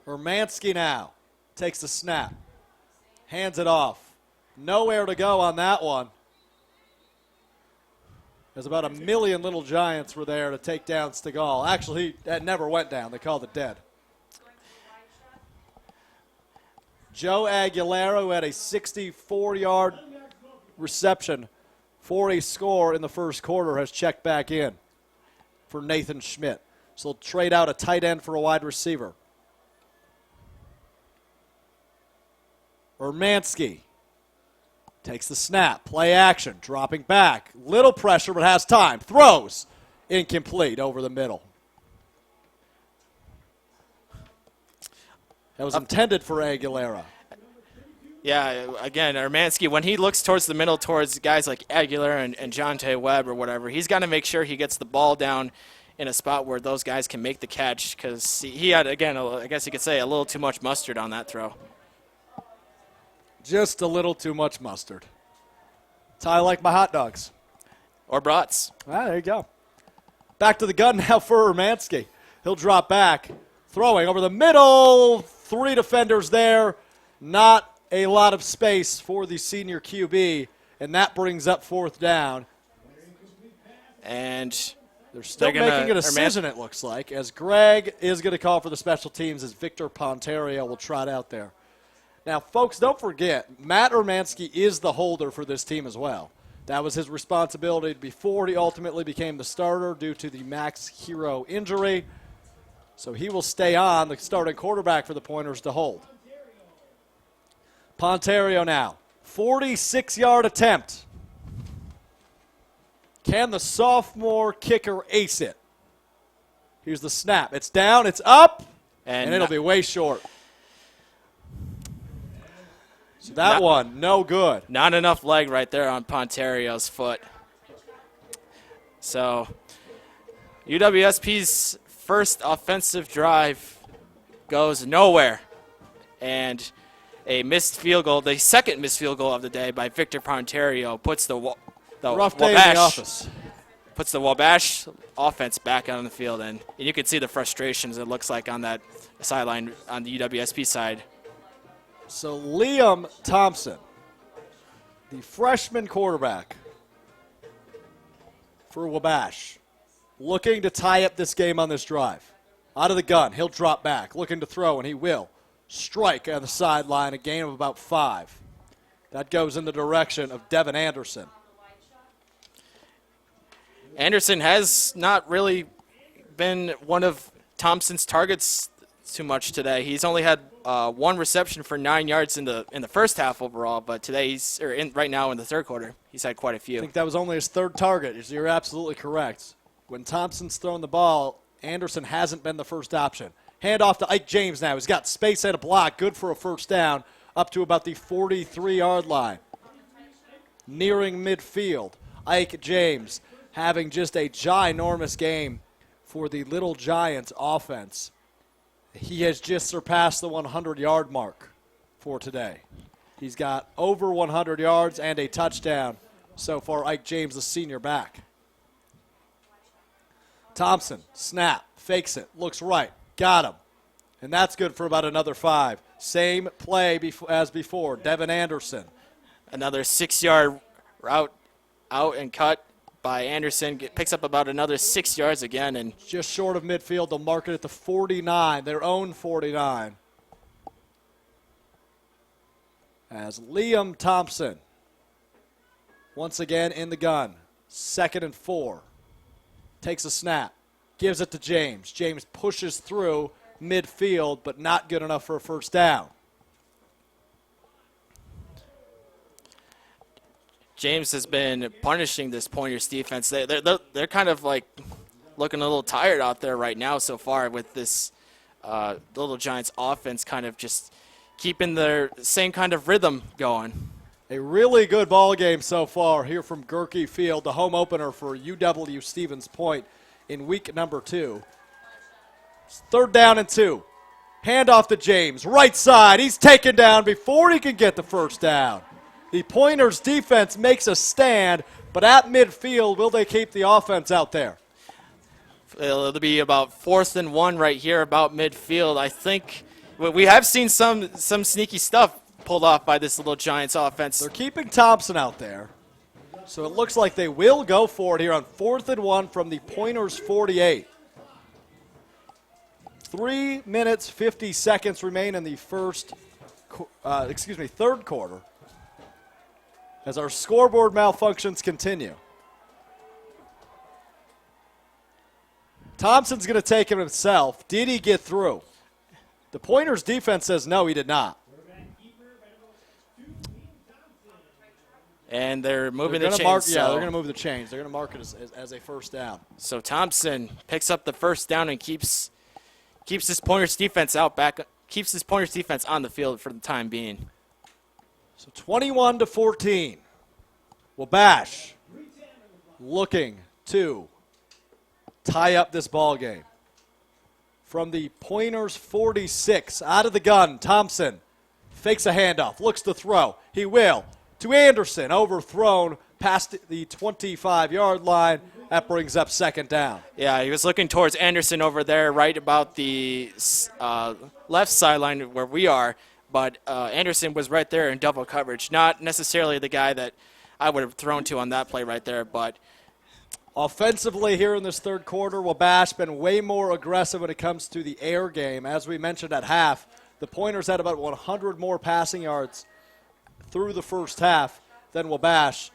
Urmanski now takes the snap, hands it off. Nowhere to go on that one. There's about 1 million little giants were there to take down Stegall. Actually, that never went down. They called it dead. Joe Aguilera, who had a 64-yard reception for a score in the 1st quarter, has checked back in for Nathan Schmidt. So they'll trade out a tight end for a wide receiver. Urmanski takes the snap, play action, dropping back. Little pressure, but has time. Throws. Incomplete over the middle. That was intended for Aguilera. Yeah, again, Urmanski, when he looks towards the middle, towards guys like Aguilera and Jonte Webb or whatever, he's got to make sure he gets the ball down in a spot where those guys can make the catch, because he had, again, I guess you could say, a little too much mustard on that throw. Just a little too much mustard. That's how I like my hot dogs. Or brats. Ah, there you go. Back to the gun now for Urmanski. He'll drop back. Throwing over the middle. 3 defenders there. Not a lot of space for the senior QB, and that brings up 4th down. And they're still making a decision, it looks like, as Greg is going to call for the special teams as Victor Pontario will trot out there. Now, folks, don't forget, Matt Urmanski is the holder for this team as well. That was his responsibility before he ultimately became the starter due to the Max Hero injury. So he will stay on, the starting quarterback for the Pointers, to hold. Pontario now, 46-yard attempt. Can the sophomore kicker ace it? Here's the snap. It's down, it's up, and it'll be way short. So that one, no good. Not enough leg right there on Ponterio's foot. So UWSP's first offensive drive goes nowhere. And a missed field goal, the second missed field goal of the day by Victor Ponterio, puts the rough day in the office. Puts the Wabash offense back out on the field, and you can see the frustrations it looks like on that sideline on the UWSP side. So Liam Thompson, the freshman quarterback for Wabash, looking to tie up this game on this drive. Out of the gun, he'll drop back, looking to throw, and he will. Strike on the sideline, a gain of about 5. That goes in the direction of Devin Anderson. Anderson has not really been one of Thompson's targets too much today. He's only had one reception for 9 yards in the first half overall, but today right now in the third quarter, he's had quite a few. I think that was only his third target. You're absolutely correct. When Thompson's thrown the ball, Anderson hasn't been the first option. Hand off to Ike James now. He's got space and a block, good for a first down, up to about the 43-yard line. Nearing midfield, Ike James having just a ginormous game for the Little Giants offense. He has just surpassed the 100-yard mark for today. He's got over 100 yards and a touchdown so far. Ike James, the senior back. Thompson, snap, fakes it, looks right, got him. And that's good for about another 5. Same play as before, Devin Anderson. Another 6-yard route out and cut by Anderson. Picks up about another 6 yards again. And just short of midfield, they'll mark it at the 49, their own 49. As Liam Thompson, once again in the gun, 2nd and 4. Takes a snap, gives it to James. James pushes through midfield, but not good enough for a first down. James has been punishing this Pointers defense. They're kind of like looking a little tired out there right now so far with this Little Giants offense kind of just keeping their same kind of rhythm going. A really good ball game so far here from Gerke Field, the home opener for UW Stevens Point in week number 2. 3rd down and 2. Hand off to James. Right side. He's taken down before he can get the first down. The Pointers defense makes a stand, but at midfield, will they keep the offense out there? It'll be about 4th and 1 right here about midfield. I think we have seen some sneaky stuff pulled off by this Little Giants offense. They're keeping Thompson out there. So it looks like they will go for it here on 4th and 1 from the Pointers 48. 3 minutes, 50 seconds remain in the third quarter as our scoreboard malfunctions continue. Thompson's going to take him himself. Did he get through? The Pointers defense says no, he did not. And they're moving the chains. They're going to move the chains. They're going to mark it as a first down. So Thompson picks up the first down and keeps this Pointers defense keeps this Pointers defense on the field for the time being. So 21-14. Wabash looking to tie up this ball game. From the Pointers 46, out of the gun, Thompson fakes a handoff, looks to throw. He will. To Anderson, overthrown past the 25-yard line. That brings up 2nd down. Yeah, he was looking towards Anderson over there right about the left sideline where we are, but Anderson was right there in double coverage. Not necessarily the guy that I would have thrown to on that play right there, but offensively here in this third quarter, Wabash been way more aggressive when it comes to the air game. As we mentioned at half, the Pointers had about 100 more passing yards through the first half than Wabash,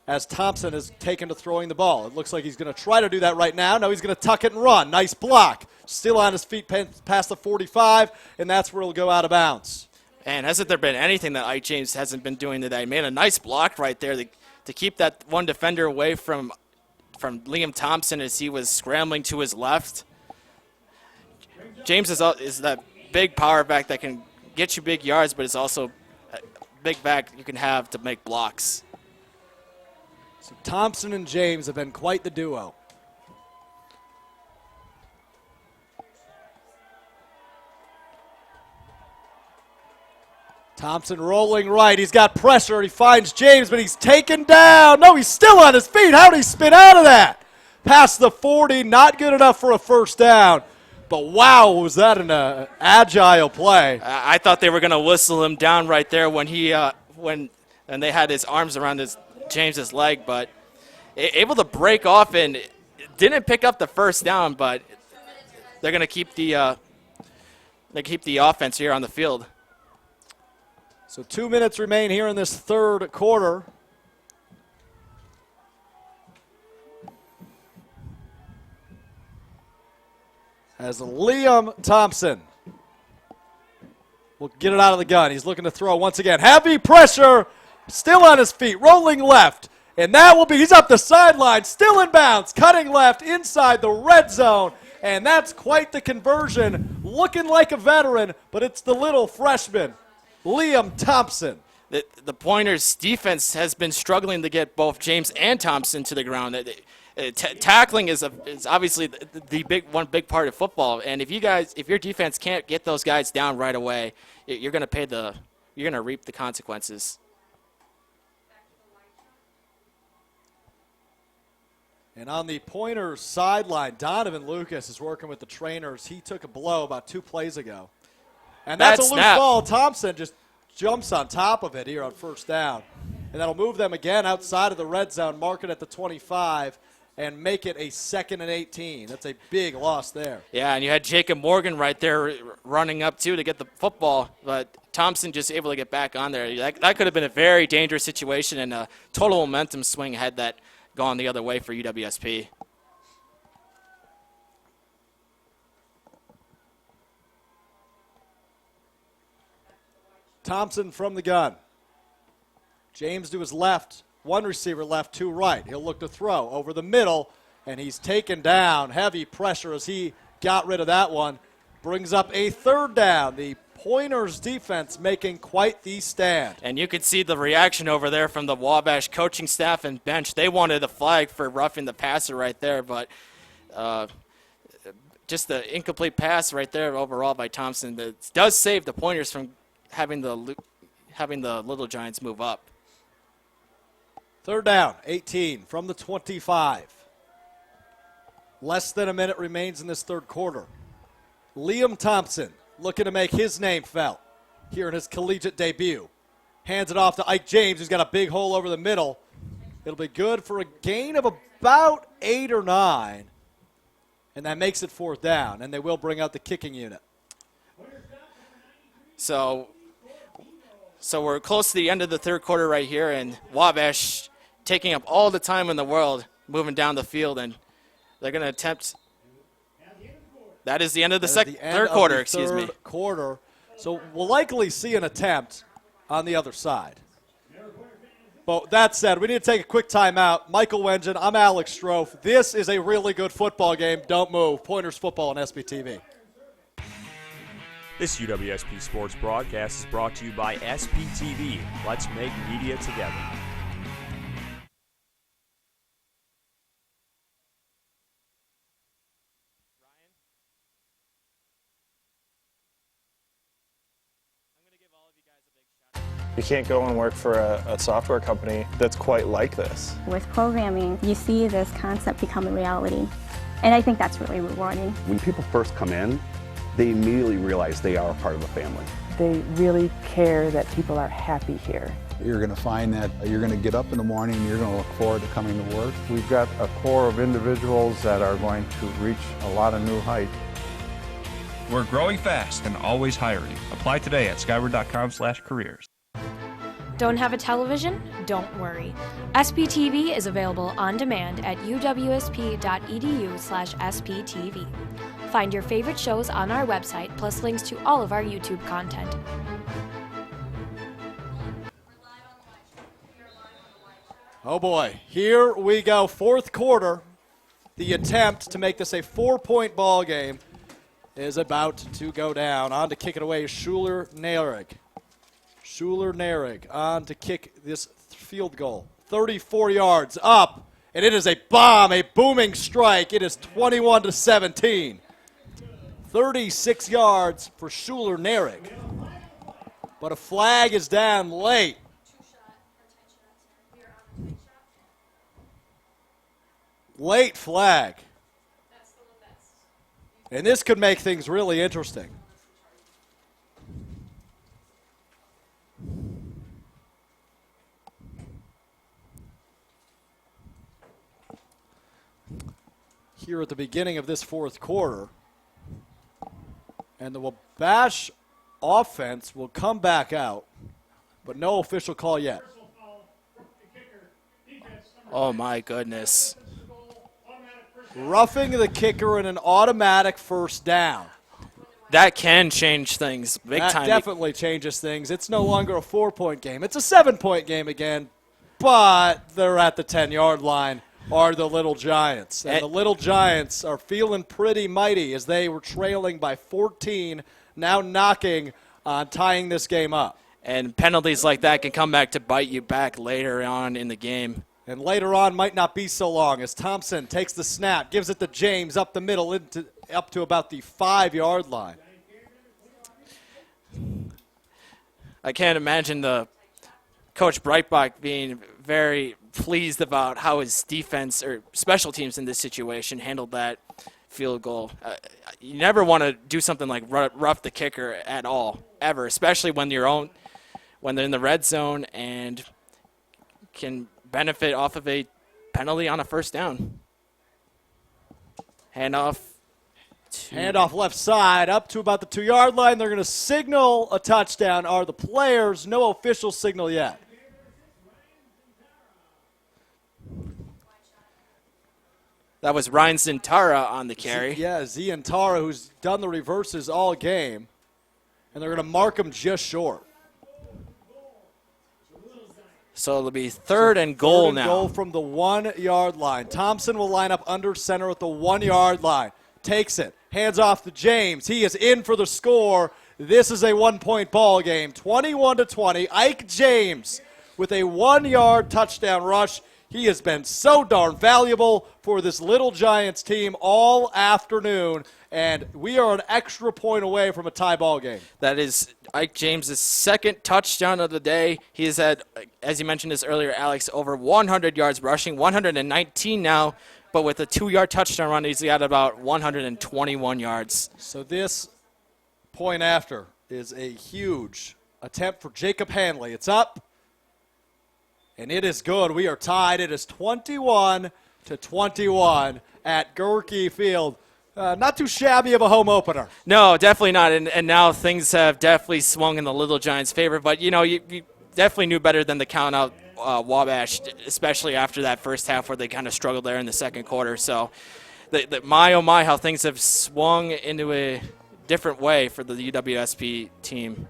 as Thompson is taken to throwing the ball. It looks like he's going to try to do that right now. No, he's going to tuck it and run. Nice block. Still on his feet past the 45, and that's where he'll go out of bounds. And hasn't there been anything that Ike James hasn't been doing today? He made a nice block right there to keep that one defender away from Liam Thompson as he was scrambling to his left. James is that big power back that can get you big yards, but is also big back you can have to make blocks. So Thompson and James have been quite the duo. Thompson rolling right. He's got pressure. He finds James, but he's taken down. No, he's still on his feet. How did he spin out of that? Past the 40, not good enough for a first down. But wow, was that an agile play. I thought they were going to whistle him down right there when they had his arms around James's leg, but able to break off and didn't pick up the first down, but they're going to keep the offense here on the field. So 2 minutes remain here in this third quarter. As Liam Thompson will get it out of the gun. He's looking to throw once again. Heavy pressure, still on his feet, rolling left. And that will be, he's up the sideline, still in bounds, cutting left inside the red zone. And that's quite the conversion, looking like a veteran, but it's the little freshman, Liam Thompson. The Pointers' defense has been struggling to get both James and Thompson to the ground. Tackling is obviously the big part of football, and if your defense can't get those guys down right away, you're going to reap the consequences. And on the Pointers sideline, Donovan Lucas is working with the trainers. He took a blow about 2 plays ago. And that's a loose ball. Thompson just jumps on top of it here on first down. And that'll move them again outside of the red zone, mark it at the 25, and make it a 2nd and 18. That's a big loss there. Yeah, and you had Jacob Morgan right there running up, too, to get the football. But Thompson just able to get back on there. That could have been a very dangerous situation and a total momentum swing had that gone the other way for UWSP. Thompson from the gun. James to his left. 1 receiver left, 2 right. He'll look to throw over the middle, and he's taken down. Heavy pressure as he got rid of that one. Brings up a 3rd down. The Pointers defense making quite the stand. And you could see the reaction over there from the Wabash coaching staff and bench. They wanted a flag for roughing the passer right there, but just the incomplete pass right there overall by Thompson that does save the Pointers from having the Little Giants move up. 3rd down, 18 from the 25. Less than a minute remains in this third quarter. Liam Thompson looking to make his name felt here in his collegiate debut. Hands it off to Ike James, who's got a big hole over the middle. It'll be good for a gain of about 8 or 9. And that makes it 4th down, and they will bring out the kicking unit. So we're close to the end of the third quarter right here, and Wabash taking up all the time in the world, moving down the field, and they're going to attempt. That is the end of the third quarter, excuse me. Third quarter. So we'll likely see an attempt on the other side. But that said, we need to take a quick timeout. Michael Wengen, I'm Alex Strofe. This is a really good football game. Don't move. Pointers football on SBTV. This UWSP Sports broadcast is brought to you by SPTV. Let's make media together. You can't go and work for a software company that's quite like this. With programming, you see this concept become a reality, and I think that's really rewarding. When people first come in, they immediately realize they are a part of a family. They really care that people are happy here. You're going to find that you're going to get up in the morning and you're going to look forward to coming to work. We've got a core of individuals that are going to reach a lot of new heights. We're growing fast and always hiring. Apply today at skyward.com/careers. Don't have a television? Don't worry. SPTV is available on demand at uwsp.edu/SPTV. Find your favorite shows on our website, plus links to all of our YouTube content. Oh boy, here we go, fourth quarter. The attempt to make this a 4-point ball game is about to go down. On to kick it away, Schuler Nailrig. Schuler-Narig on to kick this field goal. 34 yards up, and it is a bomb, a booming strike. It is 21-17. 36 yards for Schuler-Narig. But a flag is down late. Late flag. And this could make things really interesting. Here at the beginning of this fourth quarter. And the Wabash offense will come back out, but no official call yet. Oh, my goodness. Roughing the kicker in an automatic first down. That can change things big time. That definitely changes things. It's no longer a 4-point game. It's a 7-point game again, but they're at the 10-yard line, are the Little Giants. And the Little Giants are feeling pretty mighty as they were trailing by 14, now knocking on tying this game up. And penalties like that can come back to bite you back later on in the game. And later on might not be so long as Thompson takes the snap, gives it to James up the middle, up to about the 5-yard line. I can't imagine the Coach Breitbach being very pleased about how his defense or special teams in this situation handled that field goal. You never want to do something like rough the kicker at all, ever, especially when they're in the red zone and can benefit off of a penalty on a first down. Handoff left side up to about the 2-yard line. They're going to signal a touchdown. Are the players? No official signal yet. That was Ryan Zintara on the carry. Zintara, who's done the reverses all game. And they're going to mark him just short. So it'll be third and goal now. Goal from the 1-yard line. Thompson will line up under center at the 1-yard line. Takes it. Hands off to James. He is in for the score. This is a 1-point ball game. 21-20. Ike James with a 1-yard touchdown rush. He has been so darn valuable for this Little Giants team all afternoon, and we are an extra point away from a tie ball game. That is Ike James' second touchdown of the day. He has had, as you mentioned this earlier, Alex, over 100 yards rushing, 119 now, but with a 2-yard touchdown run, he's got about 121 yards. So this point after is a huge attempt for Jacob Hanley. It's up. And it is good. We are tied. It is 21-21 at Gerke Field. Not too shabby of a home opener. No, definitely not. And now things have definitely swung in the Little Giants' favor. But, you definitely knew better than to count out Wabash, especially after that first half where they kind of struggled there in the second quarter. So, my, oh my, how things have swung into a different way for the UWSP team.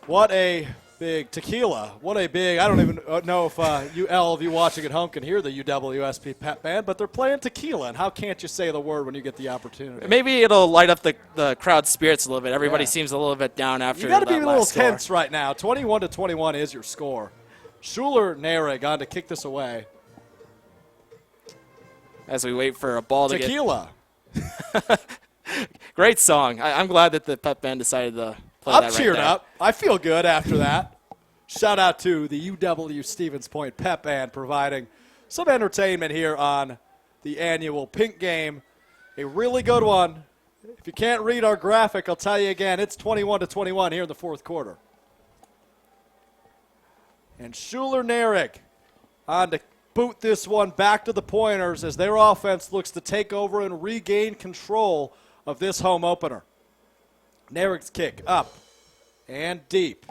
What a big tequila. What a big, I don't even know if all of you watching at home can hear the UWSP pep band, but they're playing tequila, and how can't you say the word when you get the opportunity? Maybe it'll light up the crowd's spirits a little bit. Everybody seems a little bit down after that last score. You got to be a little tense right now. 21-21 is your score. Schuler-Narig on to kick this away. As we wait for a ball to tequila. Great song. I'm glad that the pep band decided to I'm cheered up. I feel good after that. Shout out to the UW Stevens Point Pep Band providing some entertainment here on the annual Pink Game. A really good one. If you can't read our graphic, I'll tell you again, it's 21-21 here in the fourth quarter. And Schuler-Narig on to boot this one back to the Pointers as their offense looks to take over and regain control of this home opener. Narig's kick up and deep.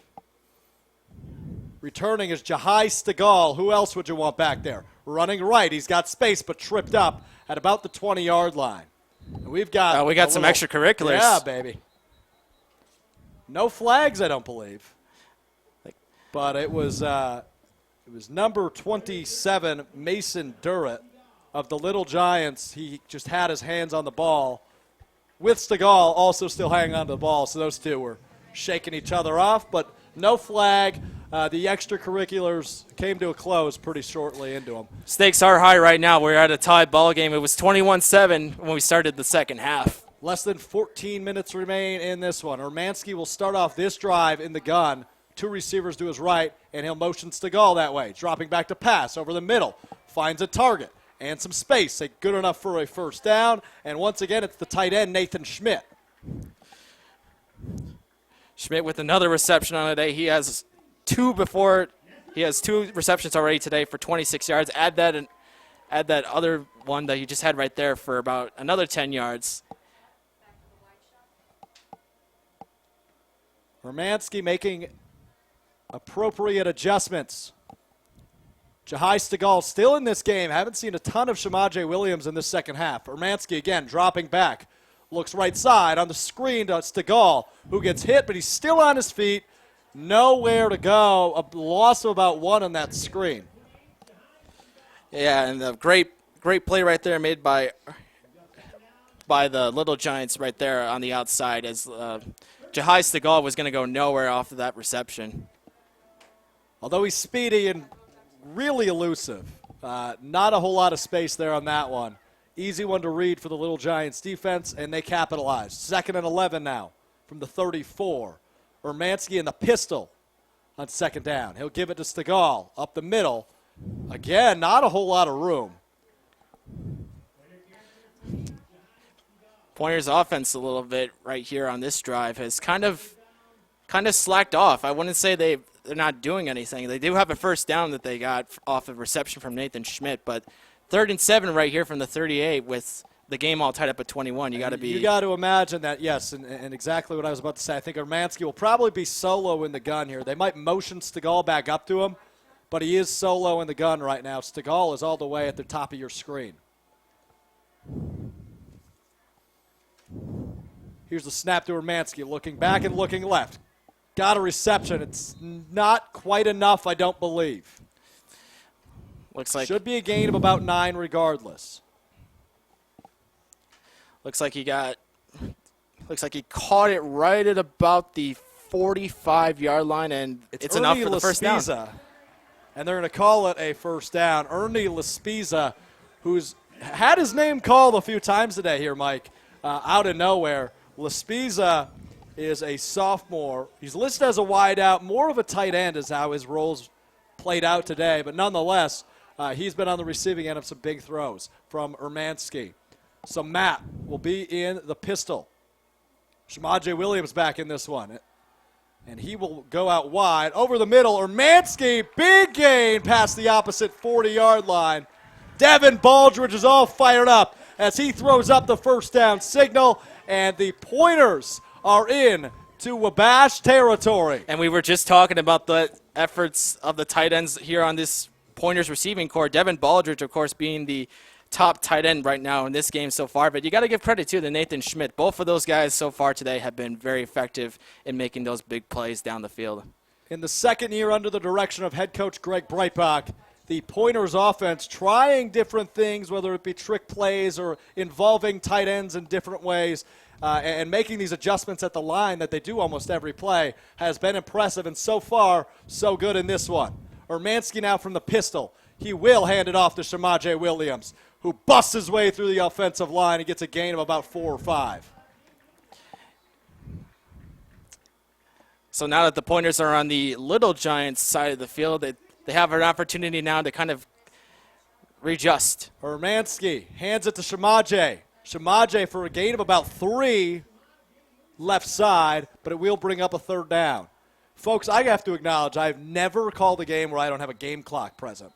Returning is Jahai Stegall. Who else would you want back there? Running right. He's got space but tripped up at about the 20-yard line. And we got some extracurriculars. Yeah, baby. No flags, I don't believe. But it was number 27, Mason Durrett of the Little Giants. He just had his hands on the ball, with Stegall also still hanging on to the ball, so those two were shaking each other off, but no flag. The extracurriculars came to a close pretty shortly into them. Stakes are high right now. We're at a tie ball game. It was 21-7 when we started the second half. Less than 14 minutes remain in this one. Urmanski will start off this drive in the gun. 2 receivers to his right, and he'll motion Stegall that way. Dropping back to pass over the middle. Finds a target and some space. Good enough for a first down. And once again, it's the tight end, Nathan Schmidt. Schmidt with another reception on the day. He has 2 receptions already today for 26 yards. Add that other one that you just had right there for about another 10 yards. Urmanski making appropriate adjustments. Jahai Stegall still in this game. Haven't seen a ton of Shamaje Williams in this second half. Urmanski again dropping back. Looks right side on the screen to Stegall, who gets hit, but he's still on his feet. Nowhere to go. A loss of about 1 on that screen. Yeah, and the great play right there made by the Little Giants right there on the outside as Jahai Stegall was going to go nowhere off of that reception. Although he's speedy and really elusive, not a whole lot of space there on that one. Easy one to read for the Little Giants defense, and they capitalized. 2nd and 11 now from the 34. Urmanski in the pistol on 2nd down. He'll give it to Stegall up the middle. Again, not a whole lot of room. Pointers offense a little bit right here on this drive has kind of slacked off. I wouldn't say they're not doing anything. They do have a first down that they got off of reception from Nathan Schmidt, but 3rd and 7 right here from the 38 with the game all tied up at 21. You got to imagine that, yes, and exactly what I was about to say. I think Urmanski will probably be solo in the gun here. They might motion Stegall back up to him, but he is solo in the gun right now. Stegall is all the way at the top of your screen. Here's the snap to Urmanski, looking back and looking left. Got a reception. It's not quite enough, I don't believe. Looks like should be a gain of about 9 regardless. Looks like he caught it right at about the 45-yard line, and it's enough for the first down. And they're going to call it a first down. Ernie Laspiza, who's had his name called a few times today here, Mike, out of nowhere. Laspiza is a sophomore. He's listed as a wideout, more of a tight end is how his roles played out today, but nonetheless, he's been on the receiving end of some big throws from Urmanski. So Matt will be in the pistol. Shamaje Williams back in this one. And he will go out wide. Over the middle, Urmanski, big gain past the opposite 40-yard line. Devin Baldridge is all fired up as he throws up the first down signal, and the Pointers are in to Wabash territory. And we were just talking about the efforts of the tight ends here on this Pointers receiving core. Devin Baldridge, of course, being the top tight end right now in this game so far, but you got to give credit to Nathan Schmidt. Both of those guys so far today have been very effective in making those big plays down the field. In the second year under the direction of head coach Greg Breitbach, the Pointers offense trying different things, whether it be trick plays or involving tight ends in different ways, and making these adjustments at the line that they do almost every play has been impressive, and so far, so good in this one. Urmanski now from the pistol. He will hand it off to Shamaje Williams, who busts his way through the offensive line and gets a gain of about 4 or 5. So now that the Pointers are on the Little Giants side of the field, they have an opportunity now to kind of readjust. Urmanski hands it to Shamaje. Shamaje for a gain of about 3 left side, but it will bring up a 3rd down. Folks, I have to acknowledge I've never called a game where I don't have a game clock present.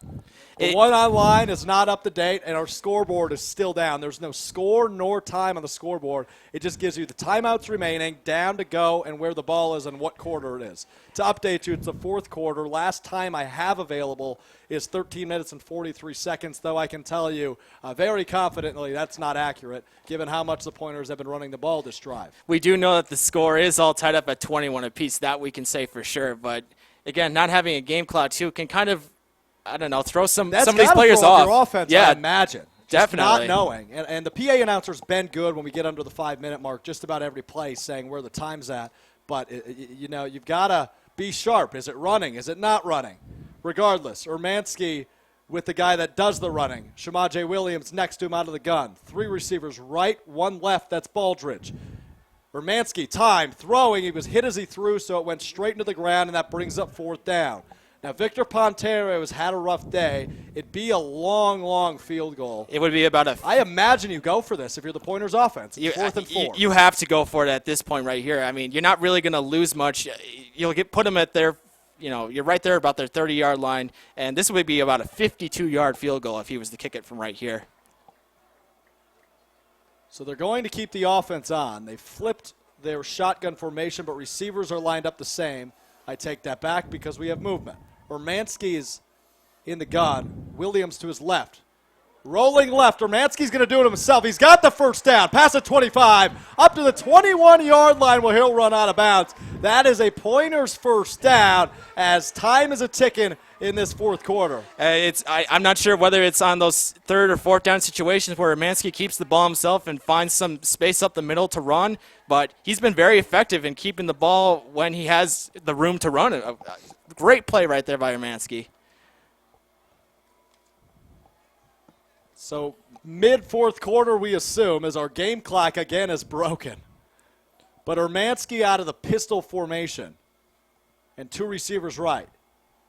The one online is not up to date, and our scoreboard is still down. There's no score nor time on the scoreboard. It just gives you the timeouts remaining, down to go, and where the ball is and what quarter it is. To update you, it's the 4th quarter. Last time I have available is 13 minutes and 43 seconds, though I can tell you very confidently that's not accurate, given how much the Pointers have been running the ball this drive. We do know that the score is all tied up at 21 apiece. That we can say for sure. But, again, not having a game clock, too, can kind of, I don't know, throw some of these players off. Your offense, yeah, I imagine. Definitely. Not knowing. And the PA announcer's been good when we get under the 5-minute mark, just about every play saying where the time's at. But, you've got to be sharp. Is it running? Is it not running? Regardless, Urmanski with the guy that does the running. Shamaje Williams next to him out of the gun. 3 receivers right, 1 left. That's Baldridge. Urmanski, time, throwing. He was hit as he threw, so it went straight into the ground, and that brings up 4th down. Now, Victor Pontero has had a rough day. It'd be a long, long field goal. It would be about I imagine you go for this if you're the Pointers offense. It's 4th and 4. You have to go for it at this point right here. I mean, you're not really going to lose much. You'll put them at their, you're right there about their 30-yard line, and this would be about a 52-yard field goal if he was to kick it from right here. So they're going to keep the offense on. They flipped their shotgun formation, but receivers are lined up the same. I take that back because we have movement. Urmanski is in the gun. Williams to his left. Rolling left. Urmanski's going to do it himself. He's got the first down. Pass at 25. Up to the 21-yard line where he'll run out of bounds. That is a Pointers first down as time is a-ticking in this 4th quarter. I'm not sure whether it's on those 3rd or 4th down situations where Urmanski keeps the ball himself and finds some space up the middle to run, but he's been very effective in keeping the ball when he has the room to run. A great play right there by Urmanski. So mid-4th quarter, we assume, as our game clock again is broken. But Urmanski out of the pistol formation and 2 receivers right.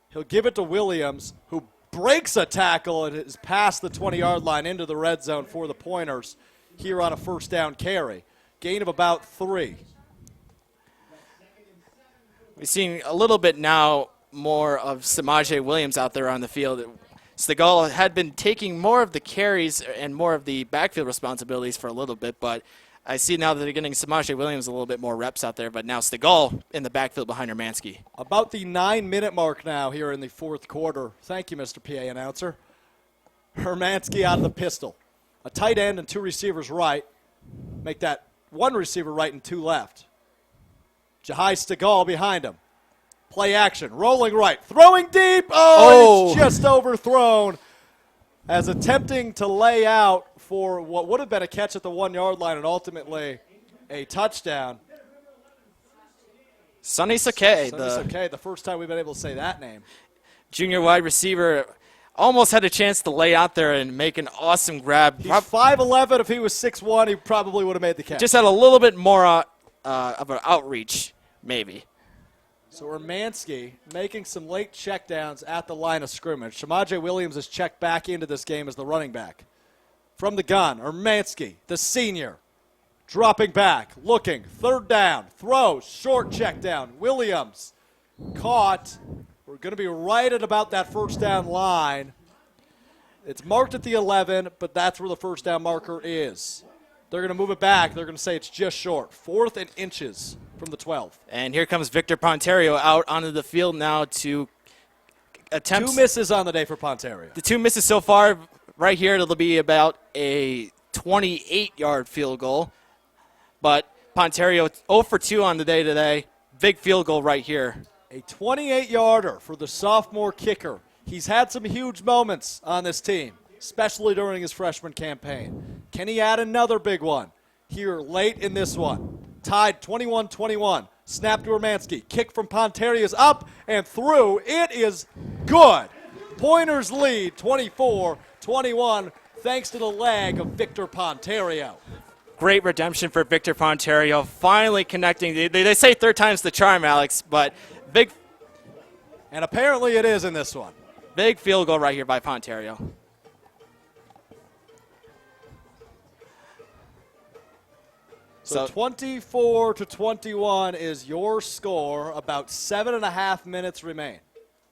He'll give it to Williams, who breaks a tackle and is past the 20-yard line into the red zone for the Pointers here on a first down carry. Gain of about 3. We've seen a little bit now more of Samaje Williams out there on the field. Stegall had been taking more of the carries and more of the backfield responsibilities for a little bit, but I see now that they're getting Samaje Williams a little bit more reps out there, but now Stegall in the backfield behind Urmanski. About the 9-minute mark now here in the 4th quarter. Thank you, Mr. PA announcer. Urmanski out of the pistol. A tight end and 2 receivers right. Make that 1 receiver right and 2 left. Jahai Stegall behind him. Play action, rolling right, throwing deep. Oh, it's just overthrown as attempting to lay out for what would have been a catch at the 1-yard line and ultimately a touchdown. Sonny Sakai. The first time we've been able to say that name. Junior wide receiver almost had a chance to lay out there and make an awesome grab. He's 5'11". If he was 6'1", he probably would have made the catch. Just had a little bit more of an outreach, maybe. So Urmanski making some late checkdowns at the line of scrimmage. Shamaje Williams is checked back into this game as the running back. From the gun, Urmanski, the senior, dropping back, looking, 3rd down, throws, short check down. Williams caught. We're going to be right at about that first down line. It's marked at the 11, but that's where the first down marker is. They're going to move it back. They're going to say it's just short. 4th and inches from the 12. And here comes Victor Pontero out onto the field now to attempt. 2 misses on the day for Pontero. The 2 misses so far right here. It'll be about a 28-yard field goal. But Pontero 0 for 2 on the day today. Big field goal right here. A 28-yarder for the sophomore kicker. He's had some huge moments on this team, especially during his freshman campaign. Can he add another big one here late in this one? Tied 21-21. Snap to Urmanski. Kick from Pontero is up and through. It is good. Pointers lead 24-21 thanks to the leg of Victor Pontero. Great redemption for Victor Pontero. Finally connecting. They say 3rd time's the charm, Alex, but big. And apparently it is in this one. Big field goal right here by Pontero. So 24-21 is your score. About 7.5 minutes remain.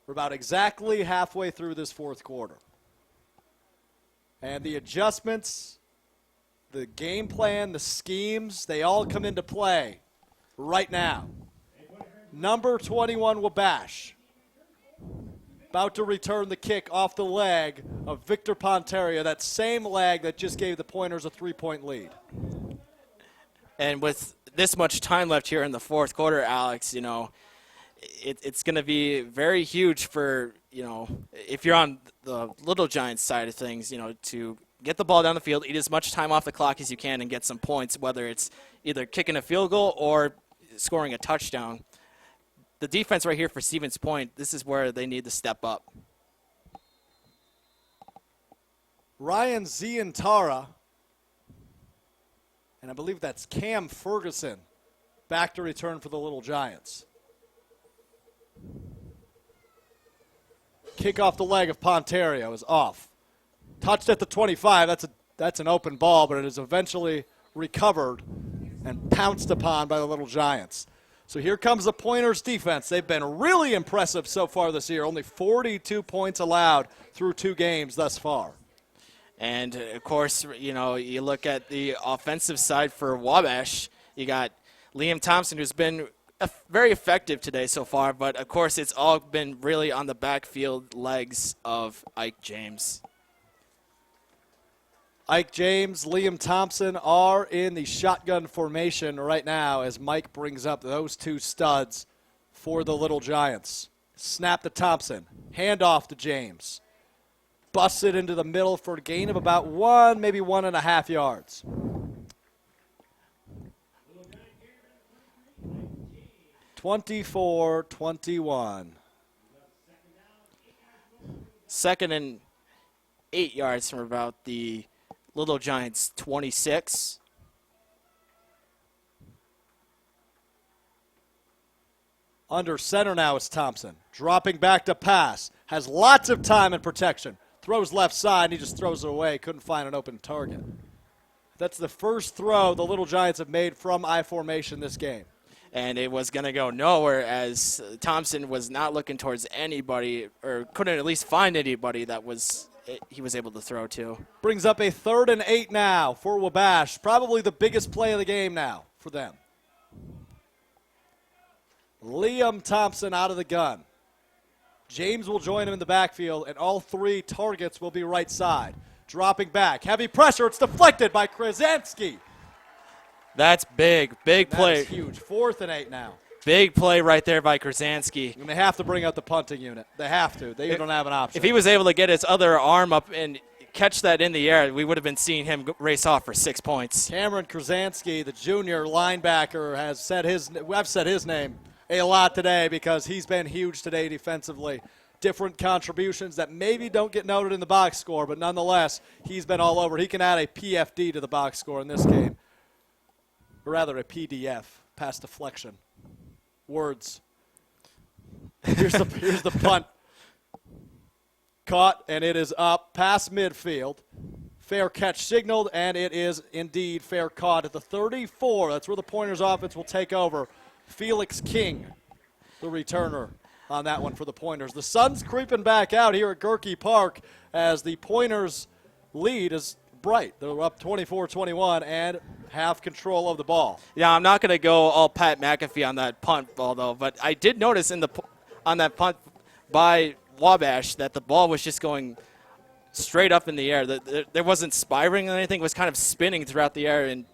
We're about exactly halfway through this 4th quarter. And the adjustments, the game plan, the schemes, they all come into play right now. Number 21, Wabash, about to return the kick off the leg of Victor Pontero, that same leg that just gave the Pointers a 3-point lead. And with this much time left here in the 4th quarter, Alex, it's going to be very huge for, if you're on the Little Giants side of things, to get the ball down the field, eat as much time off the clock as you can, and get some points, whether it's either kicking a field goal or scoring a touchdown. The defense right here for Stevens Point, this is where they need to step up. Ryan Zientara, and I believe that's Cam Ferguson, back to return for the Little Giants. Kick off the leg of Ponterio is off. Touched at the 25. That's an open ball, but it is eventually recovered and pounced upon by the Little Giants. So here comes the Pointers defense. They've been really impressive so far this year. Only 42 points allowed through 2 games thus far. And, of course, you know, you look at the offensive side for Wabash. You got Liam Thompson, who's been very effective today so far, but, of course, it's all been really on the backfield legs of Ike James. Ike James, Liam Thompson are in the shotgun formation right now as Mike brings up those 2 studs for the Little Giants. Snap to Thompson. Hand off to James. Busts it into the middle for a gain of about 1, maybe 1.5 yards. (24-21). 2nd and 8 yards from about the Little Giants 26. Under center now is Thompson. Dropping back to pass. Has lots of time and protection. Throws left side, and he just throws it away. Couldn't find an open target. That's the first throw the Little Giants have made from I formation this game. And it was going to go nowhere as Thompson was not looking towards anybody, or couldn't at least find anybody that he was able to throw to. Brings up a 3rd and 8 now for Wabash. Probably the biggest play of the game now for them. Liam Thompson out of the gun. James will join him in the backfield, and all 3 targets will be right side. Dropping back. Heavy pressure. It's deflected by Krasinski. That's big play. That is huge. 4th and 8 now. Big play right there by Krasinski. And they have to bring out the punting unit. They have to. They don't have an option. If he was able to get his other arm up and catch that in the air, we would have been seeing him race off for 6 points. Cameron Krasinski, the junior linebacker, has said I've said his name a lot today because he's been huge today defensively. Different contributions that maybe don't get noted in the box score, but nonetheless, he's been all over. He can add a PFD to the box score in this game. Or rather, a PDF, pass deflection. Words. Here's the punt. Caught, and it is up past midfield. Fair catch signaled, and it is indeed fair caught at the 34. That's where the Pointers offense will take over. Felix King, the returner on that one for the Pointers. The sun's creeping back out here at Gerke Park as the Pointers lead is bright. They're up 24-21 and have control of the ball. Yeah, I'm not going to go all Pat McAfee on that punt ball, though, but I did notice on that punt by Wabash that the ball was just going straight up in the air. There wasn't spiraling or anything. It was kind of spinning throughout the air, and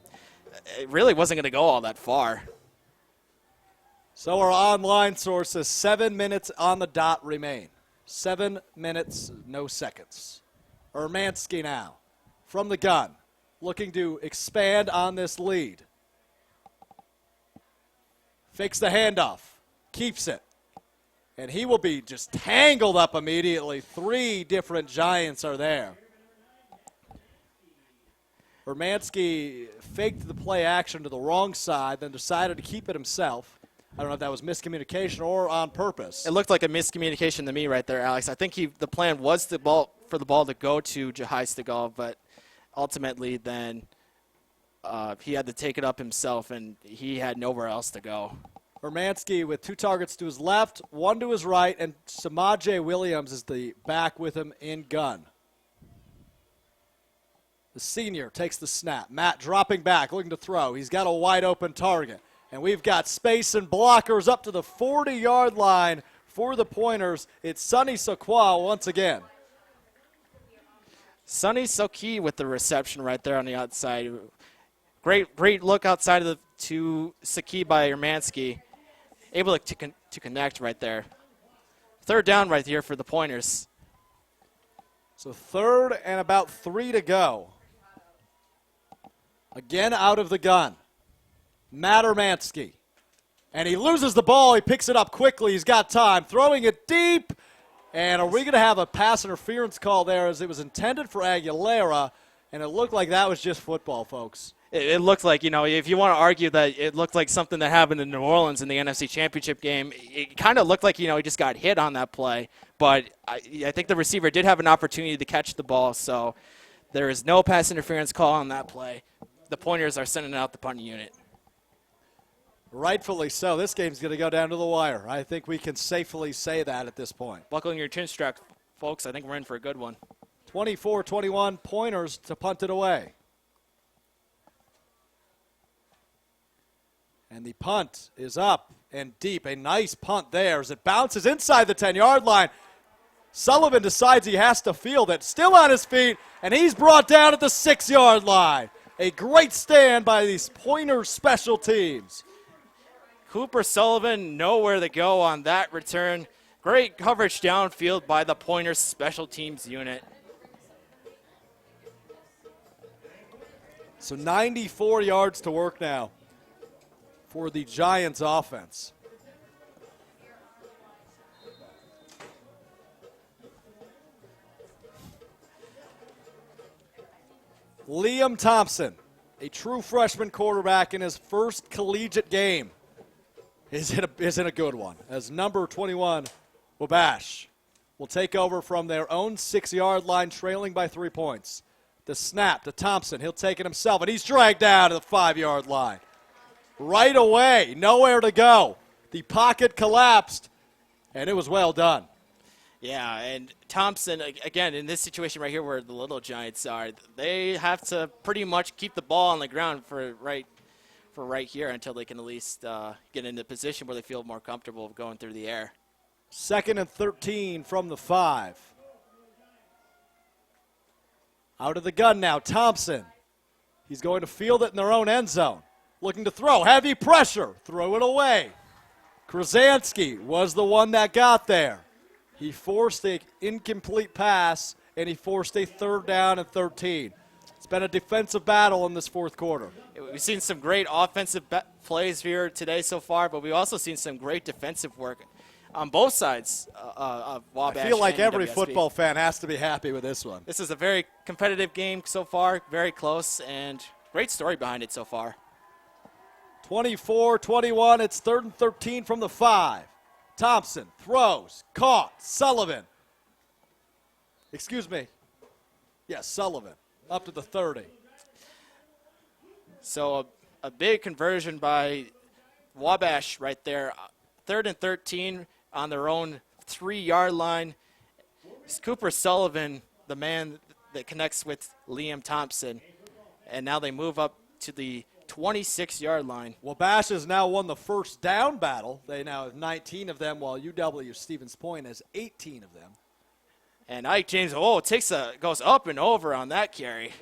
it really wasn't going to go all that far. So our online source says 7 minutes on the dot remain. 7 minutes, no seconds. Urmanski now from the gun, looking to expand on this lead. Fakes the handoff, keeps it. And he will be just tangled up immediately. 3 different Giants are there. Urmanski faked the play action to the wrong side, then decided to keep it himself. I don't know if that was miscommunication or on purpose. It looked like a miscommunication to me right there, Alex. I think the plan was for the ball to go to Jahai Stegall, but ultimately then he had to take it up himself, and he had nowhere else to go. Urmanski with 2 targets to his left, 1 to his right, and Samaje Williams is the back with him in gun. The senior takes the snap. Matt dropping back, looking to throw. He's got a wide open target. And we've got space and blockers up to the 40-yard line for the Pointers. It's Sonny Sakwa once again. Sonny Soki with the reception right there on the outside. Great look outside of to Saki by Urmanski. Able to connect right there. 3rd down right here for the Pointers. So 3rd and about 3 to go. Again out of the gun. Matt Urmanski. And he loses the ball. He picks it up quickly. He's got time. Throwing it deep. And are we going to have a pass interference call there as it was intended for Aguilera? And it looked like that was just football, folks. It looked like, if you want to argue that it looked like something that happened in New Orleans in the NFC Championship game, it kind of looked like, he just got hit on that play. But I think the receiver did have an opportunity to catch the ball, so there is no pass interference call on that play. The Pointers are sending out the punt unit. Rightfully so. This game's going to go down to the wire. I think we can safely say that at this point. Buckling your chin strap, folks. I think we're in for a good one. 24-21 Pointers to punt it away. And the punt is up and deep. A nice punt there as it bounces inside the 10-yard line. Sullivan decides he has to field it. Still on his feet, and he's brought down at the 6-yard line. A great stand by these Pointers special teams. Cooper Sullivan, nowhere to go on that return. Great coverage downfield by the Pointers special teams unit. So 94 yards to work now for the Giants offense. Liam Thompson, a true freshman quarterback in his first collegiate game, is in a good one, as number 21, Wabash, will take over from their own 6-yard line, trailing by 3 points. The snap to Thompson. He'll take it himself, and he's dragged down to the 5-yard line. Right away, nowhere to go. The pocket collapsed, and it was well done. Yeah, and Thompson, again, in this situation right here where the Little Giants are, they have to pretty much keep the ball on the ground for right here until they can at least get in a position where they feel more comfortable going through the air. 2nd and 13 from the 5. Out of the gun now, Thompson. He's going to field it in their own end zone. Looking to throw, heavy pressure, throw it away. Krasansky was the one that got there. He forced an incomplete pass, and he forced a 3rd down and 13. It's been a defensive battle in this 4th quarter. We've seen some great offensive plays here today so far, but we've also seen some great defensive work on both sides of Wabash. I feel like and every UWSP. football fan has to be happy with this one. This is a very competitive game so far, very close, and great story behind it so far. 24-21, it's 3rd and 13 from the 5. Thompson throws, caught, Sullivan. Yes, Sullivan, up to the 30. So a big conversion by Wabash right there. 3rd and 13 on their own 3-yard line. It's Cooper Sullivan, the man that connects with Liam Thompson. And now they move up to the 26-yard line. Wabash has now won the first down battle. They now have 19 of them, while UW Stevens Point has 18 of them. And Ike James, goes up and over on that carry.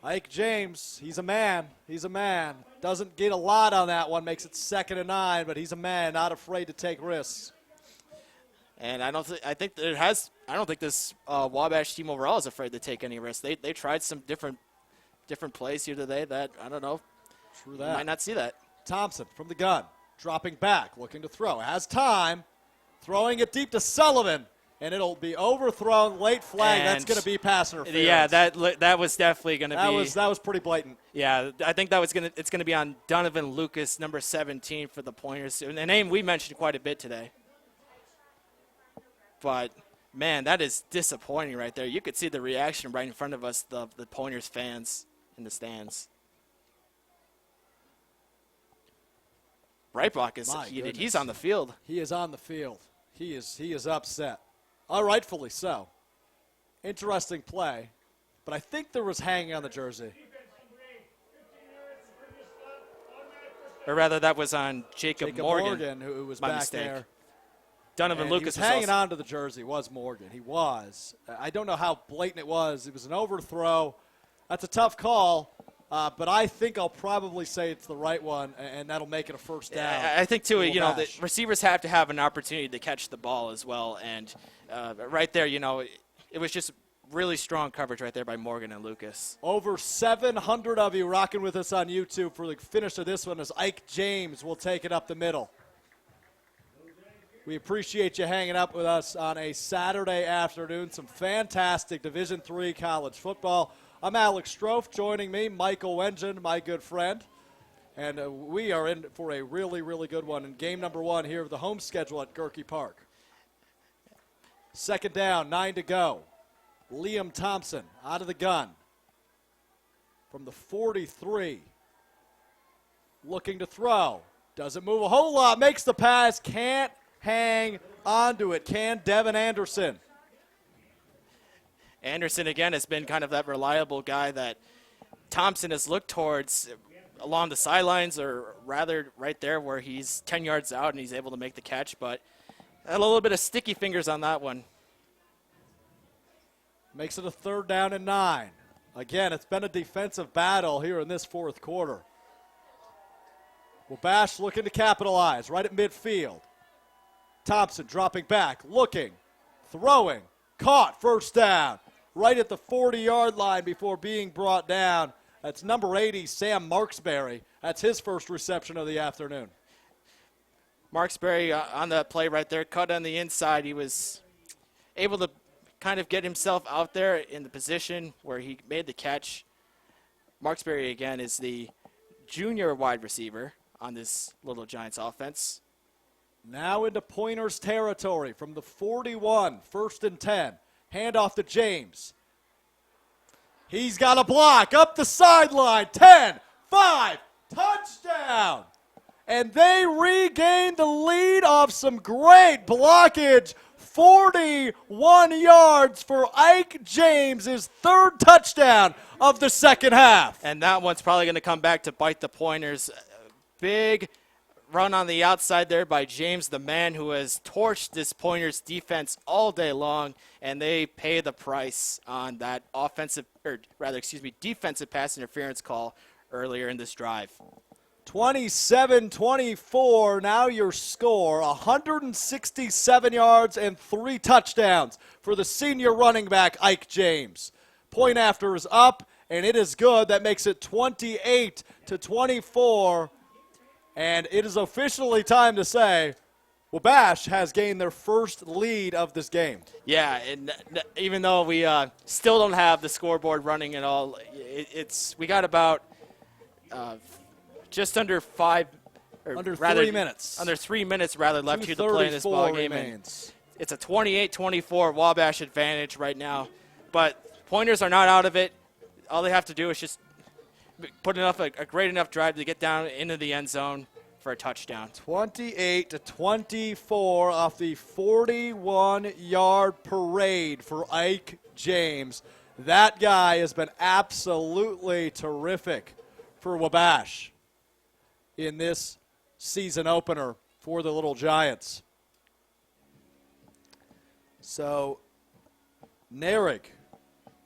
Ike James, he's a man. He's a man. Doesn't get a lot on that one, makes it 2nd and 9, but he's a man, not afraid to take risks. And I don't think this Wabash team overall is afraid to take any risks. They tried some different plays here today that, I don't know, True that. You might not see that. Thompson from the gun, dropping back, looking to throw. Has time, throwing it deep to Sullivan, and it'll be overthrown, late flag. That's going to be pass interference. Yeah, that was definitely going to be. That was pretty blatant. Yeah, I think it's going to be on Donovan Lucas, number 17 for the Pointers, a name we mentioned quite a bit today. But man, that is disappointing right there. You could see the reaction right in front of us, the Pointers fans in the stands. Breitbach is heated. Goodness. He's on the field. He is on the field. He is upset. Rightfully so. Interesting play, but I think there was hanging on the jersey. Or rather, that was on Jacob Morgan, who was back mistake. there. Donovan And Lucas he was hanging on to the jersey. Was Morgan? He was. I don't know how blatant it was. It was an overthrow. That's a tough call, but I think I'll probably say it's the right one, and that'll make it a first down. I think too. The Wabash. receivers have to have an opportunity to catch the ball as well, and right there, it was just really strong coverage right there by Morgan and Lucas. Over 700 of you rocking with us on YouTube for the finish of this one as Ike James will take it up the middle. We appreciate you hanging up with us on a Saturday afternoon. Some fantastic Division III college football. I'm Alex Strofe. Joining me, Michael Wengen, my good friend. And we are in for a really, really good one in game number 1 here of the home schedule at Gerke Park. Second down, 9 to go. Liam Thompson out of the gun from the 43. Looking to throw. Doesn't move a whole lot. Makes the pass. Can't hang onto it. Can Devin Anderson. Anderson, again, has been kind of that reliable guy that Thompson has looked towards along the sidelines, or rather right there where he's 10 yards out and he's able to make the catch, but had a little bit of sticky fingers on that one. Makes it a 3rd down and 9. Again, it's been a defensive battle here in this 4th quarter. Wabash looking to capitalize right at midfield. Thompson dropping back, looking, throwing, caught, 1st down. Right at the 40-yard line before being brought down. That's number 80, Sam Marksberry. That's his first reception of the afternoon. Marksberry on that play right there, cut on the inside. He was able to kind of get himself out there in the position where he made the catch. Marksberry, again, is the junior wide receiver on this Little Giants offense. Now into Pointers territory from the 41, 1st and 10. Handoff to James. He's got a block up the sideline. 10, 5, touchdown. And they regained the lead off some great blockage. 41 yards for Ike James, his 3rd touchdown of the 2nd half. And that one's probably going to come back to bite the Pointers. Big run on the outside there by James, the man who has torched this Pointers defense all day long, and they pay the price on that defensive pass interference call earlier in this drive. 27-24, now your score, 167 yards and 3 touchdowns for the senior running back, Ike James. Point after is up, and it is good. That makes it 28-24, and it is officially time to say Wabash has gained their first lead of this game. Yeah, and even though we still don't have the scoreboard running at all, we got about just under 3 minutes. Under 3 minutes, left here to play in this ball game. It's a 28-24 Wabash advantage right now. But Pointers are not out of it. All they have to do is just put a great enough drive to get down into the end zone for a touchdown. 28-24 off the 41-yard parade for Ike James. That guy has been absolutely terrific for Wabash in this season opener for the Little Giants. So, Narig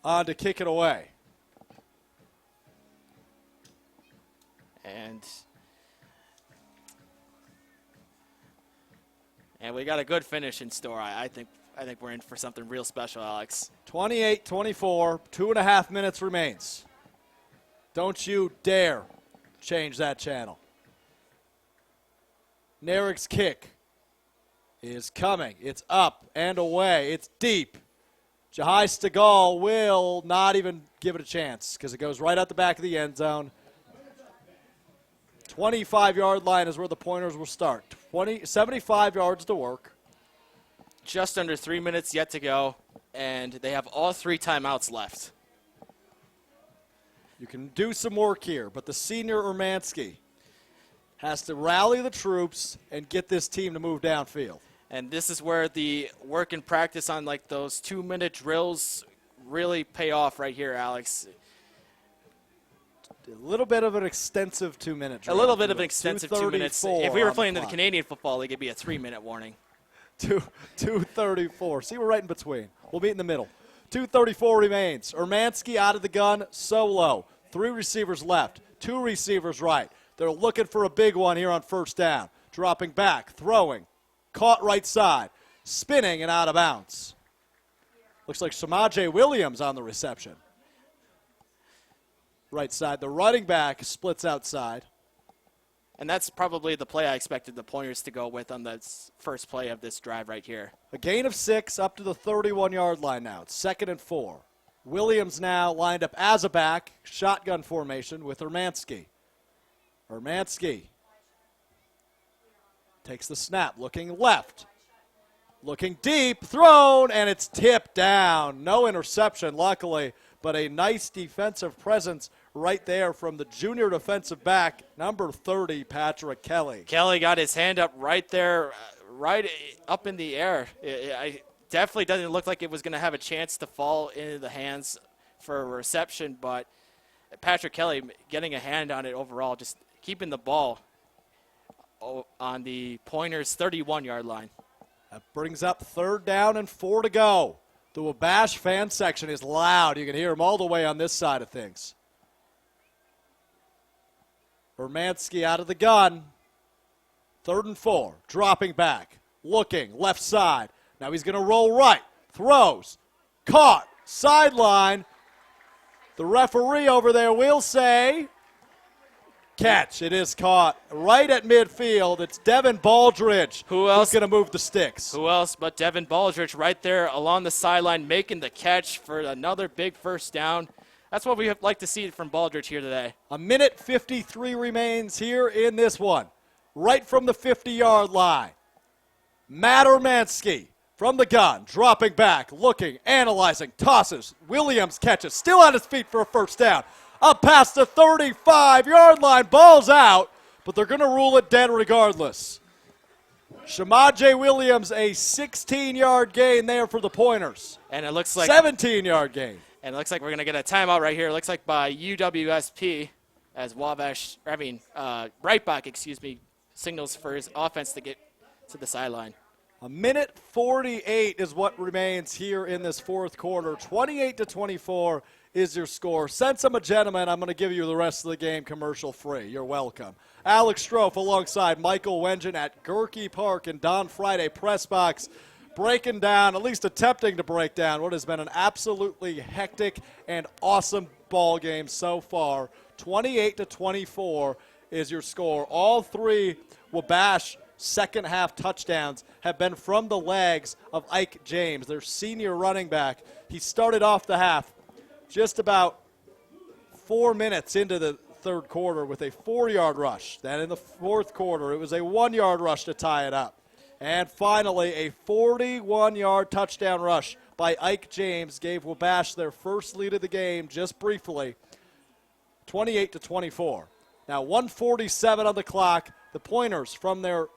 on to kick it away. And we got a good finish in store. I think we're in for something real special, Alex. 28-24, 2.5 minutes remains. Don't you dare change that channel. Narig's kick is coming. It's up and away. It's deep. Jahai Stegall will not even give it a chance because it goes right out the back of the end zone. 25-yard line is where the Pointers will start. 75 yards to work. Just under 3 minutes yet to go, and they have all 3 timeouts left. You can do some work here, but the senior Urmanski has to rally the troops and get this team to move downfield. And this is where the work and practice on like those 2-minute drills really pay off right here, Alex. A little bit of an extensive 2-minute drill. A little bit of an extensive 2 minutes. If we were playing in the Canadian Football League, it'd be a 3-minute warning. 2:34. See, we're right in between. We'll meet in the middle. 2:34 remains. Urmanski out of the gun, solo. 3 receivers left, 2 receivers right. They're looking for a big one here on first down. Dropping back, throwing, caught right side, spinning and out of bounds. Looks like Samaje Williams on the reception. Right side, the running back splits outside. And that's probably the play I expected the Pointers to go with on the first play of this drive right here. A gain of 6 up to the 31-yard line now. It's 2nd and 4. Williams now lined up as a back, shotgun formation with Hermansky. Hermansky takes the snap, looking left. Looking deep, thrown, and it's tipped down. No interception, luckily, but a nice defensive presence right there from the junior defensive back, number 30, Patrick Kelly. Kelly got his hand up right there, right up in the air. It definitely doesn't look like it was going to have a chance to fall into the hands for a reception, but Patrick Kelly getting a hand on it overall, just keeping the ball on the Pointers' 31-yard line. That brings up 3rd down and 4 to go. The Wabash fan section is loud. You can hear them all the way on this side of things. Hermansky out of the gun. 3rd and 4. Dropping back. Looking. Left side. Now he's going to roll right. Throws. Caught. Sideline. The referee over there will say catch. It is caught right at midfield. It's Devin Baldridge. Who else? Who's going to move the sticks? Who else but Devin Baldridge right there along the sideline making the catch for another big first down. That's what we like to see from Baldridge here today. A minute 53 remains here in this one. Right from the 50-yard line. Matt Hermansky from the gun, dropping back, looking, analyzing, tosses. Williams catches, still on his feet for a first down. Up past the 35-yard line, ball's out, but they're going to rule it dead regardless. Samaje Williams, a 16-yard gain there for the Pointers. And it looks like 17-yard gain. And it looks like we're going to get a timeout right here. It looks like by UWSP as Breitbach, signals for his offense to get to the sideline. A minute 48 is what remains here in this 4th quarter. 28-24 is your score. Since I'm a gentleman, I'm going to give you the rest of the game commercial free. You're welcome. Alex Strofe alongside Michael Wengen at Gerke Park and Don Friday press box, breaking down, at least attempting to break down, what has been an absolutely hectic and awesome ball game so far. 28-24 is your score. All 3 Wabash second half touchdowns have been from the legs of Ike James, their senior running back. He started off the half just about 4 minutes into the 3rd quarter with a 4-yard rush. Then in the 4th quarter, it was a 1-yard rush to tie it up. And finally, a 41-yard touchdown rush by Ike James gave Wabash their first lead of the game just briefly, 28-24. Now 1:47 on the clock. The Pointers from the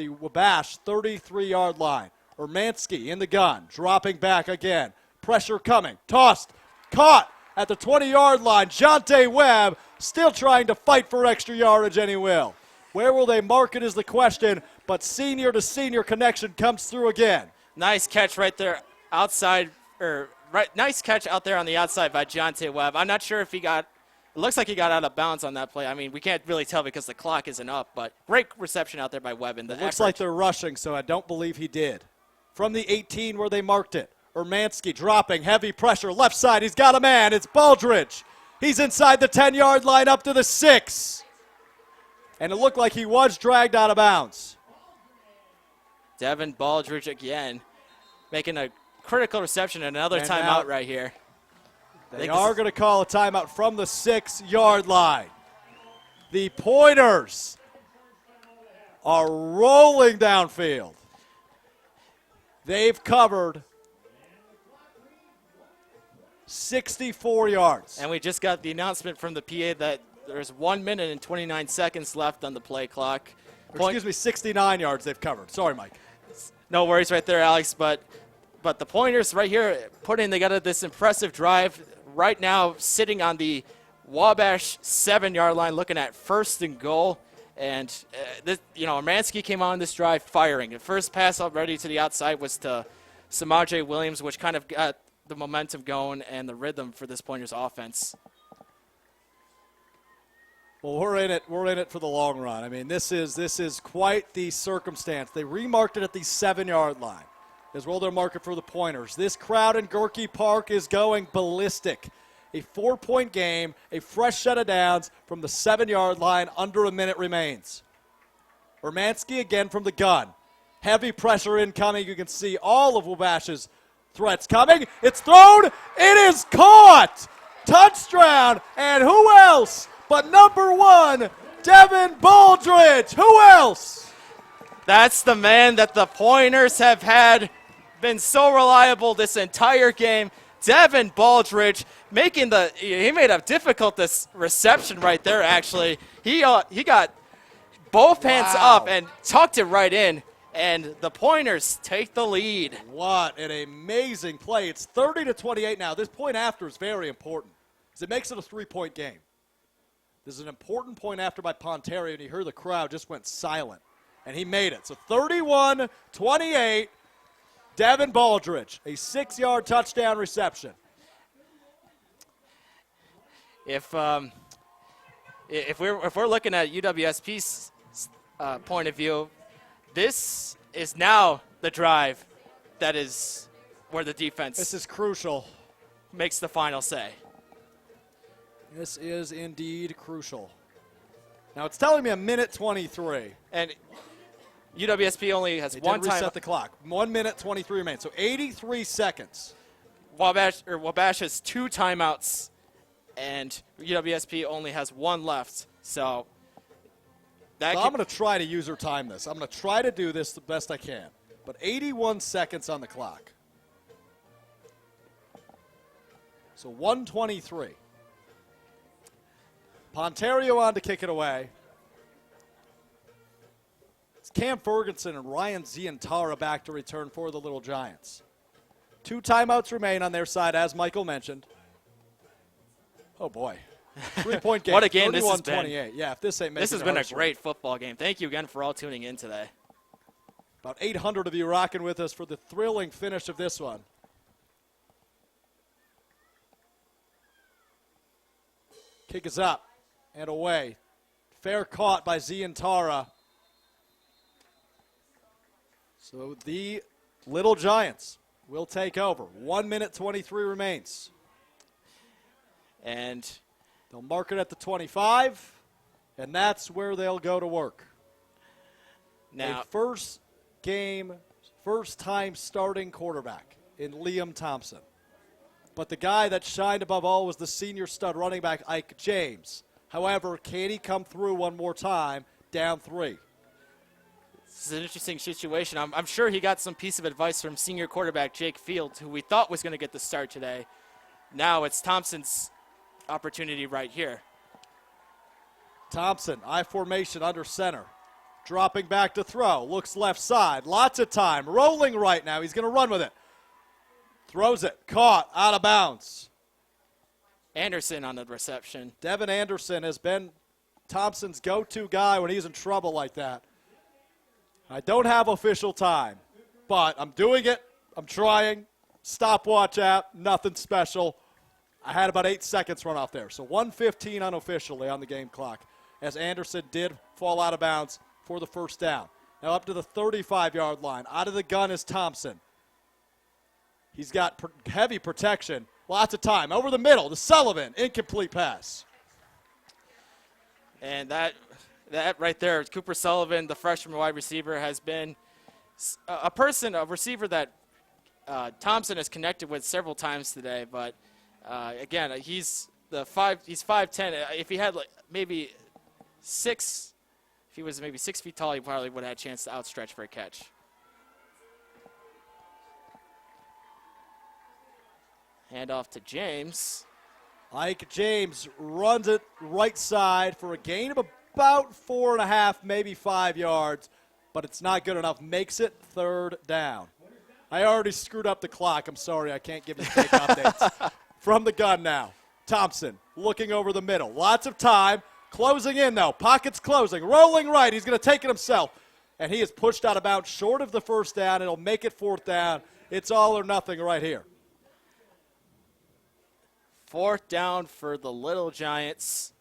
Wabash 33-yard line. Hermansky in the gun, dropping back again. Pressure coming, tossed, caught at the 20-yard line. Jonte Webb still trying to fight for extra yardage, and he will. Where will they mark it is the question, but senior to senior connection comes through again. Nice catch right there outside, nice catch out there on the outside by Jonte Webb. I'm not sure if it looks like he got out of bounds on that play. I mean, we can't really tell because the clock isn't up, but great reception out there by Webb. It looks like they're rushing, so I don't believe he did. From the 18 where they marked it, Hermansky dropping, heavy pressure, left side, he's got a man, it's Baldridge. He's inside the 10-yard line up to the 6. And it looked like he was dragged out of bounds. Devin Baldridge again, making a critical reception and another timeout right here. They are going to call a timeout from the 6-yard line. The Pointers are rolling downfield. They've covered 64 yards. And we just got the announcement from the PA that there's 1 minute and 29 seconds left on the play clock. Excuse me, 69 yards they've covered. Sorry, Mike. No worries right there, Alex. But the Pointers right here putting together this impressive drive right now, sitting on the Wabash 7-yard line, looking at 1st and goal. And, Hermansky came on this drive firing. The first pass already to the outside was to Samaje Williams, which kind of got the momentum going and the rhythm for this Pointers offense. Well, we're in it for the long run. I mean, this is quite the circumstance. They remarked it at the 7-yard line. is where they'll mark it for the Pointers. This crowd in Gorky Park is going ballistic. A 4-point game, a fresh set of downs from the 7-yard line, under a minute remains. Hermansky again from the gun. Heavy pressure incoming. You can see all of Wabash's threats coming. It's thrown. It is caught. Touchdown. And who else but number 1, Devin Baldridge? Who else? That's the man that the Pointers have had been so reliable this entire game. Devin Baldridge he made a difficult reception right there, actually. He got both hands up and tucked it right in, and the Pointers take the lead. What an amazing play. It's 30-28 now. This point after is very important because it makes it a 3-point game. This is an important point after by Pontario, and you heard the crowd just went silent, and he made it. So 31-28, Devin Baldridge, a 6-yard touchdown reception. If we're looking at UWSP's point of view, this is now the drive that is where the defense. This is crucial. Makes the final say. This is indeed crucial. Now it's telling me a minute 23. And UWSP only has one time. Reset the clock. 1 minute 23 remains. So 83 seconds. Wabash has 2 timeouts, and UWSP only has 1 left. So I'm going to try to user time this. I'm going to try to do this the best I can. But 81 seconds on the clock. So 1:23. Pontario on to kick it away. It's Cam Ferguson and Ryan Zientara back to return for the Little Giants. 2 timeouts remain on their side, as Michael mentioned. Oh, boy. 3-point game. What a game this has been. 31-28. Yeah, if this ain't making This has been a great football game. Thank you again for all tuning in today. About 800 of you rocking with us for the thrilling finish of this one. Kick is up and away. Fair caught by Zientara. So the Little Giants will take over. 1 minute 23 remains. And they'll mark it at the 25, and that's where they'll go to work. Now, a first time starting quarterback in Liam Thompson. But the guy that shined above all was the senior stud running back, Ike James. However, can he come through one more time, down 3? This is an interesting situation. I'm sure he got some piece of advice from senior quarterback Jake Fields, who we thought was going to get the start today. Now it's Thompson's opportunity right here. Thompson, I formation under center. Dropping back to throw. Looks left side. Lots of time. Rolling right now. He's going to run with it. Throws it. Caught. Out of bounds. Anderson on the reception. Devin Anderson has been Thompson's go-to guy when he's in trouble like that. I don't have official time, but I'm doing it. I'm trying. Stopwatch app. Nothing special. I had about 8 seconds run off there. So 1:15 unofficially on the game clock as Anderson did fall out of bounds for the first down. Now up to the 35-yard line. Out of the gun is Thompson. He's got heavy protection. Lots of time. Over the middle to Sullivan. Incomplete pass. And that right there, Cooper Sullivan, the freshman wide receiver, has been a receiver that Thompson has connected with several times today. But again, he's 5'10". If he had maybe 6, if he was maybe 6 feet tall, he probably would have had a chance to outstretch for a catch. Hand off to James. Ike James runs it right side for a gain of about 4.5, maybe 5 yards, but it's not good enough. Makes it 3rd down. I already screwed up the clock. I'm sorry, I can't give you fake updates. From the gun now. Thompson looking over the middle. Lots of time. Closing in, though. Pockets closing. Rolling right. He's going to take it himself. And he is pushed out of bounds short of the first down. It'll make it 4th down. It's all or nothing right here. 4th down for the Little Giants.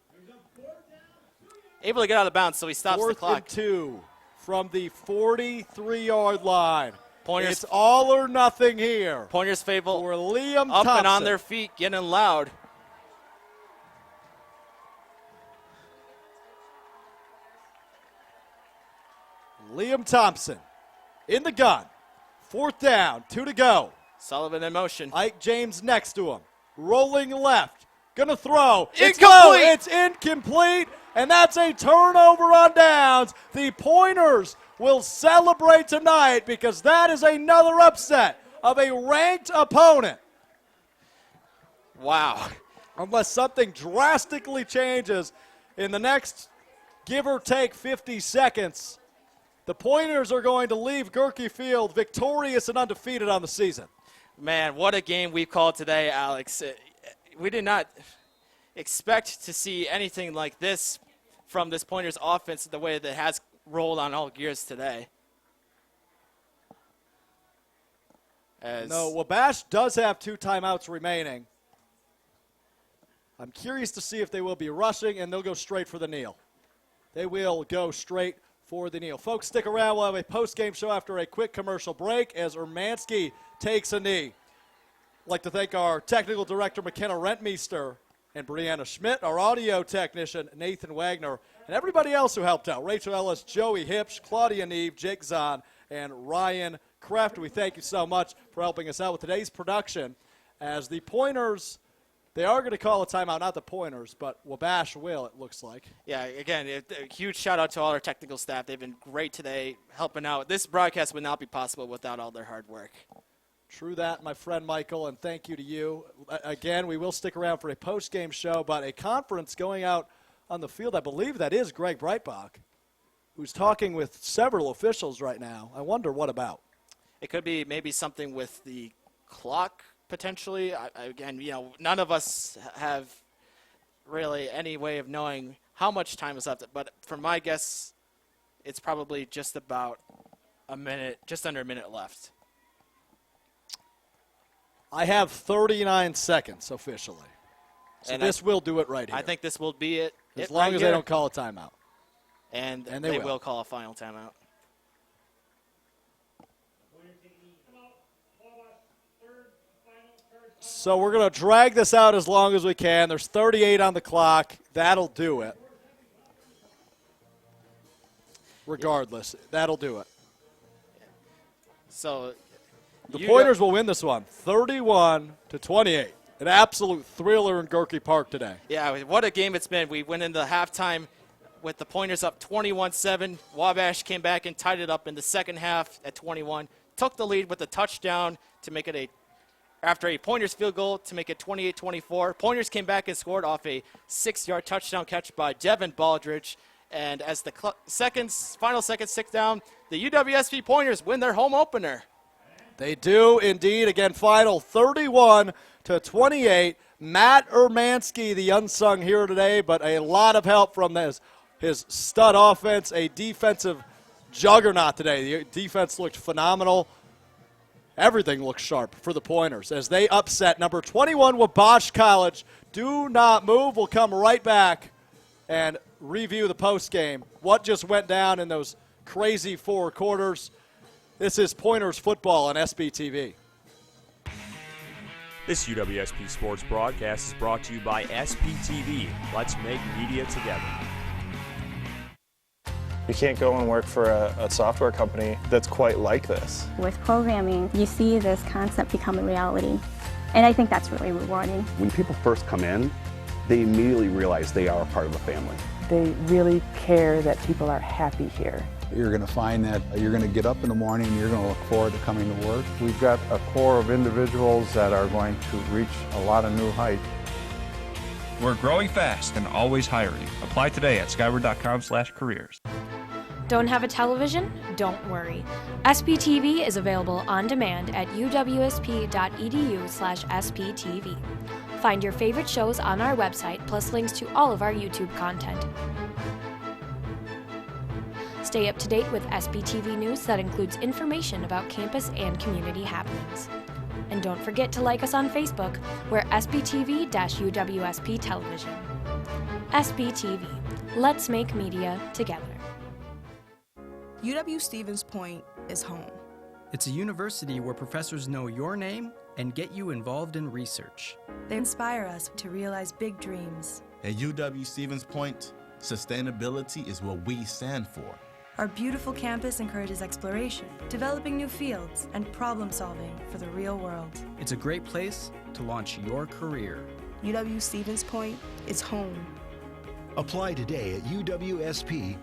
Able to get out of bounds, so he stops the clock. 4th and 2 from the 43-yard line. Pointers. It's all or nothing here. Pointers Fable for Liam up Thompson. and on their feet, getting loud. Liam Thompson in the gun. 4th down, 2 to go. Sullivan in motion. Ike James next to him. Rolling left. Gonna throw. Incomplete. It's incomplete, and that's a turnover on downs. The Pointers will celebrate tonight because that is another upset of a ranked opponent. Wow. Unless something drastically changes in the next give or take 50 seconds, the Pointers are going to leave Gerke Field victorious and undefeated on the season. Man, what a game we've called today, Alex. We did not expect to see anything like this from this Pointers offense the way that it has rolled on all gears today. No, Wabash does have 2 timeouts remaining. I'm curious to see if they will be rushing, and they'll go straight for the kneel. They will go straight for the kneel. Folks, stick around. We'll have a post-game show after a quick commercial break as Ermansky takes a knee. I'd like to thank our technical director, McKenna Rentmeester, and Brianna Schmidt, our audio technician, Nathan Wagner, and everybody else who helped out. Rachel Ellis, Joey Hipsch, Claudia Neve, Jake Zahn, and Ryan Kraft. We thank you so much for helping us out with today's production as the Pointers, they are going to call a timeout, not the Pointers, but Wabash will, it looks like. Yeah, again, a huge shout-out to all our technical staff. They've been great today helping out. This broadcast would not be possible without all their hard work. True that, my friend Michael, and thank you to you. Again, we will stick around for a post-game show, but a conference going out on the field, I believe that is Greg Breitbach, who's talking with several officials right now. I wonder what about. It could be maybe something with the clock, potentially. Again, none of us have really any way of knowing how much time is left, but for my guess, it's probably just about a minute, just under a minute left. I have 39 seconds officially. So and this will do it right here. I think this will be it. As long as they don't call a timeout. And they will call a final timeout. So we're going to drag this out as long as we can. There's 38 on the clock. That'll do it. Regardless, that'll do it. So the Pointers will win this one, 31-28. An absolute thriller in Gerke Park today. Yeah, what a game it's been. We went into halftime with the Pointers up 21-7. Wabash came back and tied it up in the second half at 21. Took the lead with a touchdown to make it after a Pointers field goal to make it 28-24. Pointers came back and scored off a 6-yard touchdown catch by Devin Baldridge. And as the final seconds tick down, the UWSP Pointers win their home opener. They do indeed. Again, final 31-28. Matt Ermansky, the unsung hero today, but a lot of help from his stud offense, a defensive juggernaut today. The defense looked phenomenal. Everything looks sharp for the Pointers as they upset number 21 Wabash College. Do not move. We'll come right back and review the postgame. What just went down in those crazy 4 quarters. This is Pointers football on SBTV. This UWSP Sports broadcast is brought to you by SBTV. Let's make media together. You can't go and work for a software company that's quite like this. With programming, you see this concept become a reality. And I think that's really rewarding. When people first come in, they immediately realize they are a part of the family. They really care that people are happy here. You're going to find that you're going to get up in the morning and you're going to look forward to coming to work. We've got a core of individuals that are going to reach a lot of new heights. We're growing fast and always hiring. Apply today at skyward.com/careers. Don't have a television? Don't worry. SPTV is available on demand at uwsp.edu/SPTV. Find your favorite shows on our website, plus links to all of our YouTube content. Stay up to date with SPTV news that includes information about campus and community happenings. And don't forget to like us on Facebook. We're SPTV-UWSP Television. SPTV. Let's make media together. UW Stevens Point is home. It's a university where professors know your name and get you involved in research. They inspire us to realize big dreams. At UW Stevens Point, sustainability is what we stand for. Our beautiful campus encourages exploration, developing new fields, and problem solving for the real world. It's a great place to launch your career. UW Stevens Point is home. Apply today at uwsp.edu.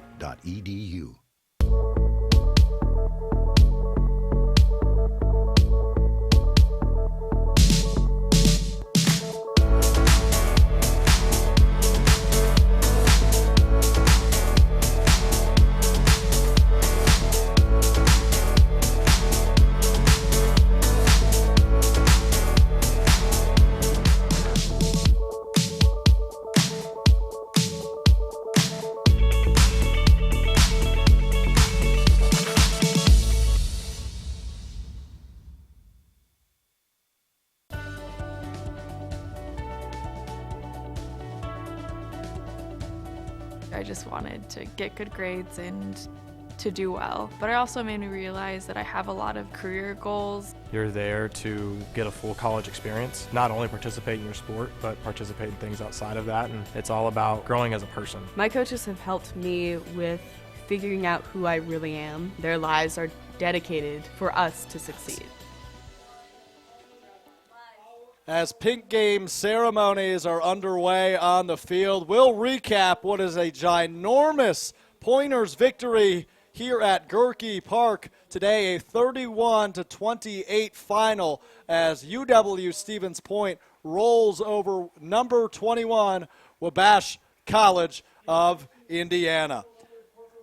I just wanted to get good grades and to do well. But it also made me realize that I have a lot of career goals. You're there to get a full college experience, not only participate in your sport, but participate in things outside of that. And it's all about growing as a person. My coaches have helped me with figuring out who I really am. Their lives are dedicated for us to succeed. As pink game ceremonies are underway on the field, we'll recap what is a ginormous Pointers victory here at Gerke Park today, a 31-28 final as UW Stevens Point rolls over number 21 Wabash College of Indiana.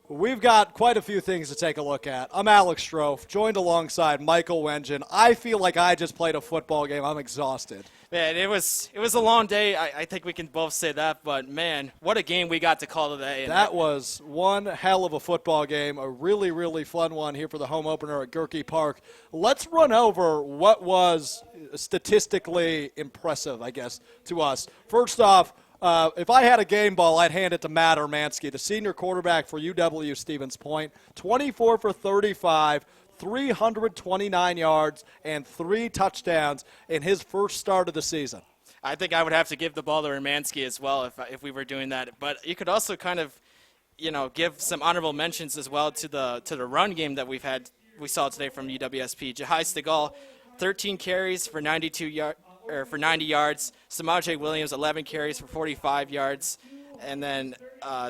We've got quite a few things to take a look at. I'm Alex Strofe, joined alongside Michael Wengen. I feel like I just played a football game. I'm exhausted. Man, it was a long day. I think we can both say that, but man, what a game we got to call today. That was one hell of a football game, a really, really fun one here for the home opener at Gerke Park. Let's run over what was statistically impressive, I guess, to us. First off, if I had a game ball, I'd hand it to Matt Ermansky, the senior quarterback for UW Stevens Point. 24 for 35, 329 yards, and 3 touchdowns in his first start of the season. I think I would have to give the ball to Ermansky as well if we were doing that. But you could also kind of, give some honorable mentions as well to the run game that we saw today from UWSP. Jahai Stegall, 13 carries for 90 yards. Samaje Williams, 11 carries for 45 yards. And then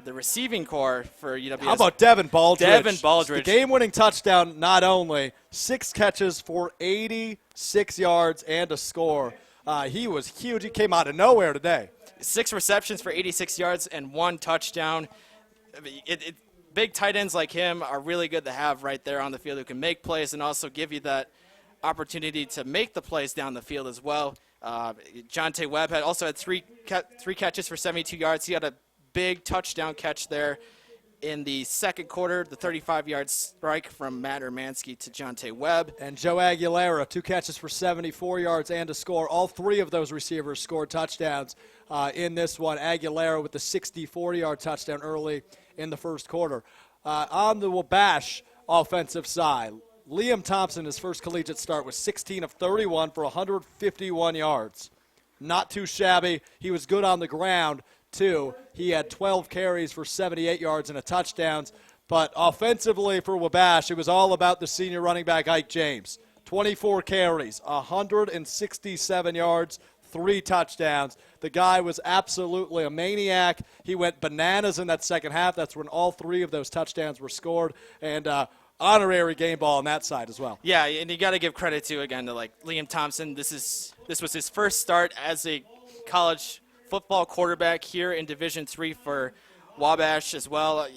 the receiving core for UWSP. How about Devin Baldridge? Devin Baldridge. The game-winning touchdown, not only 6 catches for 86 yards and a score. He was huge. He came out of nowhere today. 6 receptions for 86 yards and 1 touchdown. Big tight ends like him are really good to have right there on the field who can make plays and also give you that opportunity to make the plays down the field as well. Jonte Webb also had three catches for 72 yards. He had a big touchdown catch there in the second quarter, the 35-yard strike from Matt Ermansky to Jonte Webb. And Joe Aguilera, 2 catches for 74 yards and a score. All 3 of those receivers scored touchdowns in this one. Aguilera with the 64-yard touchdown early in the first quarter. On the Wabash offensive side, Liam Thompson, his first collegiate start, was 16 of 31 for 151 yards. Not too shabby. He was good on the ground, too. He had 12 carries for 78 yards and a touchdown. But offensively for Wabash, it was all about the senior running back, Ike James. 24 carries, 167 yards, 3 touchdowns. The guy was absolutely a maniac. He went bananas in that second half. That's when all 3 of those touchdowns were scored. And honorary game ball on that side as well. Yeah, and you got to give credit to Liam Thompson. This was his first start as a college football quarterback here in Division III for Wabash as well.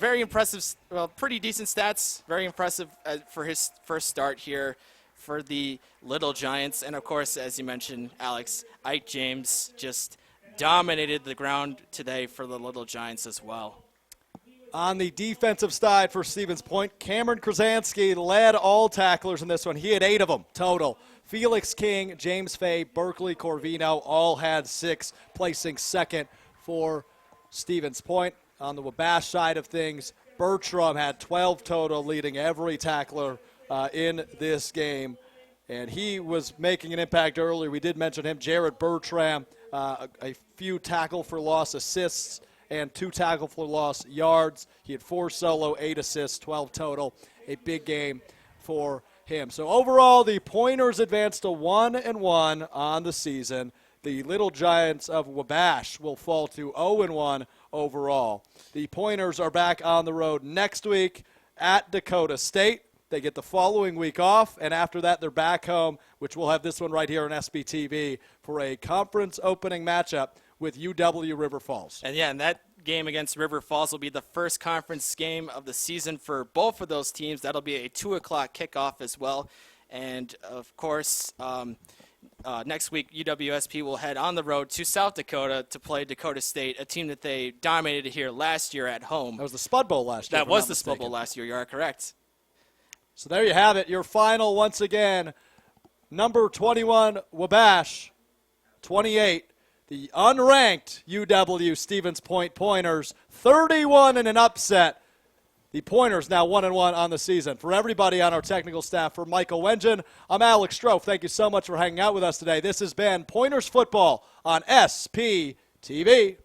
Very impressive, pretty decent stats. Very impressive for his first start here for the Little Giants. And of course, as you mentioned, Alex, Ike James just dominated the ground today for the Little Giants as well. On the defensive side for Stevens Point, Cameron Krasansky led all tacklers in this one. He had 8 of them total. Felix King, James Fay, Berkeley Corvino all had 6, placing second for Stevens Point. On the Wabash side of things, Bertram had 12 total, leading every tackler in this game. And he was making an impact earlier. We did mention him, Jared Bertram, a few tackle for loss assists and 2 tackle for loss yards. He had 4 solo, 8 assists, 12 total. A big game for him. So overall, the Pointers advanced to 1-1 on the season. The Little Giants of Wabash will fall to 0-1 overall. The Pointers are back on the road next week at Dakota State. They get the following week off, and after that they're back home, which we'll have this one right here on SBTV for a conference opening matchup with UW River Falls. And that game against River Falls will be the first conference game of the season for both of those teams. That'll be a 2 o'clock kickoff as well. And, of course, next week UWSP will head on the road to South Dakota to play Dakota State, a team that they dominated here last year at home. That was the Spud Bowl last year. That was the Spud Bowl last year. You are correct. So there you have it, your final once again. Number 21, Wabash. 28, the unranked UW Stevens Point Pointers. 31 in an upset. The Pointers now 1-1 on the season. For everybody on our technical staff, for Michael Wengen, I'm Alex Strofe. Thank you so much for hanging out with us today. This has been Pointers Football on SPTV.